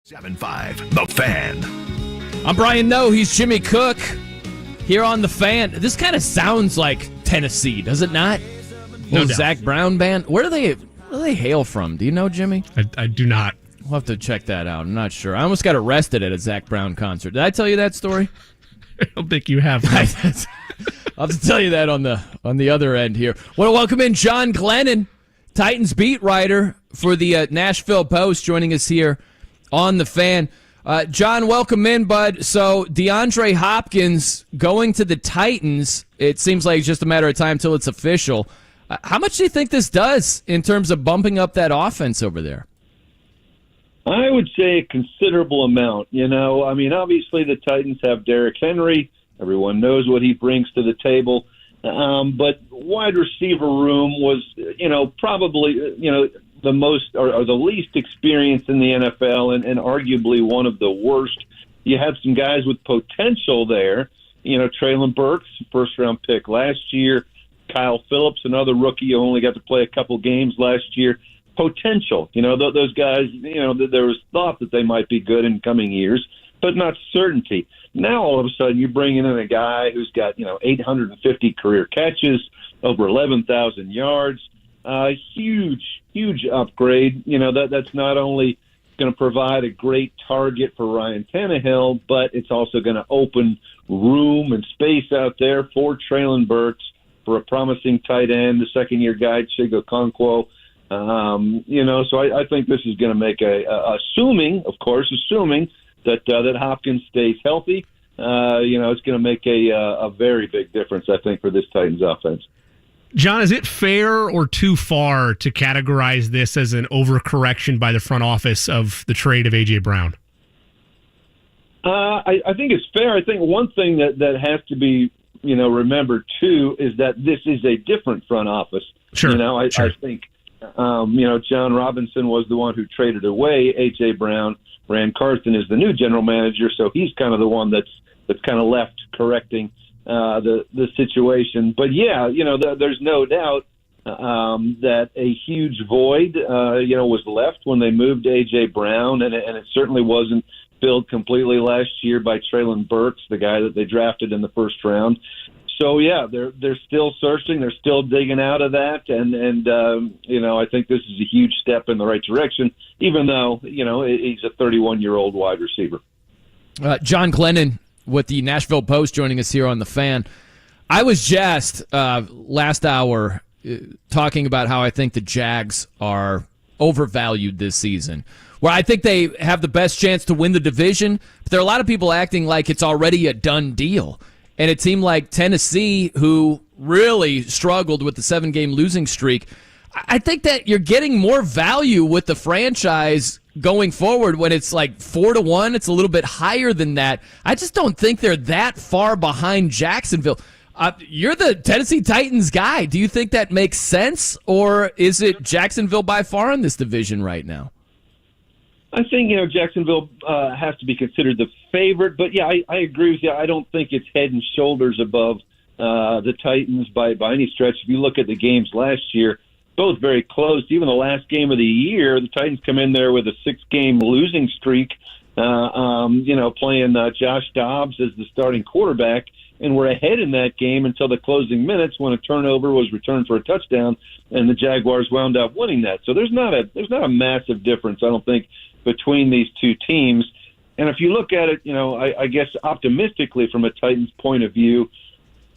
7-5, The Fan. I'm Brian Noe. He's Jimmy Cook here on The Fan. This kind of sounds like Tennessee, does it not? No doubt. Zach Brown band. Where do they hail from? Do you know, Jimmy? I do not. We'll have to check that out. I'm not sure. I almost got arrested at a Zach Brown concert. Did I tell you that story? I don't think you have. I'll have to tell you that on the other end here. Want to welcome in John Glennon, Titans beat writer for the Nashville Post, joining us here on The Fan. John, welcome in, bud. So DeAndre Hopkins going to the Titans, it seems like it's just a matter of time till it's official. How much do you think this does in terms of bumping up that offense over there? I would say a considerable amount. I mean, obviously the Titans have Derrick Henry. Everyone knows what he brings to the table. But wide receiver room was, probably, the most or the least experienced in the NFL and arguably one of the worst. You had some guys with potential there. Treylon Burks, first-round pick last year. Kyle Phillips, another rookie who only got to play a couple games last year. Potential. Those guys, there was thought that they might be good in coming years, but not certainty. Now, all of a sudden, you're bringing in a guy who's got, 850 career catches, over 11,000 yards. Huge upgrade. That's not only going to provide a great target for Ryan Tannehill, but it's also going to open room and space out there for Treylon Burks, for a promising tight end, the second-year guy, Chigo Okonkwo. So I think this is going to make assuming that Hopkins stays healthy, it's going to make a very big difference, I think, for this Titans offense. John, is it fair or too far to categorize this as an overcorrection by the front office of the trade of A.J. Brown? I think it's fair. I think one thing that has to be, remembered, too, is that this is a different front office. Sure. I think, John Robinson was the one who traded away A.J. Brown. Rand Carson is the new general manager, so he's kind of the one that's kind of left correcting the situation. But yeah, there's no doubt that a huge void, was left when they moved A.J. Brown, and it certainly wasn't filled completely last year by Treylon Burks, the guy that they drafted in the first round. So yeah, they're still searching, they're still digging out of that, and I think this is a huge step in the right direction, even though he's a 31-year-old wide receiver. John Glennon with the Nashville Post joining us here on The Fan. I was jazzed last hour talking about how I think the Jags are overvalued this season, where I think they have the best chance to win the division, but there are a lot of people acting like it's already a done deal. And it seemed like Tennessee, who really struggled with the 7-game losing streak, I think that you're getting more value with the franchise going forward when it's like 4-1. It's a little bit higher than that. I just don't think they're that far behind Jacksonville. You're the Tennessee Titans guy. Do you think that makes sense, or is it Jacksonville by far in this division right now? I think, Jacksonville has to be considered the favorite. But, yeah, I agree with you. I don't think it's head and shoulders above the Titans by any stretch. If you look at the games last year, both very close. Even the last game of the year, the Titans come in there with a 6-game losing streak, playing Josh Dobbs as the starting quarterback. And we're ahead in that game until the closing minutes when a turnover was returned for a touchdown, and the Jaguars wound up winning that. So there's not a massive difference, I don't think, between these two teams. And if you look at it, I guess optimistically from a Titans point of view,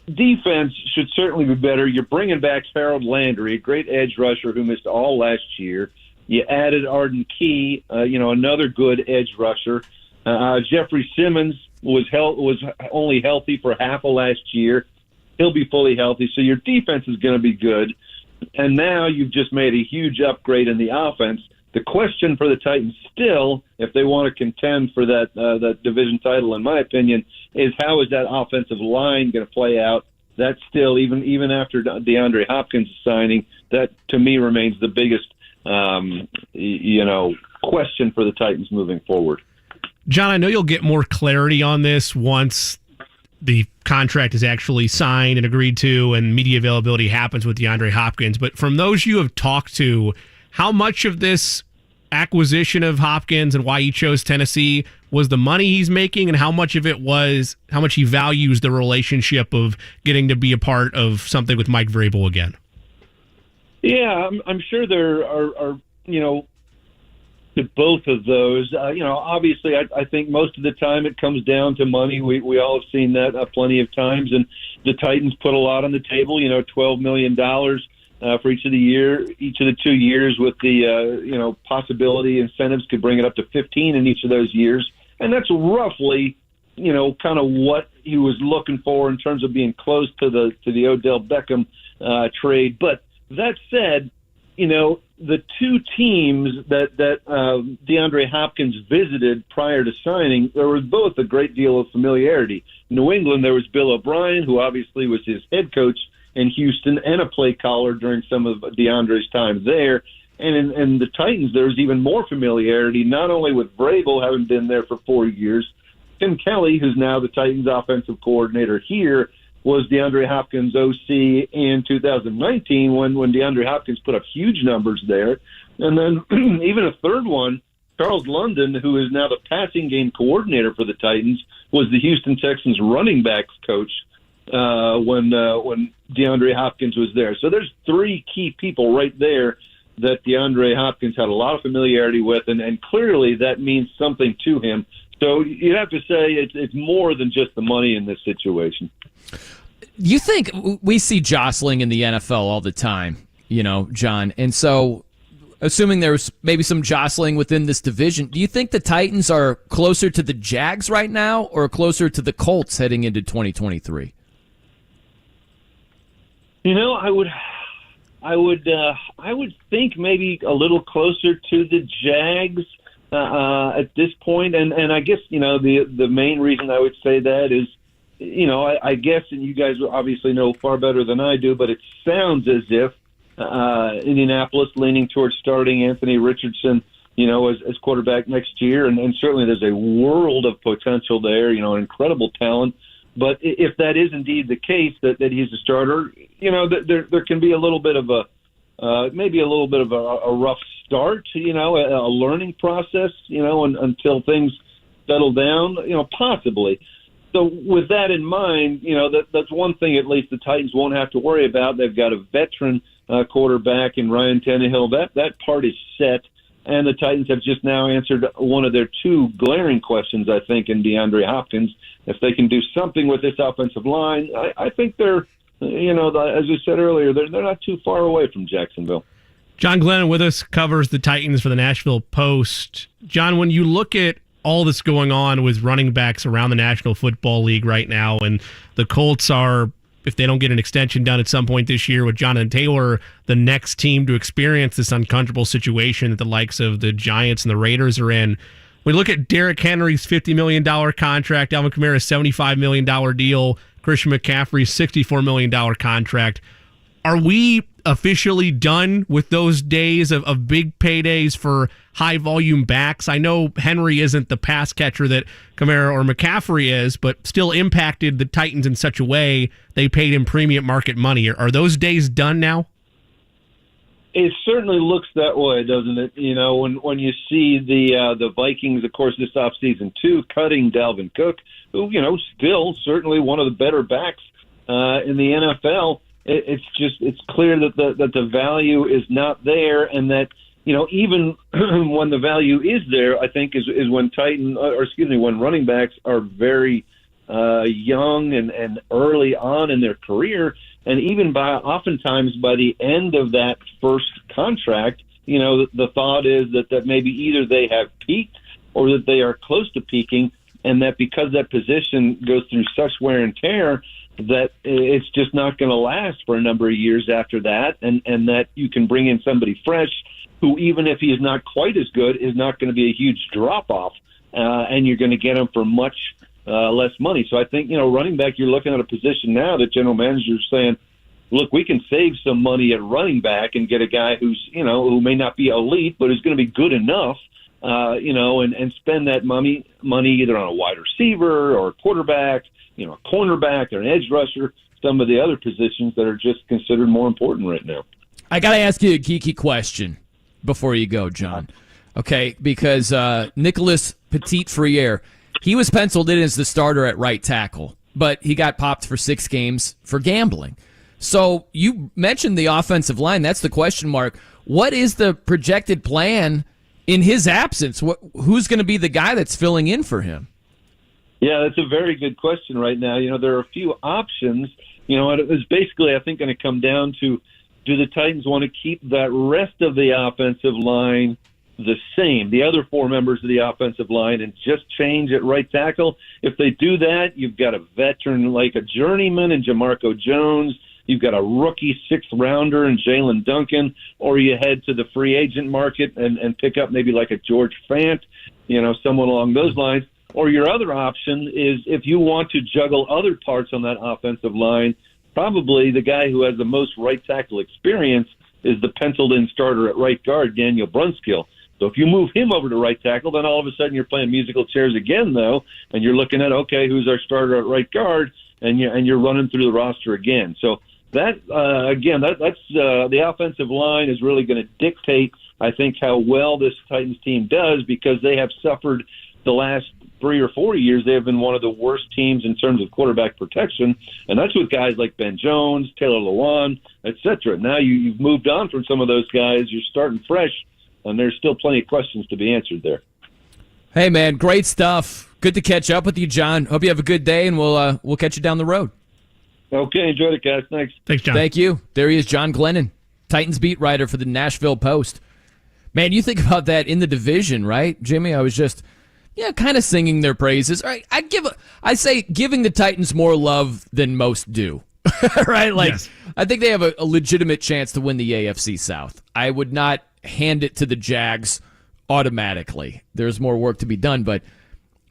defense should certainly be better. You're bringing back Harold Landry, a great edge rusher who missed all last year. You added Arden Key, another good edge rusher. Jeffrey Simmons was only healthy for half of last year. He'll be fully healthy, so your defense is going to be good. And now you've just made a huge upgrade in the offense. The question for the Titans still, if they want to contend for that division title, in my opinion, is how is that offensive line going to play out? That still, even after DeAndre Hopkins' signing, that to me remains the biggest question for the Titans moving forward. John, I know you'll get more clarity on this once the contract is actually signed and agreed to and media availability happens with DeAndre Hopkins. But from those you have talked to, how much of this acquisition of Hopkins and why he chose Tennessee was the money he's making, and how much of it was how much he values the relationship of getting to be a part of something with Mike Vrabel again? Yeah, I'm sure there are to both of those. Obviously, I think most of the time it comes down to money. We all have seen that plenty of times, and the Titans put a lot on the table. $12 million for each of the 2 years, with the possibility incentives could bring it up to 15 in each of those years, and that's roughly kind of what he was looking for in terms of being close to the Odell Beckham trade. But that said, the two teams that DeAndre Hopkins visited prior to signing, there was both a great deal of familiarity. In New England, there was Bill O'Brien, who obviously was his head coach in Houston and a play caller during some of DeAndre's time there. And in the Titans, there's even more familiarity, not only with Vrabel, having been there for 4 years. Tim Kelly, who's now the Titans offensive coordinator here, was DeAndre Hopkins' OC in 2019 when DeAndre Hopkins put up huge numbers there. And then even a third one, Charles London, who is now the passing game coordinator for the Titans, was the Houston Texans running backs coach when DeAndre Hopkins was there. So there's three key people right there that DeAndre Hopkins had a lot of familiarity with, and clearly that means something to him. So you'd have to say it's more than just the money in this situation. You think we see jostling in the NFL all the time, John, and so assuming there's maybe some jostling within this division, do you think the Titans are closer to the Jags right now or closer to the Colts heading into 2023? I would think maybe a little closer to the Jags at this point, and I guess the main reason I would say that is, I guess, and you guys obviously know far better than I do, but it sounds as if Indianapolis leaning towards starting Anthony Richardson, as quarterback next year, and certainly there's a world of potential there, an incredible talent. But if that is indeed the case, that he's a starter, there can be a little bit of a rough start, a learning process, until things settle down, possibly. So with that in mind, that's one thing at least the Titans won't have to worry about. They've got a veteran quarterback in Ryan Tannehill. That part is set, and the Titans have just now answered one of their two glaring questions, I think, in DeAndre Hopkins. If they can do something with this offensive line, I think they're, as we said earlier, they're not too far away from Jacksonville. John Glennon with us, covers the Titans for the Nashville Post. John, when you look at all that's going on with running backs around the National Football League right now, and the Colts are, if they don't get an extension done at some point this year with Jonathan Taylor, the next team to experience this uncomfortable situation that the likes of the Giants and the Raiders are in. We look at Derrick Henry's $50 million contract, Alvin Kamara's $75 million deal, Christian McCaffrey's $64 million contract. Are we officially done with those days of big paydays for high-volume backs? I know Henry isn't the pass catcher that Kamara or McCaffrey is, but still impacted the Titans in such a way they paid him premium market money. Are those days done now? It certainly looks that way, doesn't it? When you see the Vikings, of course, this offseason too, cutting Dalvin Cook, who still certainly one of the better backs in the NFL. It's clear that the value is not there, and that even when the value is there, I think is when when running backs are very young and early on in their career. And even oftentimes by the end of that first contract, the thought is that maybe either they have peaked or that they are close to peaking, and that because that position goes through such wear and tear that it's just not going to last for a number of years after that, and that you can bring in somebody fresh who, even if he is not quite as good, is not going to be a huge drop-off, and you're going to get him for much less money. So I think, running back, you're looking at a position now that general managers are saying, look, we can save some money at running back and get a guy who's, who may not be elite, but is going to be good enough, and spend that money either on a wide receiver or a quarterback, a cornerback or an edge rusher, some of the other positions that are just considered more important right now. I got to ask you a geeky question before you go, John. Okay, because Nicholas Petit-Frere, he was penciled in as the starter at right tackle, but he got popped for 6 games for gambling. So you mentioned the offensive line. That's the question mark. What is the projected plan in his absence? Who's going to be the guy that's filling in for him? Yeah, that's a very good question right now. There are a few options. It's basically, I think, going to come down to, do the Titans want to keep that rest of the offensive line the same, the other 4 members of the offensive line, and just change at right tackle? If they do that, you've got a veteran like a journeyman in Jamarco Jones. You've got a rookie 6th-rounder in Jalen Duncan, or you head to the free agent market and pick up maybe like a George Fant, someone along those lines. Or your other option is, if you want to juggle other parts on that offensive line, probably the guy who has the most right tackle experience is the penciled-in starter at right guard, Daniel Brunskill. So if you move him over to right tackle, then all of a sudden you're playing musical chairs again, though, and you're looking at, okay, who's our starter at right guard, and you're running through the roster again. So that's the offensive line is really going to dictate, I think, how well this Titans team does, because they have suffered the last 3 or 4 years. They have been one of the worst teams in terms of quarterback protection, and that's with guys like Ben Jones, Taylor Lewan, etc. Now you've moved on from some of those guys. You're starting fresh, and there's still plenty of questions to be answered there. Hey, man, great stuff. Good to catch up with you, John. Hope you have a good day, and we'll catch you down the road. Okay, enjoy it, guys. Thanks. Thanks, John. Thank you. There he is, John Glennon, Titans beat writer for the Nashville Post. Man, you think about that in the division, right, Jimmy? I was just kind of singing their praises. All right, I say giving the Titans more love than most do. Right? Yes. I think they have a legitimate chance to win the AFC South. I would not hand it to the Jags automatically. There's more work to be done, but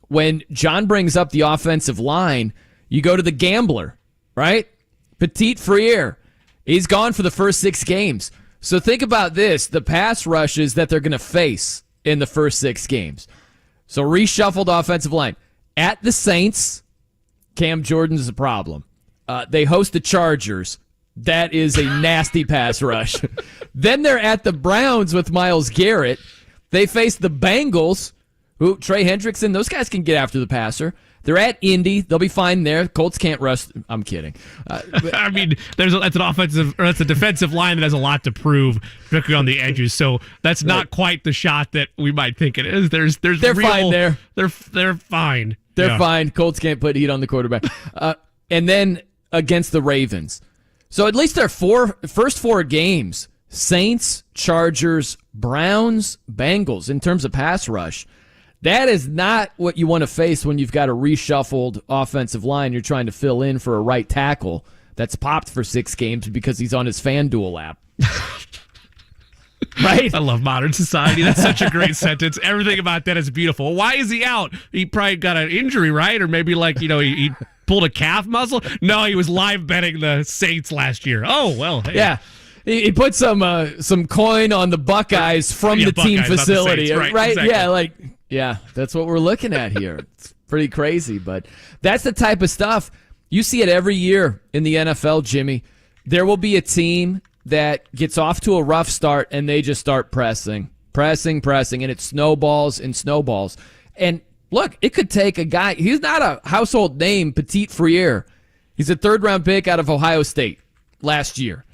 when John brings up the offensive line, you go to the gambler, right? Petit-Frere. He's gone for the first 6 games. So think about this, the pass rushes that they're going to face in the first 6 games. So reshuffled offensive line. At the Saints, Cam Jordan's a problem. They host the Chargers. That is a nasty pass rush. Then they're at the Browns with Myles Garrett. They face the Bengals, who Trey Hendrickson, those guys can get after the passer. They're at Indy. They'll be fine there. Colts can't rush. I'm kidding. I mean, that's a defensive line that has a lot to prove, particularly on the edges. So that's not quite the shot that we might think it is. They're fine there. They're fine. They're fine. Colts can't put heat on the quarterback. And then against the Ravens. So at least their first 4 games, Saints, Chargers, Browns, Bengals, in terms of pass rush. That is not what you want to face when you've got a reshuffled offensive line. You're trying to fill in for a right tackle that's popped for 6 games because he's on his FanDuel app. Right? I love modern society. That's such a great sentence. Everything about that is beautiful. Why is he out? He probably got an injury, right? Or maybe he pulled a calf muscle? No, he was live betting the Saints last year. Oh, well. Hey. Yeah. He put some coin on the Buckeyes from the team facility. Saints, right? Exactly. Yeah, that's what we're looking at here. It's pretty crazy, but that's the type of stuff. You see it every year in the NFL, Jimmy. There will be a team that gets off to a rough start, and they just start pressing, and it snowballs and snowballs. And look, it could take a guy. He's not a household name, Petit-Frere. He's a 3rd-round pick out of Ohio State last year.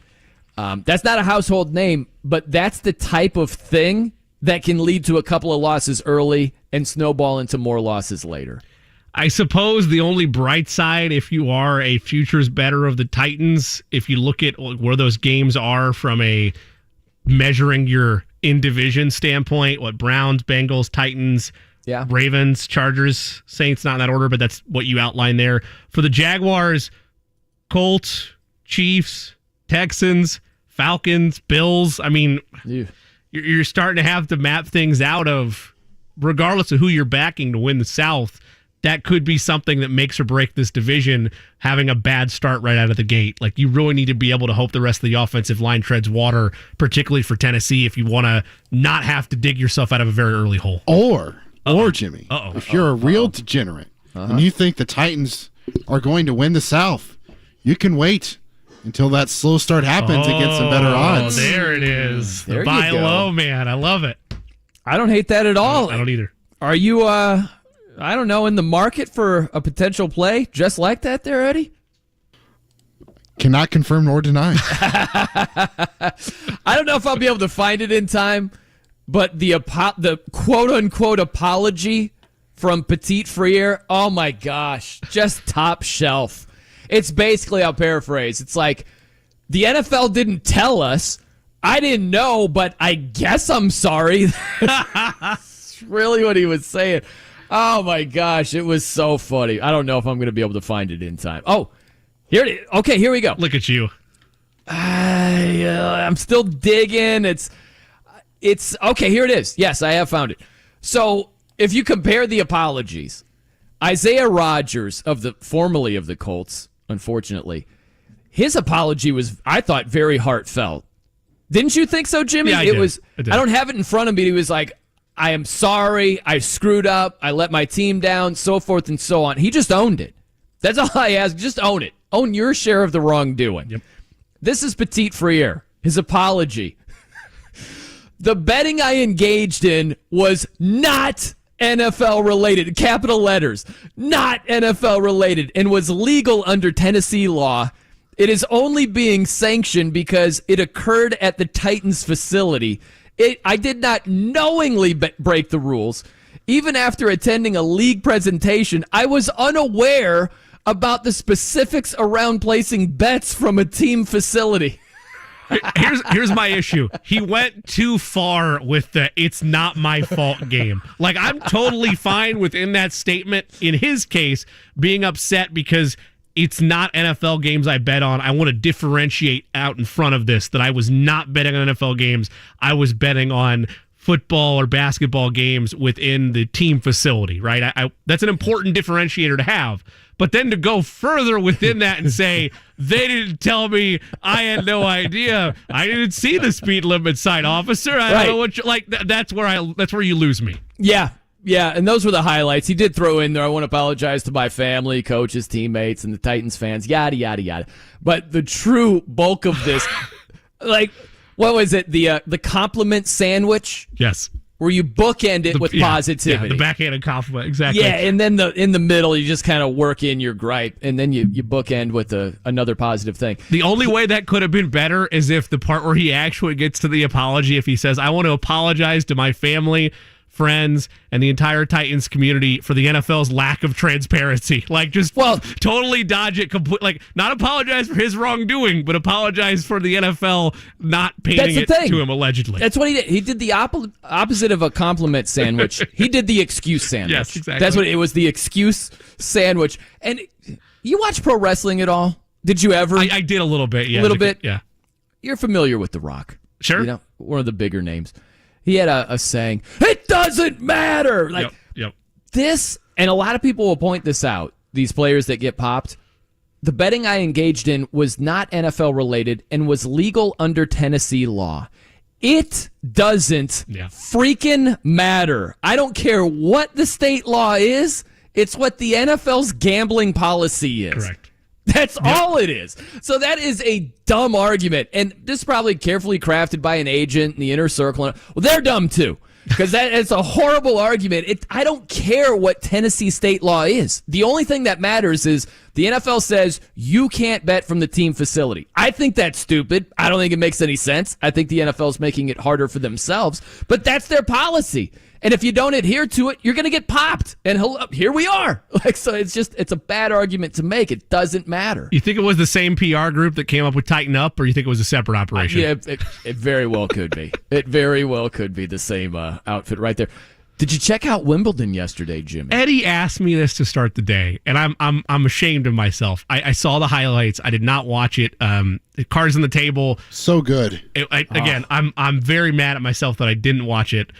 That's not a household name, but that's the type of thing that can lead to a couple of losses early and snowball into more losses later. I suppose the only bright side, if you are a futures bettor of the Titans, if you look at where those games are from a measuring your in-division standpoint, what Browns, Bengals, Titans, Ravens, Chargers, Saints, not in that order, but that's what you outlined there. For the Jaguars, Colts, Chiefs, Texans, Falcons, Bills, I mean... Yeah. You're starting to have to map things out of, regardless of who you're backing to win the South, that could be something that makes or break this division, having a bad start right out of the gate. Like, you really need to be able to hope the rest of the offensive line treads water, particularly for Tennessee, if you want to not have to dig yourself out of a very early hole. Or Jimmy, if you're a real degenerate and you think the Titans are going to win the South, you can wait until that slow start happens and get some better odds. There it is. The buy low, man. I love it. I don't hate that at all. I don't either. Are you, I don't know, in the market for a potential play just like that there, Eddie? Cannot confirm nor deny. I don't know if I'll be able to find it in time, but the quote-unquote apology from Petite Friere, oh my gosh, just top shelf. It's basically, I'll paraphrase, it's like, the NFL didn't tell us. I didn't know, but I guess I'm sorry. That's really what he was saying. Oh my gosh, it was so funny. I don't know if I'm going to be able to find it in time. Oh, here it is. Okay, here we go. Look at you. I'm still digging. It's okay, here it is. Yes, I have found it. So, if you compare the apologies, Isaiah Rodgers formerly of the Colts, unfortunately, his apology was, I thought, very heartfelt. Didn't you think so, Jimmy? Yeah, I did. I don't have it in front of me. He was like, I am sorry. I screwed up. I let my team down, so forth and so on. He just owned it. That's all I ask. Just own it. Own your share of the wrongdoing. Yep. This is Petite Friere. His apology. The betting I engaged in was not NFL related. Capital letters. Not NFL related and was legal under Tennessee law. It is only being sanctioned because it occurred at the Titans facility. I did not knowingly break the rules. Even after attending a league presentation, I was unaware about the specifics around placing bets from a team facility. Here's my issue. He went too far with the "it's not my fault" game. Like, I'm totally fine within that statement. In his case, being upset because it's not NFL games I bet on. I want to differentiate out in front of this that I was not betting on NFL games. I was betting on football or basketball games within the team facility, right? That's an important differentiator to have. But then to go further within that and say, they didn't tell me, I had no idea, I didn't see the speed limit sign, officer. I don't know what like. That's where you lose me. Yeah, and those were the highlights. He did throw in there, I want to apologize to my family, coaches, teammates, and the Titans fans, yada, yada, yada. But the true bulk of this, like, what was it, the compliment sandwich? Yes. Where you bookend it with positivity. Yeah, the backhanded compliment, exactly. Yeah, and then in the middle, you just kind of work in your gripe, and then you bookend with another positive thing. The only way that could have been better is if the part where he actually gets to the apology, if he says, I want to apologize to my family, friends, and the entire Titans community for the NFL's lack of transparency. Like, just totally dodge it. Like, not apologize for his wrongdoing, but apologize for the NFL not painting it to him, allegedly. That's what he did. He did the opposite of a compliment sandwich. He did the excuse sandwich. Yes, exactly. That's what it was, the excuse sandwich. And you watch pro wrestling at all? Did you ever? I did a little bit, yeah. A little bit? Yeah. You're familiar with The Rock. Sure. You know, one of the bigger names. He had a saying, it doesn't matter. Like, yep. This, and a lot of people will point this out, these players that get popped. The betting I engaged in was not NFL related and was legal under Tennessee law. It doesn't freaking matter. I don't care what the state law is. It's what the NFL's gambling policy is. Correct. That's all it is. So that is a dumb argument. And this is probably carefully crafted by an agent in the inner circle. Well, they're dumb too. Because it's a horrible argument. I don't care what Tennessee state law is. The only thing that matters is the NFL says you can't bet from the team facility. I think that's stupid. I don't think it makes any sense. I think the NFL is making it harder for themselves. But that's their policy. And if you don't adhere to it, you're going to get popped. And here we are. So it's a bad argument to make. It doesn't matter. You think it was the same PR group that came up with Tighten Up, or you think it was a separate operation? Yeah, it very well could be. It very well could be the same outfit right there. Did you check out Wimbledon yesterday, Jimmy? Eddie asked me this to start the day, and I'm ashamed of myself. I saw the highlights. I did not watch it. The cards on the table. So good. I'm very mad at myself that I didn't watch it.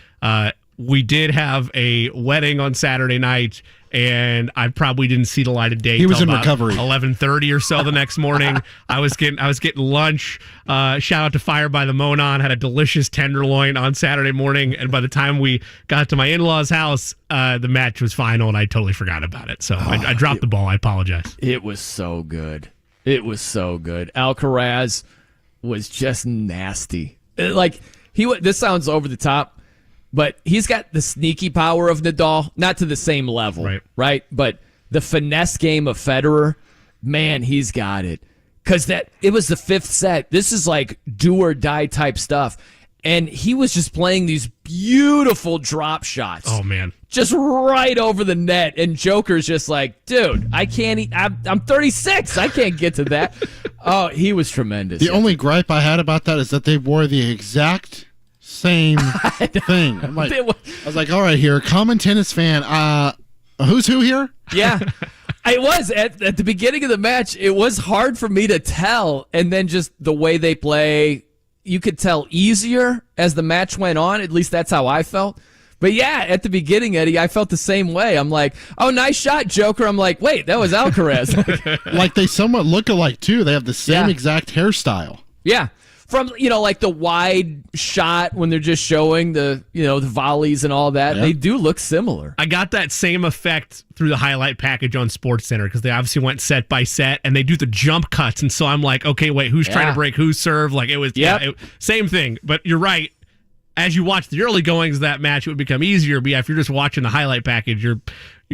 We did have a wedding on Saturday night, and I probably didn't see the light of day. He was in about recovery. 11:30 or so the next morning. I was getting lunch. Shout out to Fire by the Monon. Had a delicious tenderloin on Saturday morning, and by the time we got to my in-laws' house, the match was final, and I totally forgot about it. So I dropped the ball. I apologize. It was so good. Alcaraz was just nasty. This sounds over the top. but he's got the sneaky power of Nadal, not to the same level, right? But the finesse game of Federer, man, he's got it. Because it was the fifth set. This is like do or die type stuff. And he was just playing these beautiful drop shots. Oh, man. Just right over the net. And Joker's just like, dude, I can't. I'm 36. I can't get to that. Oh, he was tremendous. The only gripe I had about that is that they wore the exact same thing. I was like, all right, here, common tennis fan. Who's who here? Yeah. It was at the beginning of the match. It was hard for me to tell, and then just the way they play, you could tell easier as the match went on. At least that's how I felt. But yeah, at the beginning, Eddie, I felt the same way. I'm like, oh, nice shot, Joker. I'm like, wait, that was Alcaraz. Like they somewhat look alike too. They have the same exact hairstyle. Yeah. From, like the wide shot when they're just showing the volleys and all that, they do look similar. I got that same effect through the highlight package on SportsCenter because they obviously went set by set and they do the jump cuts. And so I'm like, okay, wait, who's trying to break whose serve? Like it was same thing. But you're right. As you watch the early goings of that match, it would become easier. But yeah, if you're just watching the highlight package, you're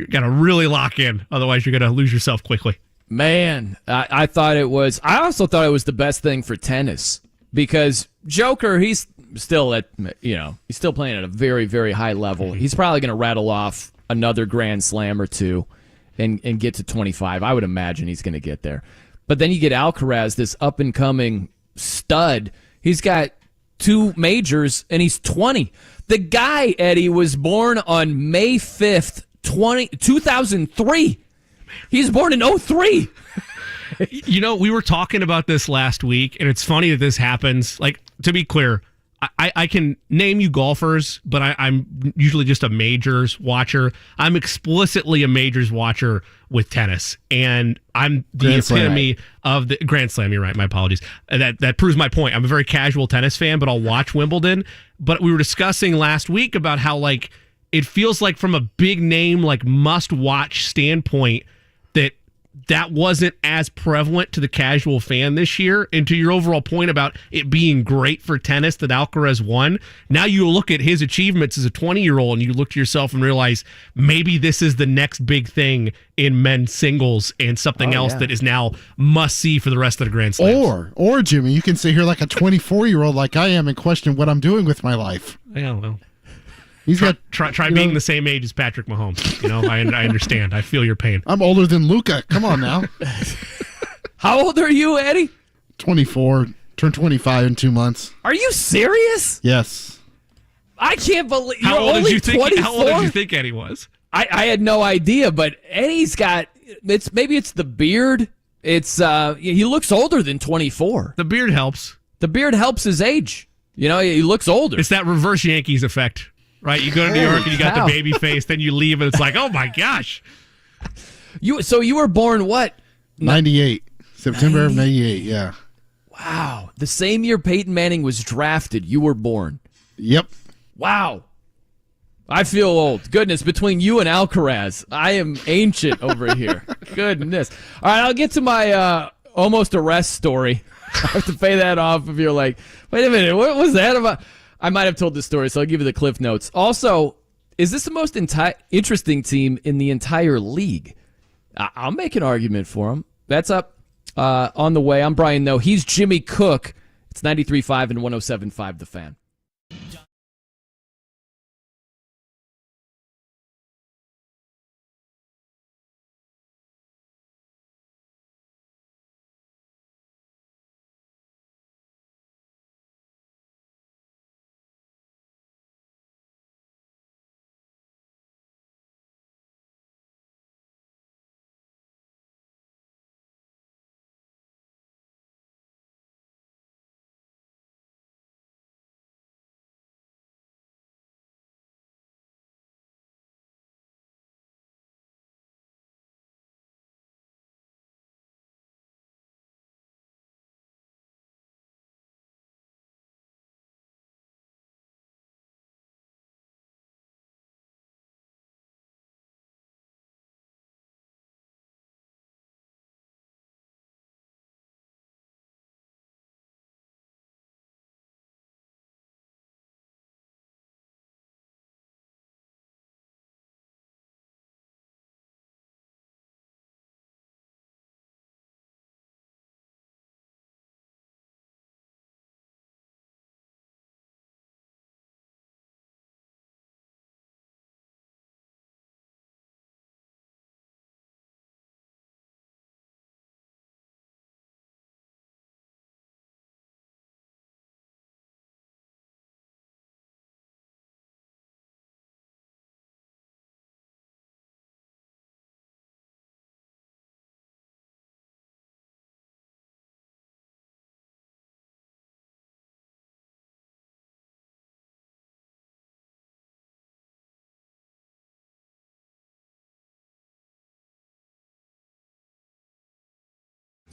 got to really lock in. Otherwise, you're going to lose yourself quickly. Man, I also thought it was the best thing for tennis. Because Joker, he's still he's still playing at a very, very high level. He's probably going to rattle off another Grand Slam or two and get to 25. I would imagine he's going to get there. But then you get Alcaraz, this up-and-coming stud. He's got 2 majors, and he's 20. The guy, Eddie, was born on May 5th, 2003. He's born in 2003. We were talking about this last week, and it's funny that this happens. Like, to be clear, I can name you golfers, but I'm usually just a majors watcher. I'm explicitly a majors watcher with tennis, and I'm the epitome of the Grand Slam. You're right. My apologies. That proves my point. I'm a very casual tennis fan, but I'll watch Wimbledon. But we were discussing last week about how, like, it feels like from a big name, like, must-watch standpoint that wasn't as prevalent to the casual fan this year. And to your overall point about it being great for tennis that Alcaraz won, now you look at his achievements as a 20-year-old and you look to yourself and realize maybe this is the next big thing in men's singles and something else that is now must-see for the rest of the Grand Slams. Or Jimmy, you can sit here like a 24-year-old like I am and question what I'm doing with my life. Yeah, well. He's try being the same age as Patrick Mahomes. I understand. I feel your pain. I'm older than Luca. Come on now. How old are you, Eddie? 24. Turned 25 in 2 months. Are you serious? Yes. I can't believe you're only 24. How old did you think Eddie was? I had no idea, but Eddie's got maybe it's the beard. It's he looks older than 24. The beard helps. The beard helps his age. He looks older. It's that reverse Yankees effect. Right, you go to New York and you got the baby face, then you leave and it's like, oh my gosh. So you were born what? 98. September of 98, yeah. Wow. The same year Peyton Manning was drafted, you were born. Yep. Wow. I feel old. Goodness, between you and Alcaraz, I am ancient over here. Goodness. All right, I'll get to my almost arrest story. I have to pay that off if you're like, wait a minute, what was that about? I might have told this story, so I'll give you the Cliff Notes. Also, is this the most interesting team in the entire league? I'll make an argument for him. That's up on the way. I'm Brian Noe. He's Jimmy Cook. It's 93.5 and 107.5 The Fan.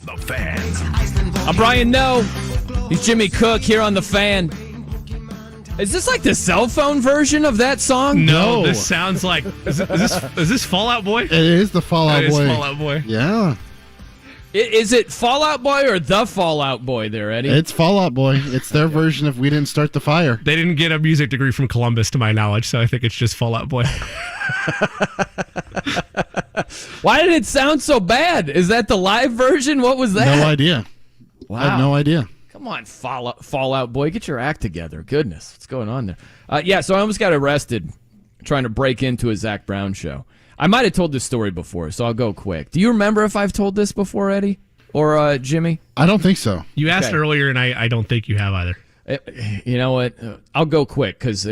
The Fan. I'm Brian Noe. He's Jimmy Cook here on The Fan. Is this like the cell phone version of that song? No, this sounds like... Is this Fall Out Boy? It is the Fall Out Boy. It is Fall Out Boy. Yeah. Is it Fall Out Boy or the Fall Out Boy there, Eddie? It's Fall Out Boy. It's their version of We Didn't Start the Fire. They didn't get a music degree from Columbus, to my knowledge, so I think it's just Fall Out Boy. Why did it sound so bad? Is that the live version? What was that? No idea. Wow. I have no idea. Come on, Fall Out Boy. Get your act together. Goodness, what's going on there? So I almost got arrested trying to break into a Zach Brown show. I might have told this story before, so I'll go quick. Do you remember if I've told this before, Eddie? Or Jimmy? I don't think so. You asked earlier, and I don't think you have either. You know what? I'll go quick because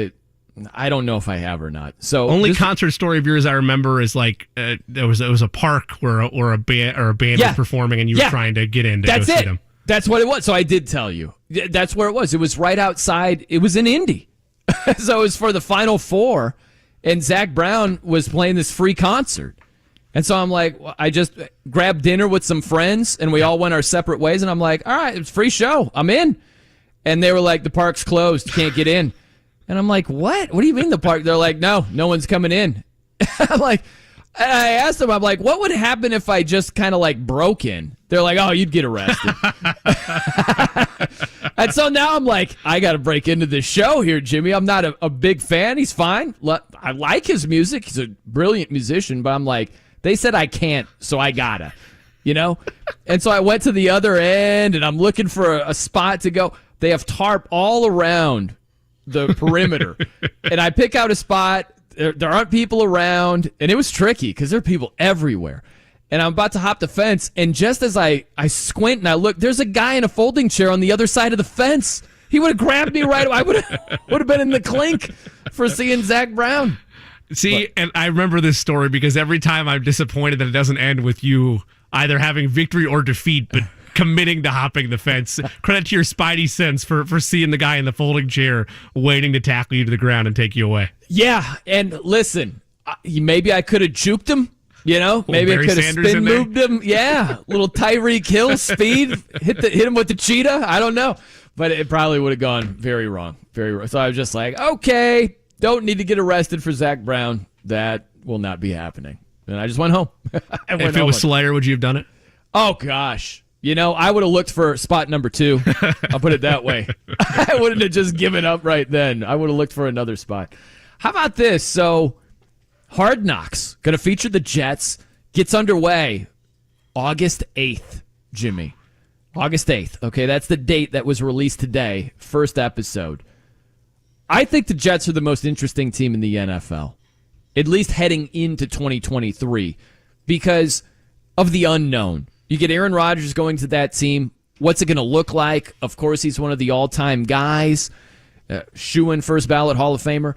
I don't know if I have or not. So only concert story of yours I remember is like there was a park where a band was performing, and you were trying to get in to go see them. That's what it was. So I did tell you. That's where it was. It was right outside. It was in Indy. So it was for the Final Four, and Zach Brown was playing this free concert. And so I'm like, I just grabbed dinner with some friends, and we all went our separate ways. And I'm like, all right, it's a free show. I'm in. And they were like, the park's closed. You can't get in. And I'm like, what? What do you mean the park? They're like, no one's coming in. I'm like, and I asked them, I'm like, what would happen if I just kind of like broke in? They're like, oh, you'd get arrested. And so now I'm like, I got to break into this show here, Jimmy. I'm not a big fan. He's fine. I like his music. He's a brilliant musician, but I'm like, they said I can't, so I gotta, And so I went to the other end, and I'm looking for a spot to go. They have tarp all around the perimeter. And I pick out a spot. There aren't people around, and it was tricky because there are people everywhere. And I'm about to hop the fence, and just as I squint and I look, there's a guy in a folding chair on the other side of the fence. He would have grabbed me right away. I would have been in the clink for seeing Zach Brown. And I remember this story because every time I'm disappointed that it doesn't end with you either having victory or defeat, but committing to hopping the fence. Credit to your spidey sense for seeing the guy in the folding chair waiting to tackle you to the ground and take you away. Yeah, and listen, maybe I could have juked him. Maybe I could have spin moved him. Yeah, little Tyreek Hill speed, hit him with the cheetah. I don't know, but it probably would have gone very wrong, very wrong. So I was just like, okay, don't need to get arrested for Zach Brown. That will not be happening. And I just went home. If it was Slayer, would you have done it? Oh gosh, I would have looked for spot number 2. I'll put it that way. I wouldn't have just given up right then. I would have looked for another spot. How about this? So, Hard Knocks, going to feature the Jets, gets underway August 8th, Jimmy. August 8th. Okay, that's the date that was released today, first episode. I think the Jets are the most interesting team in the NFL, at least heading into 2023, because of the unknown. You get Aaron Rodgers going to that team. What's it going to look like? Of course, he's one of the all-time guys, shoo-in first ballot Hall of Famer.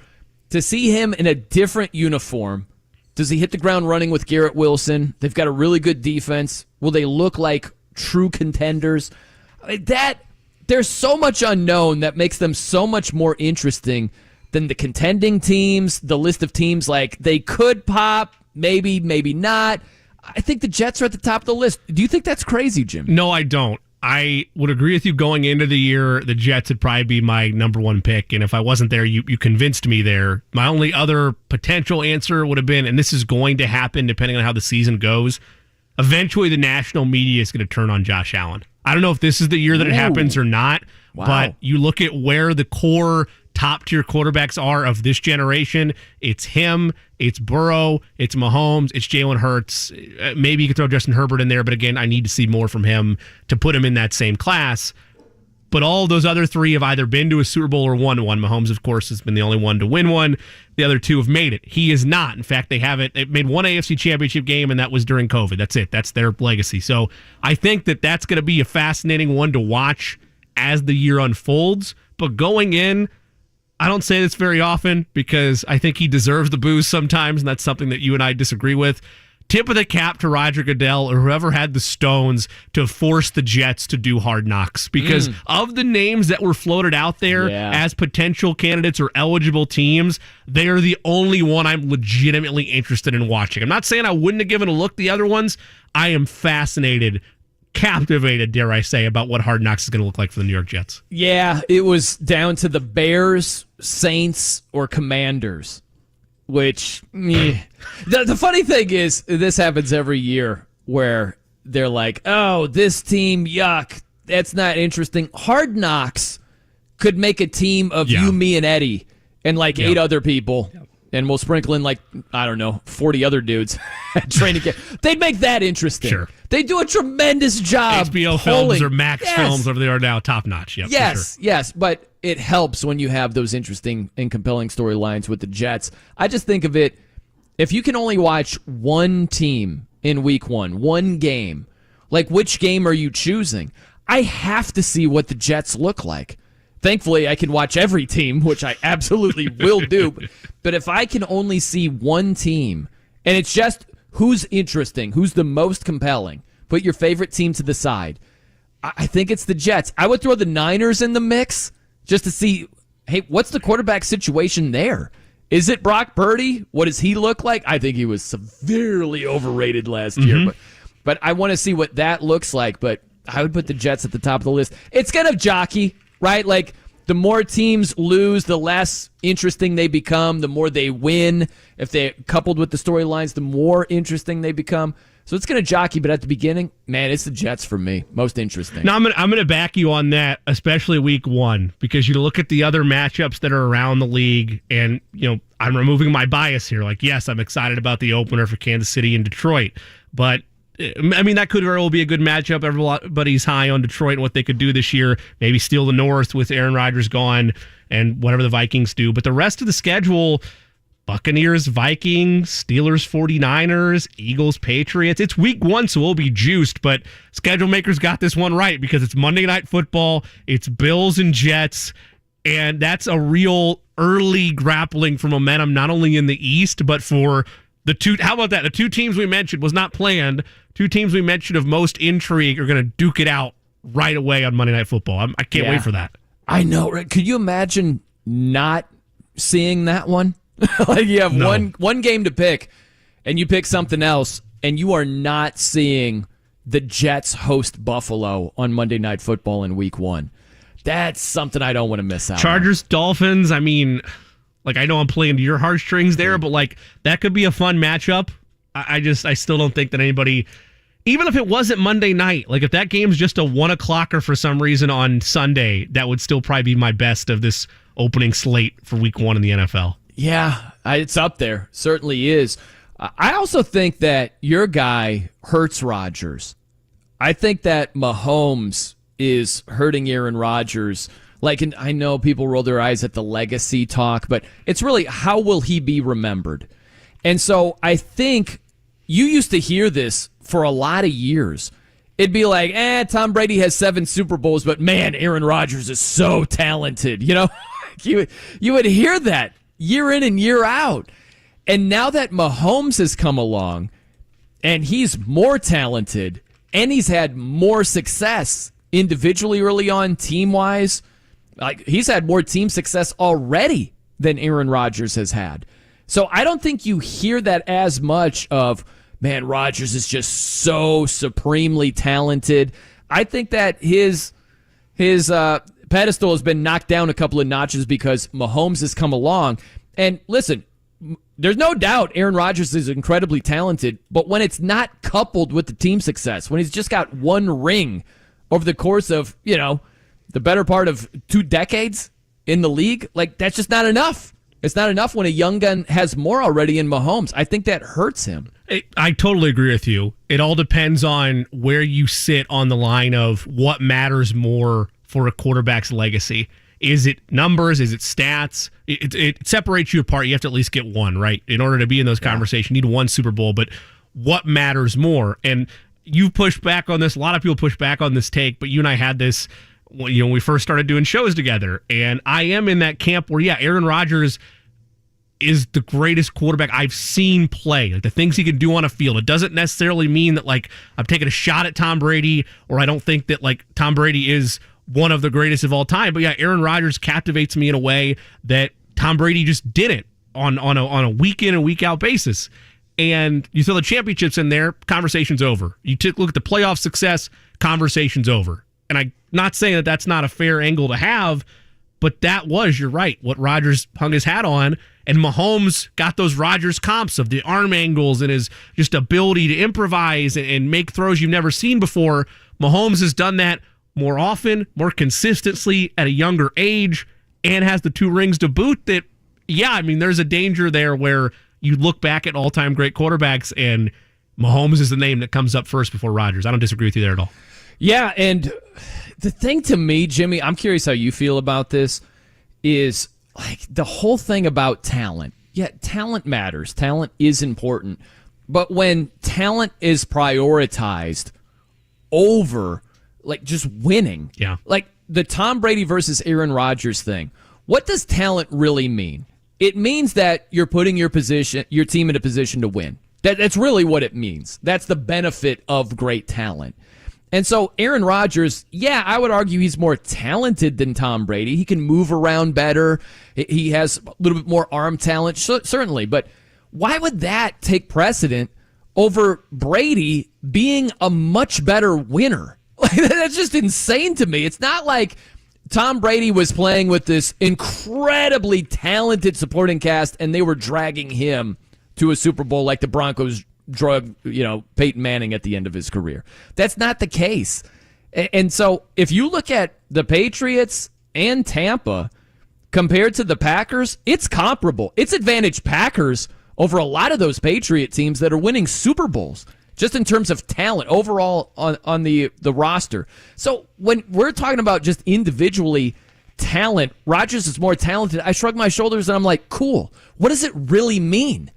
To see him in a different uniform, does he hit the ground running with Garrett Wilson? They've got a really good defense. Will they look like true contenders? There's so much unknown that makes them so much more interesting than the contending teams, the list of teams like they could pop, maybe not. I think the Jets are at the top of the list. Do you think that's crazy, Jim? No, I don't. I would agree with you going into the year. The Jets would probably be my number 1 pick. And if I wasn't there, you convinced me there. My only other potential answer would have been, and this is going to happen depending on how the season goes, eventually the national media is going to turn on Josh Allen. I don't know if this is the year that it happens or not, but you look at where the core top-tier quarterbacks are of this generation. It's him, it's Burrow, it's Mahomes, it's Jalen Hurts. Maybe you could throw Justin Herbert in there, but again, I need to see more from him to put him in that same class. But all those other 3 have either been to a Super Bowl or won one. Mahomes, of course, has been the only one to win one. The other 2 have made it. He is not. In fact, they made one AFC Championship game, and that was during COVID. That's it. That's their legacy. So I think that's going to be a fascinating one to watch as the year unfolds. But going in, I don't say this very often because I think he deserves the booze sometimes, and that's something that you and I disagree with. Tip of the cap to Roger Goodell or whoever had the stones to force the Jets to do Hard Knocks, because of the names that were floated out there as potential candidates or eligible teams, they are the only one I'm legitimately interested in watching. I'm not saying I wouldn't have given a look the other ones. I am fascinated captivated, dare I say, about what Hard Knocks is going to look like for the New York Jets. Yeah, it was down to the Bears, Saints, or Commanders, which the funny thing is this happens every year where they're like, oh, this team, yuck, that's not interesting. Hard Knocks could make a team of you, me, and Eddie and like 8 other people. Yep. And we'll sprinkle in, 40 other dudes at training camp. They'd make that interesting. Sure. They do a tremendous job. HBO Films or Max Films, whatever they are now, top notch. Yep, yes, yes. But it helps when you have those interesting and compelling storylines with the Jets. I just think of it, if you can only watch one team in week one game, which game are you choosing? I have to see what the Jets look like. Thankfully, I can watch every team, which I absolutely will do. But if I can only see one team, and it's just who's interesting, who's the most compelling, put your favorite team to the side. I think it's the Jets. I would throw the Niners in the mix just to see, hey, what's the quarterback situation there? Is it Brock Purdy? What does he look like? I think he was severely overrated last year. But I want to see what that looks like. But I would put the Jets at the top of the list. It's kind of jockey. Right? The more teams lose, the less interesting they become, the more they win. If they're coupled with the storylines, the more interesting they become. So it's going to jockey, but at the beginning, man, it's the Jets for me. Most interesting. Now, I'm going to back you on that, especially week one, because you look at the other matchups that are around the league, and, I'm removing my bias here. Yes, I'm excited about the opener for Kansas City and Detroit, but that could very well be a good matchup. Everybody's high on Detroit and what they could do this year. Maybe steal the North with Aaron Rodgers gone and whatever the Vikings do. But the rest of the schedule, Buccaneers, Vikings, Steelers, 49ers, Eagles, Patriots. It's week one, so we'll be juiced. But schedule makers got this one right because it's Monday Night Football. It's Bills and Jets. And that's a real early grappling for momentum, not only in the East, but for the two. How about that? The two teams we mentioned was not planned. Two teams we mentioned of most intrigue are going to duke it out right away on Monday Night Football. I can't wait for that. I know. Could you imagine not seeing that one? You have one game to pick, and you pick something else, and you are not seeing the Jets host Buffalo on Monday Night Football in week one. That's something I don't want to miss out Chargers, Dolphins, I know I'm playing to your heartstrings there, but that could be a fun matchup. I still don't think that anybody, even if it wasn't Monday night, if that game's just a 1:00 for some reason on Sunday, that would still probably be my best of this opening slate for week one in the NFL. Yeah, it's up there. Certainly is. I also think that your guy hurts Rodgers. I think that Mahomes is hurting Aaron Rodgers. And I know people roll their eyes at the legacy talk, but it's really how will he be remembered? And so I think you used to hear this for a lot of years. It'd be like, Tom Brady has 7 Super Bowls, but man, Aaron Rodgers is so talented. You would hear that year in and year out. And now that Mahomes has come along and he's more talented and he's had more success individually early on, team-wise, he's had more team success already than Aaron Rodgers has had. So I don't think you hear that as much of, man, Rodgers is just so supremely talented. I think that his pedestal has been knocked down a couple of notches because Mahomes has come along. And listen, there's no doubt Aaron Rodgers is incredibly talented, but when it's not coupled with the team success, when he's just got one ring over the course of, the better part of 2 decades in the league, that's just not enough. It's not enough when a young gun has more already in Mahomes. I think that hurts him. I totally agree with you. It all depends on where you sit on the line of what matters more for a quarterback's legacy. Is it numbers? Is it stats? It separates you apart. You have to at least get one, right? In order to be in those conversations, you need one Super Bowl. But what matters more? And you pushed back on this. A lot of people push back on this take, but you and I had this when we first started doing shows together. And I am in that camp where, Aaron Rodgers is the greatest quarterback I've seen play. The things he can do on a field. It doesn't necessarily mean that I'm taking a shot at Tom Brady, or I don't think that Tom Brady is one of the greatest of all time. But Aaron Rodgers captivates me in a way that Tom Brady just didn't on a week in and week out basis. And you throw the championships in there, conversation's over. You look at the playoff success, conversation's over. And I'm not saying that that's not a fair angle to have, but that was, you're right, what Rodgers hung his hat on. And Mahomes got those Rodgers comps of the arm angles and his just ability to improvise and make throws you've never seen before. Mahomes has done that more often, more consistently at a younger age, and has the 2 rings to boot that, yeah, I mean, there's a danger there where you look back at all-time great quarterbacks and Mahomes is the name that comes up first before Rodgers. I don't disagree with you there at all. Yeah, and the thing to me, Jimmy, I'm curious how you feel about this, is like the whole thing about talent. Yeah, talent matters. Talent is important. But when talent is prioritized over like just winning, like the Tom Brady versus Aaron Rodgers thing, what does talent really mean? It means that you're putting your team in a position to win. That's really what it means. That's the benefit of great talent. And so Aaron Rodgers, yeah, I would argue he's more talented than Tom Brady. He can move around better. He has a little bit more arm talent, certainly. But why would that take precedent over Brady being a much better winner? Like, that's just insane to me. It's not like Tom Brady was playing with this incredibly talented supporting cast and they were dragging him to a Super Bowl like the Broncos drug, Peyton Manning at the end of his career. That's not the case. And so if you look at the Patriots and Tampa compared to the Packers, it's comparable. It's advantage Packers over a lot of those Patriot teams that are winning Super Bowls, just in terms of talent overall on the roster. So when we're talking about just individually talent, Rodgers is more talented. I shrug my shoulders and I'm like, cool. What does it really mean?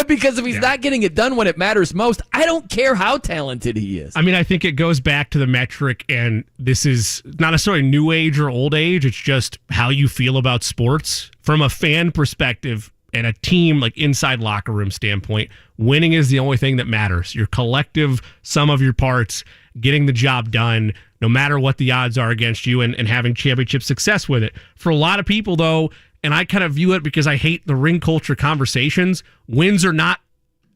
Because if he's not getting it done when it matters most, I don't care how talented he is. I mean, I think it goes back to the metric, and this is not necessarily new age or old age. It's just how you feel about sports. From a fan perspective and a team, like inside locker room standpoint, winning is the only thing that matters. Your collective sum of your parts, getting the job done, no matter what the odds are against you, and having championship success with it. For a lot of people, though, and I kind of view it because I hate the ring culture conversations, wins are not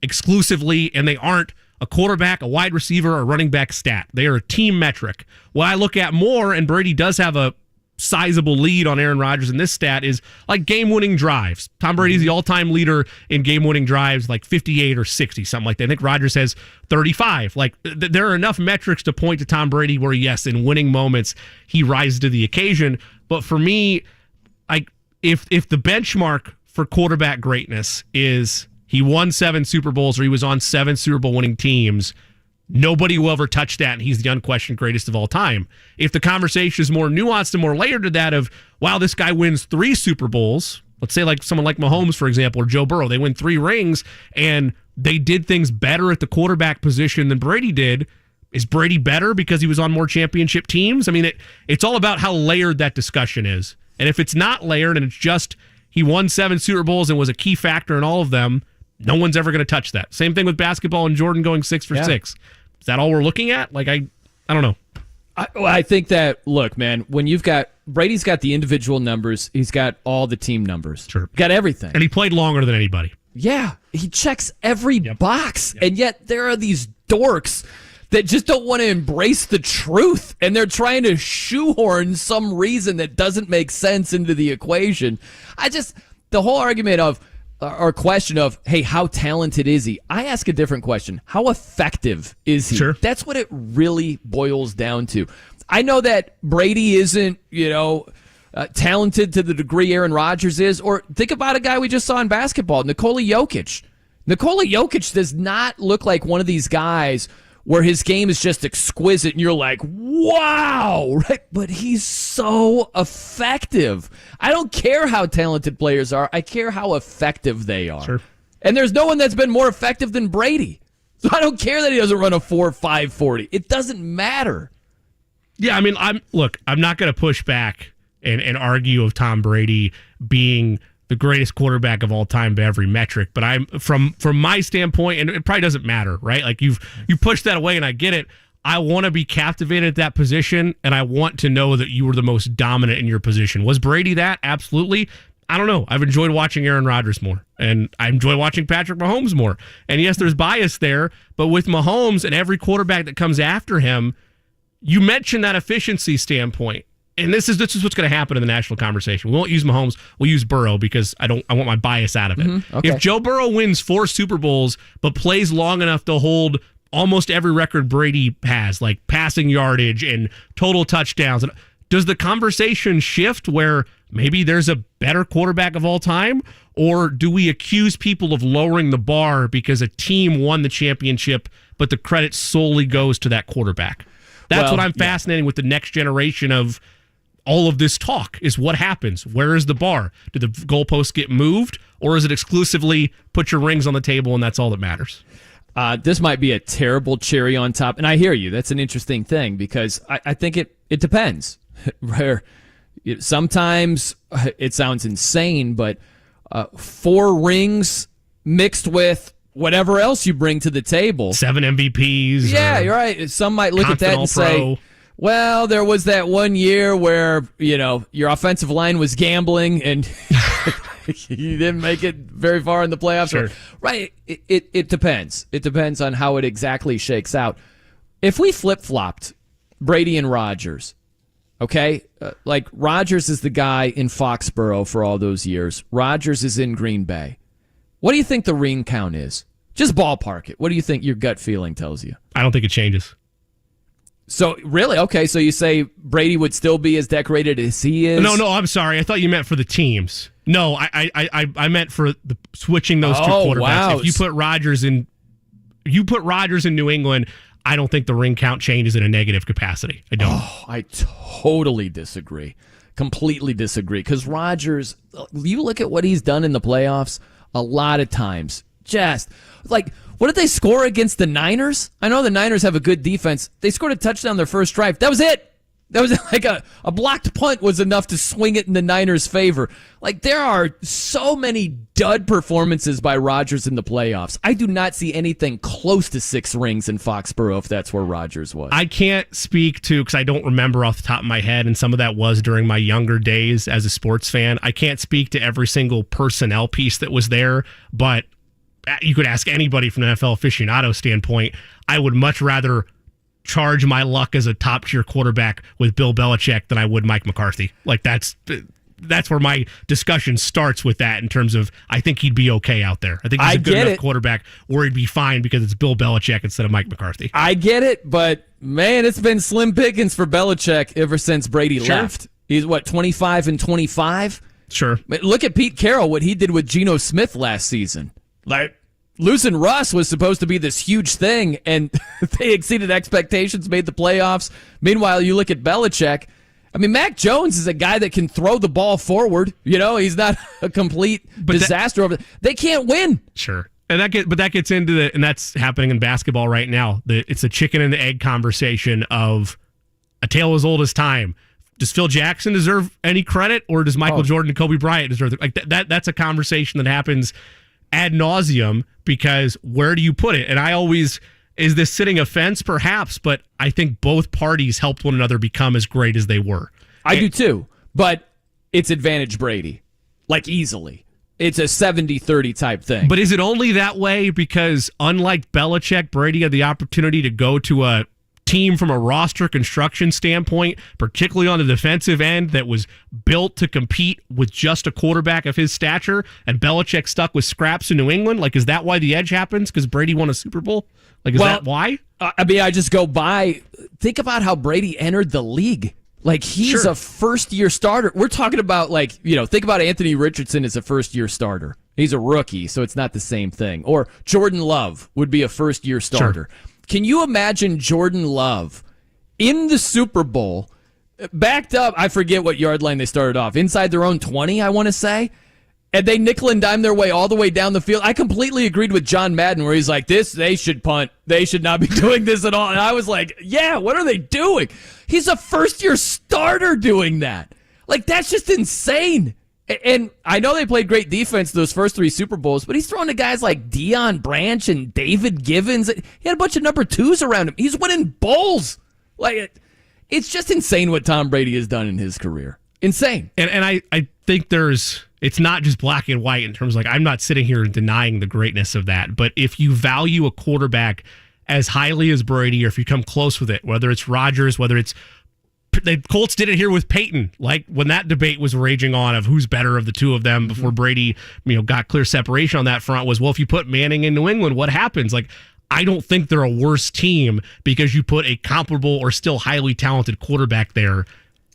exclusively, and they aren't a quarterback, a wide receiver, or running back stat. They are a team metric. What I look at more, and Brady does have a sizable lead on Aaron Rodgers in this stat, is like game-winning drives. Tom Brady's the all-time leader in game-winning drives, like 58 or 60, something like that. I think Rodgers has 35. Like, there are enough metrics to point to Tom Brady where, yes, in winning moments, he rises to the occasion. But for me, if the benchmark for quarterback greatness is he won 7 Super Bowls or he was on 7 Super Bowl winning teams, nobody will ever touch that, and he's the unquestioned greatest of all time. If the conversation is more nuanced and more layered to that of, wow, this guy wins 3 Super Bowls, let's say like someone like Mahomes, for example, or Joe Burrow, they win 3 rings, and they did things better at the quarterback position than Brady did. Is Brady better because he was on more championship teams? I mean, it's all about how layered that discussion is. And if it's not layered and it's just he won 7 Super Bowls and was a key factor in all of them, no one's ever going to touch that. Same thing with basketball and Jordan going 6 for 6. Is that all we're looking at? Like, I don't know. I think that, look, man, when you've got Brady's got the individual numbers, he's got all the team numbers. Sure. Got everything. And he played longer than anybody. Yeah. He checks every box. Yep. And yet there are these dorks that just don't want to embrace the truth, and they're trying to shoehorn some reason that doesn't make sense into the equation. The whole argument of, or question of, hey, how talented is he? I ask a different question. How effective is he? Sure. That's what it really boils down to. I know that Brady isn't, talented to the degree Aaron Rodgers is, or think about a guy we just saw in basketball, Nikola Jokic. Nikola Jokic does not look like one of these guys where his game is just exquisite and you're like, wow, right? But he's so effective. I don't care how talented players are. I care how effective they are. Sure. And there's no one that's been more effective than Brady. So I don't care that he doesn't run a 4.5 40. It doesn't matter. Yeah, I mean, I'm not going to push back and argue of Tom Brady being the greatest quarterback of all time by every metric, but I'm from my standpoint, and it probably doesn't matter, right? Like you push that away, and I get it. I want to be captivated at that position, and I want to know that you were the most dominant in your position. Was Brady that? Absolutely. I don't know. I've enjoyed watching Aaron Rodgers more, and I enjoy watching Patrick Mahomes more. And yes, there's bias there, but with Mahomes and every quarterback that comes after him, you mentioned that efficiency standpoint. And this is what's going to happen in the national conversation. We won't use Mahomes. We'll use Burrow because I want my bias out of it. Okay. If Joe Burrow wins 4 Super Bowls but plays long enough to hold almost every record Brady has, like passing yardage and total touchdowns, does the conversation shift where maybe there's a better quarterback of all time? Or do we accuse people of lowering the bar because a team won the championship, but the credit solely goes to that quarterback? That's what I'm fascinating with the next generation of all of this talk is what happens. Where is the bar? Do the goalposts get moved, or is it exclusively put your rings on the table and that's all that matters? This might be a terrible cherry on top, and I hear you. That's an interesting thing because I think it depends. Where sometimes it sounds insane, but 4 rings mixed with whatever else you bring to the table. 7 MVPs. Yeah, you're right. Some might look at that and say, well, there was that one year where, your offensive line was gambling and you didn't make it very far in the playoffs. Sure. Right. It depends. It depends on how it exactly shakes out. If we flip-flopped Brady and Rodgers, okay, like Rodgers is the guy in Foxborough for all those years. Rodgers is in Green Bay. What do you think the ring count is? Just ballpark it. What do you think your gut feeling tells you? I don't think it changes. So, really? Okay, so you say Brady would still be as decorated as he is? No, I'm sorry. I thought you meant for the teams. No, I meant for the switching those two quarterbacks. Wow. If you put Rodgers in New England, I don't think the ring count changes in a negative capacity. I don't. Oh, I totally disagree. Completely disagree. Because Rodgers, you look at what he's done in the playoffs, a lot of times, just like, what did they score against the Niners? I know the Niners have a good defense. They scored a touchdown their first drive. That was it. That was like a blocked punt was enough to swing it in the Niners' favor. Like, there are so many dud performances by Rodgers in the playoffs. I do not see anything close to 6 rings in Foxborough if that's where Rodgers was. I can't speak to, because I don't remember off the top of my head, and some of that was during my younger days as a sports fan. I can't speak to every single personnel piece that was there, but you could ask anybody from an NFL aficionado standpoint. I would much rather charge my luck as a top-tier quarterback with Bill Belichick than I would Mike McCarthy. Like, that's where my discussion starts with that in terms of I think he'd be okay out there. I think he's a good enough quarterback, or he'd be fine because it's Bill Belichick instead of Mike McCarthy. I get it, but, man, it's been slim pickings for Belichick ever since Brady left. He's, 25-25? Sure. Look at Pete Carroll, what he did with Geno Smith last season. Like, losing Russ was supposed to be this huge thing, and they exceeded expectations, made the playoffs. Meanwhile, you look at Belichick. I mean, Mac Jones is a guy that can throw the ball forward. He's not a complete disaster over there. They can't win. Sure. And that gets into and that's happening in basketball right now. It's a chicken and the egg conversation of a tale as old as time. Does Phil Jackson deserve any credit, or does Michael Jordan and Kobe Bryant deserve it? Like that's a conversation that happens ad nauseum, because where do you put it? And is this sitting a fence? Perhaps, but I think both parties helped one another become as great as they were. I do too, but it's advantage Brady, like easily. It's a 70-30 type thing. But is it only that way because unlike Belichick, Brady had the opportunity to go to a team from a roster construction standpoint, particularly on the defensive end, that was built to compete with just a quarterback of his stature, and Belichick stuck with scraps in New England? Like, is that why the edge happens? Because Brady won a Super Bowl? Like, is that why? I just go by. Think about how Brady entered the league. Like, he's a first-year starter. We're talking about, think about Anthony Richardson as a first-year starter. He's a rookie, so it's not the same thing. Or Jordan Love would be a first-year starter. Sure. Can you imagine Jordan Love in the Super Bowl, backed up, I forget what yard line they started off, inside their own 20, I want to say, and they nickel and dime their way all the way down the field? I completely agreed with John Madden where he's like, they should punt. They should not be doing this at all. And I was like, yeah, what are they doing? He's a first-year starter doing that. Like, that's just insane. And I know they played great defense those first 3 Super Bowls, but he's throwing to guys like Deion Branch and David Givens. He had a bunch of number 2s around him. He's winning bowls. Like, it's just insane what Tom Brady has done in his career. Insane. And I think it's not just black and white in terms of, like, I'm not sitting here denying the greatness of that, but if you value a quarterback as highly as Brady, or if you come close with it, whether it's Rodgers, whether it's the Colts did it here with Peyton, like when that debate was raging on of who's better of the two of them before Brady, got clear separation on that front was, well, if you put Manning in New England, what happens? Like, I don't think they're a worse team because you put a comparable or still highly talented quarterback there.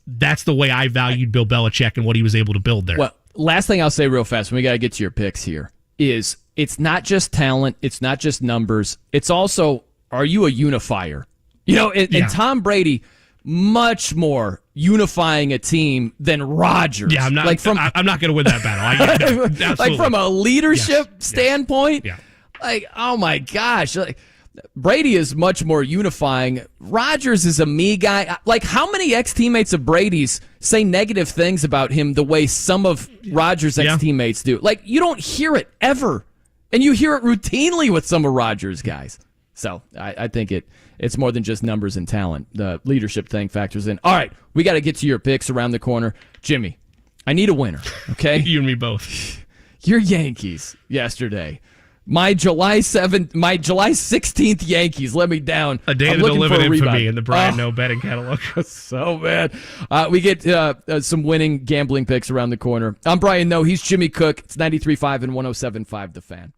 That's the way I valued Bill Belichick and what he was able to build there. Well, last thing I'll say real fast, and we got to get to your picks here, is it's not just talent, it's not just numbers, it's also, are you a unifier? And Tom Brady, much more unifying a team than Rodgers. Yeah, I'm not going to win that battle. I get that. Like from a leadership standpoint, like, oh my gosh, like, Brady is much more unifying. Rodgers is a me guy. Like, how many ex-teammates of Brady's say negative things about him the way some of Rodgers' ex-teammates do? Like, you don't hear it ever, and you hear it routinely with some of Rodgers' guys. So I think it's more than just numbers and talent. The leadership thing factors in. All right, we got to get to your picks around the corner. Jimmy, I need a winner, okay? You and me both. Your Yankees yesterday. My July 16th Yankees let me down. A day to live in infamy in the Brian No betting catalog. So bad. We get some winning gambling picks around the corner. I'm Brian No. He's Jimmy Cook. It's 93.5 and 107.5 The Fan.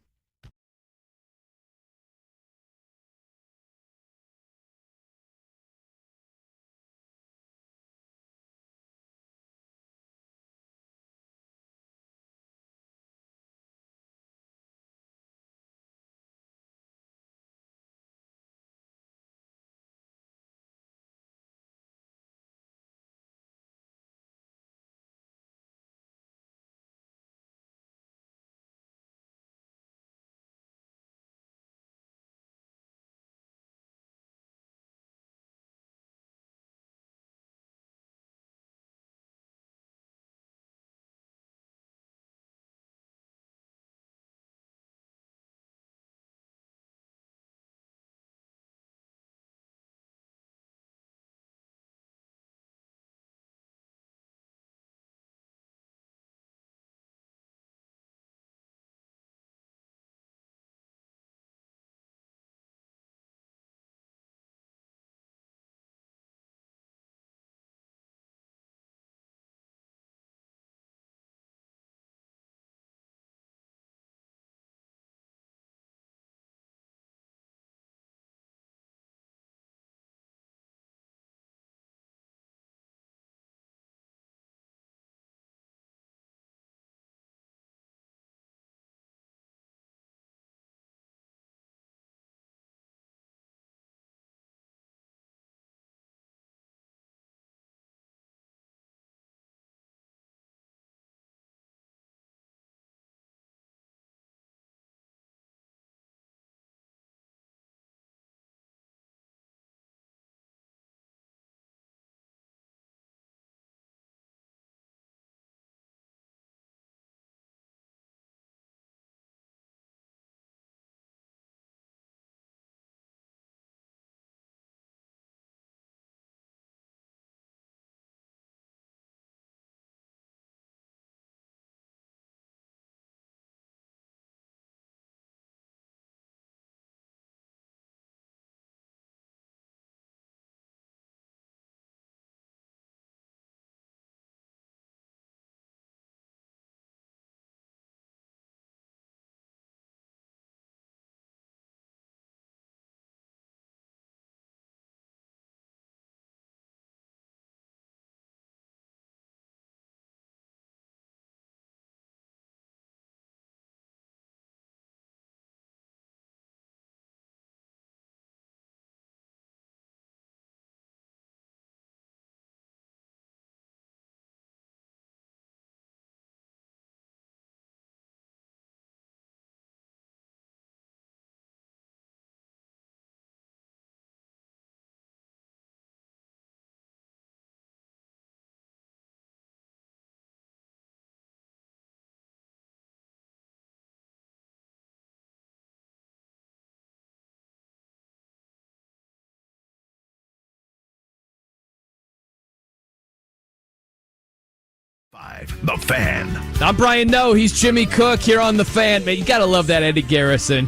The Fan. I'm Brian No. He's Jimmy Cook here on The Fan. Man, you got to love that Eddie Garrison,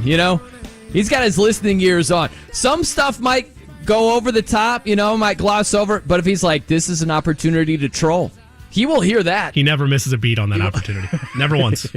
He's got his listening ears on. Some stuff might go over the top, might gloss over. But if he's like, this is an opportunity to troll, he will hear that. He never misses a beat on that opportunity. Never once.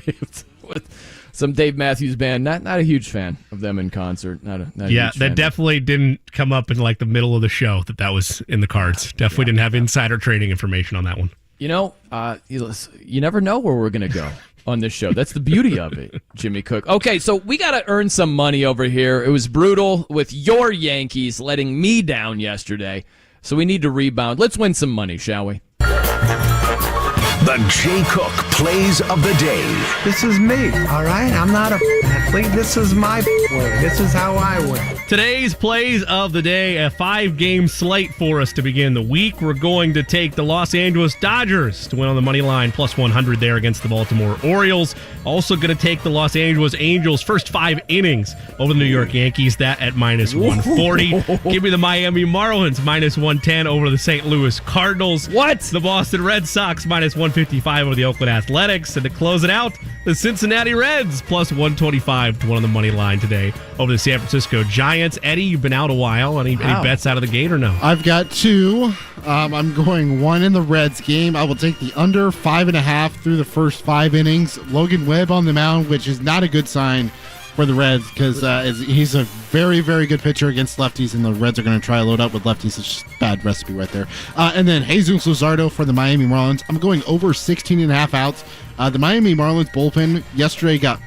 Some Dave Matthews Band. Not a huge fan of them in concert. Not a huge fan. Definitely didn't come up in like the middle of the show that was in the cards. Definitely didn't have insider trading information on that one. You never know where we're going to go on this show. That's the beauty of it, Jimmy Cook. Okay, so we got to earn some money over here. It was brutal with your Yankees letting me down yesterday. So we need to rebound. Let's win some money, shall we? The Jay Cook Plays of the Day. This is me, all right? I'm not an athlete. This is my way. This is how I win. Today's Plays of the Day, a 5-game slate for us to begin the week. We're going to take the Los Angeles Dodgers to win on the money line, plus 100 there against the Baltimore Orioles. Also going to take the Los Angeles Angels first 5 innings over the New York Yankees, that at minus 140. Give me the Miami Marlins minus 110 over the St. Louis Cardinals. What? The Boston Red Sox minus 155 over the Oakland Athletics. And to close it out, the Cincinnati Reds plus 125 to win on the money line today over the San Francisco Giants. Eddie, you've been out a while. Any bets out of the gate or no? I've got 2. I'm going 1 in the Reds game. I will take the under 5.5 through the first 5 innings. Logan Webb on the mound, which is not a good sign for the Reds because he's a very, very good pitcher against lefties, and the Reds are going to try to load up with lefties. It's just a bad recipe right there. And then Jesus Luzardo for the Miami Marlins. I'm going over 16.5 outs. The Miami Marlins bullpen yesterday got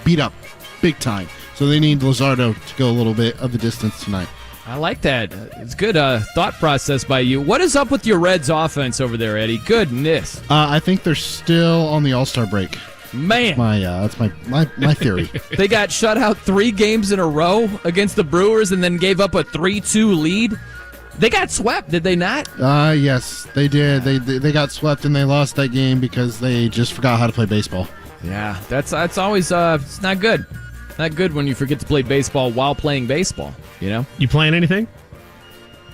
beat up big time, so they need Luzardo to go a little bit of the distance tonight. I like that. It's good thought process by you. What is up with your Reds offense over there, Eddie? Goodness. I think they're still on the All-Star break. Man. That's my theory. They got shut out 3 games in a row against the Brewers and then gave up a 3-2 lead. They got swept, did they not? Yes, they did. They got swept and they lost that game because they just forgot how to play baseball. Yeah, that's always it's not good. Not good when you forget to play baseball while playing baseball, You playing anything?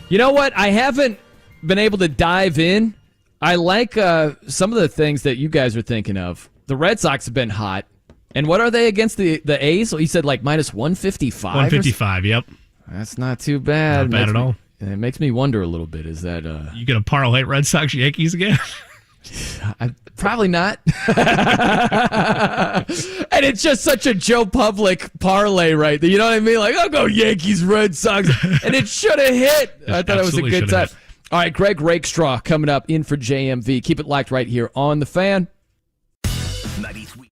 You know what? I haven't been able to dive in. I like some of the things that you guys are thinking of. The Red Sox have been hot. And what are they against the A's? He said like minus 155? 155, yep. That's not too bad. Not bad at all. It makes me wonder a little bit. Is that... You going to parlay Red Sox Yankees again? Probably not. And it's just such a Joe Public parlay right there. You know what I mean? Like, I'll go Yankees, Red Sox. And it should have hit. I thought it was a good time. All right, Greg Rakestraw coming up in for JMV. Keep it locked right here on The Fan. 93.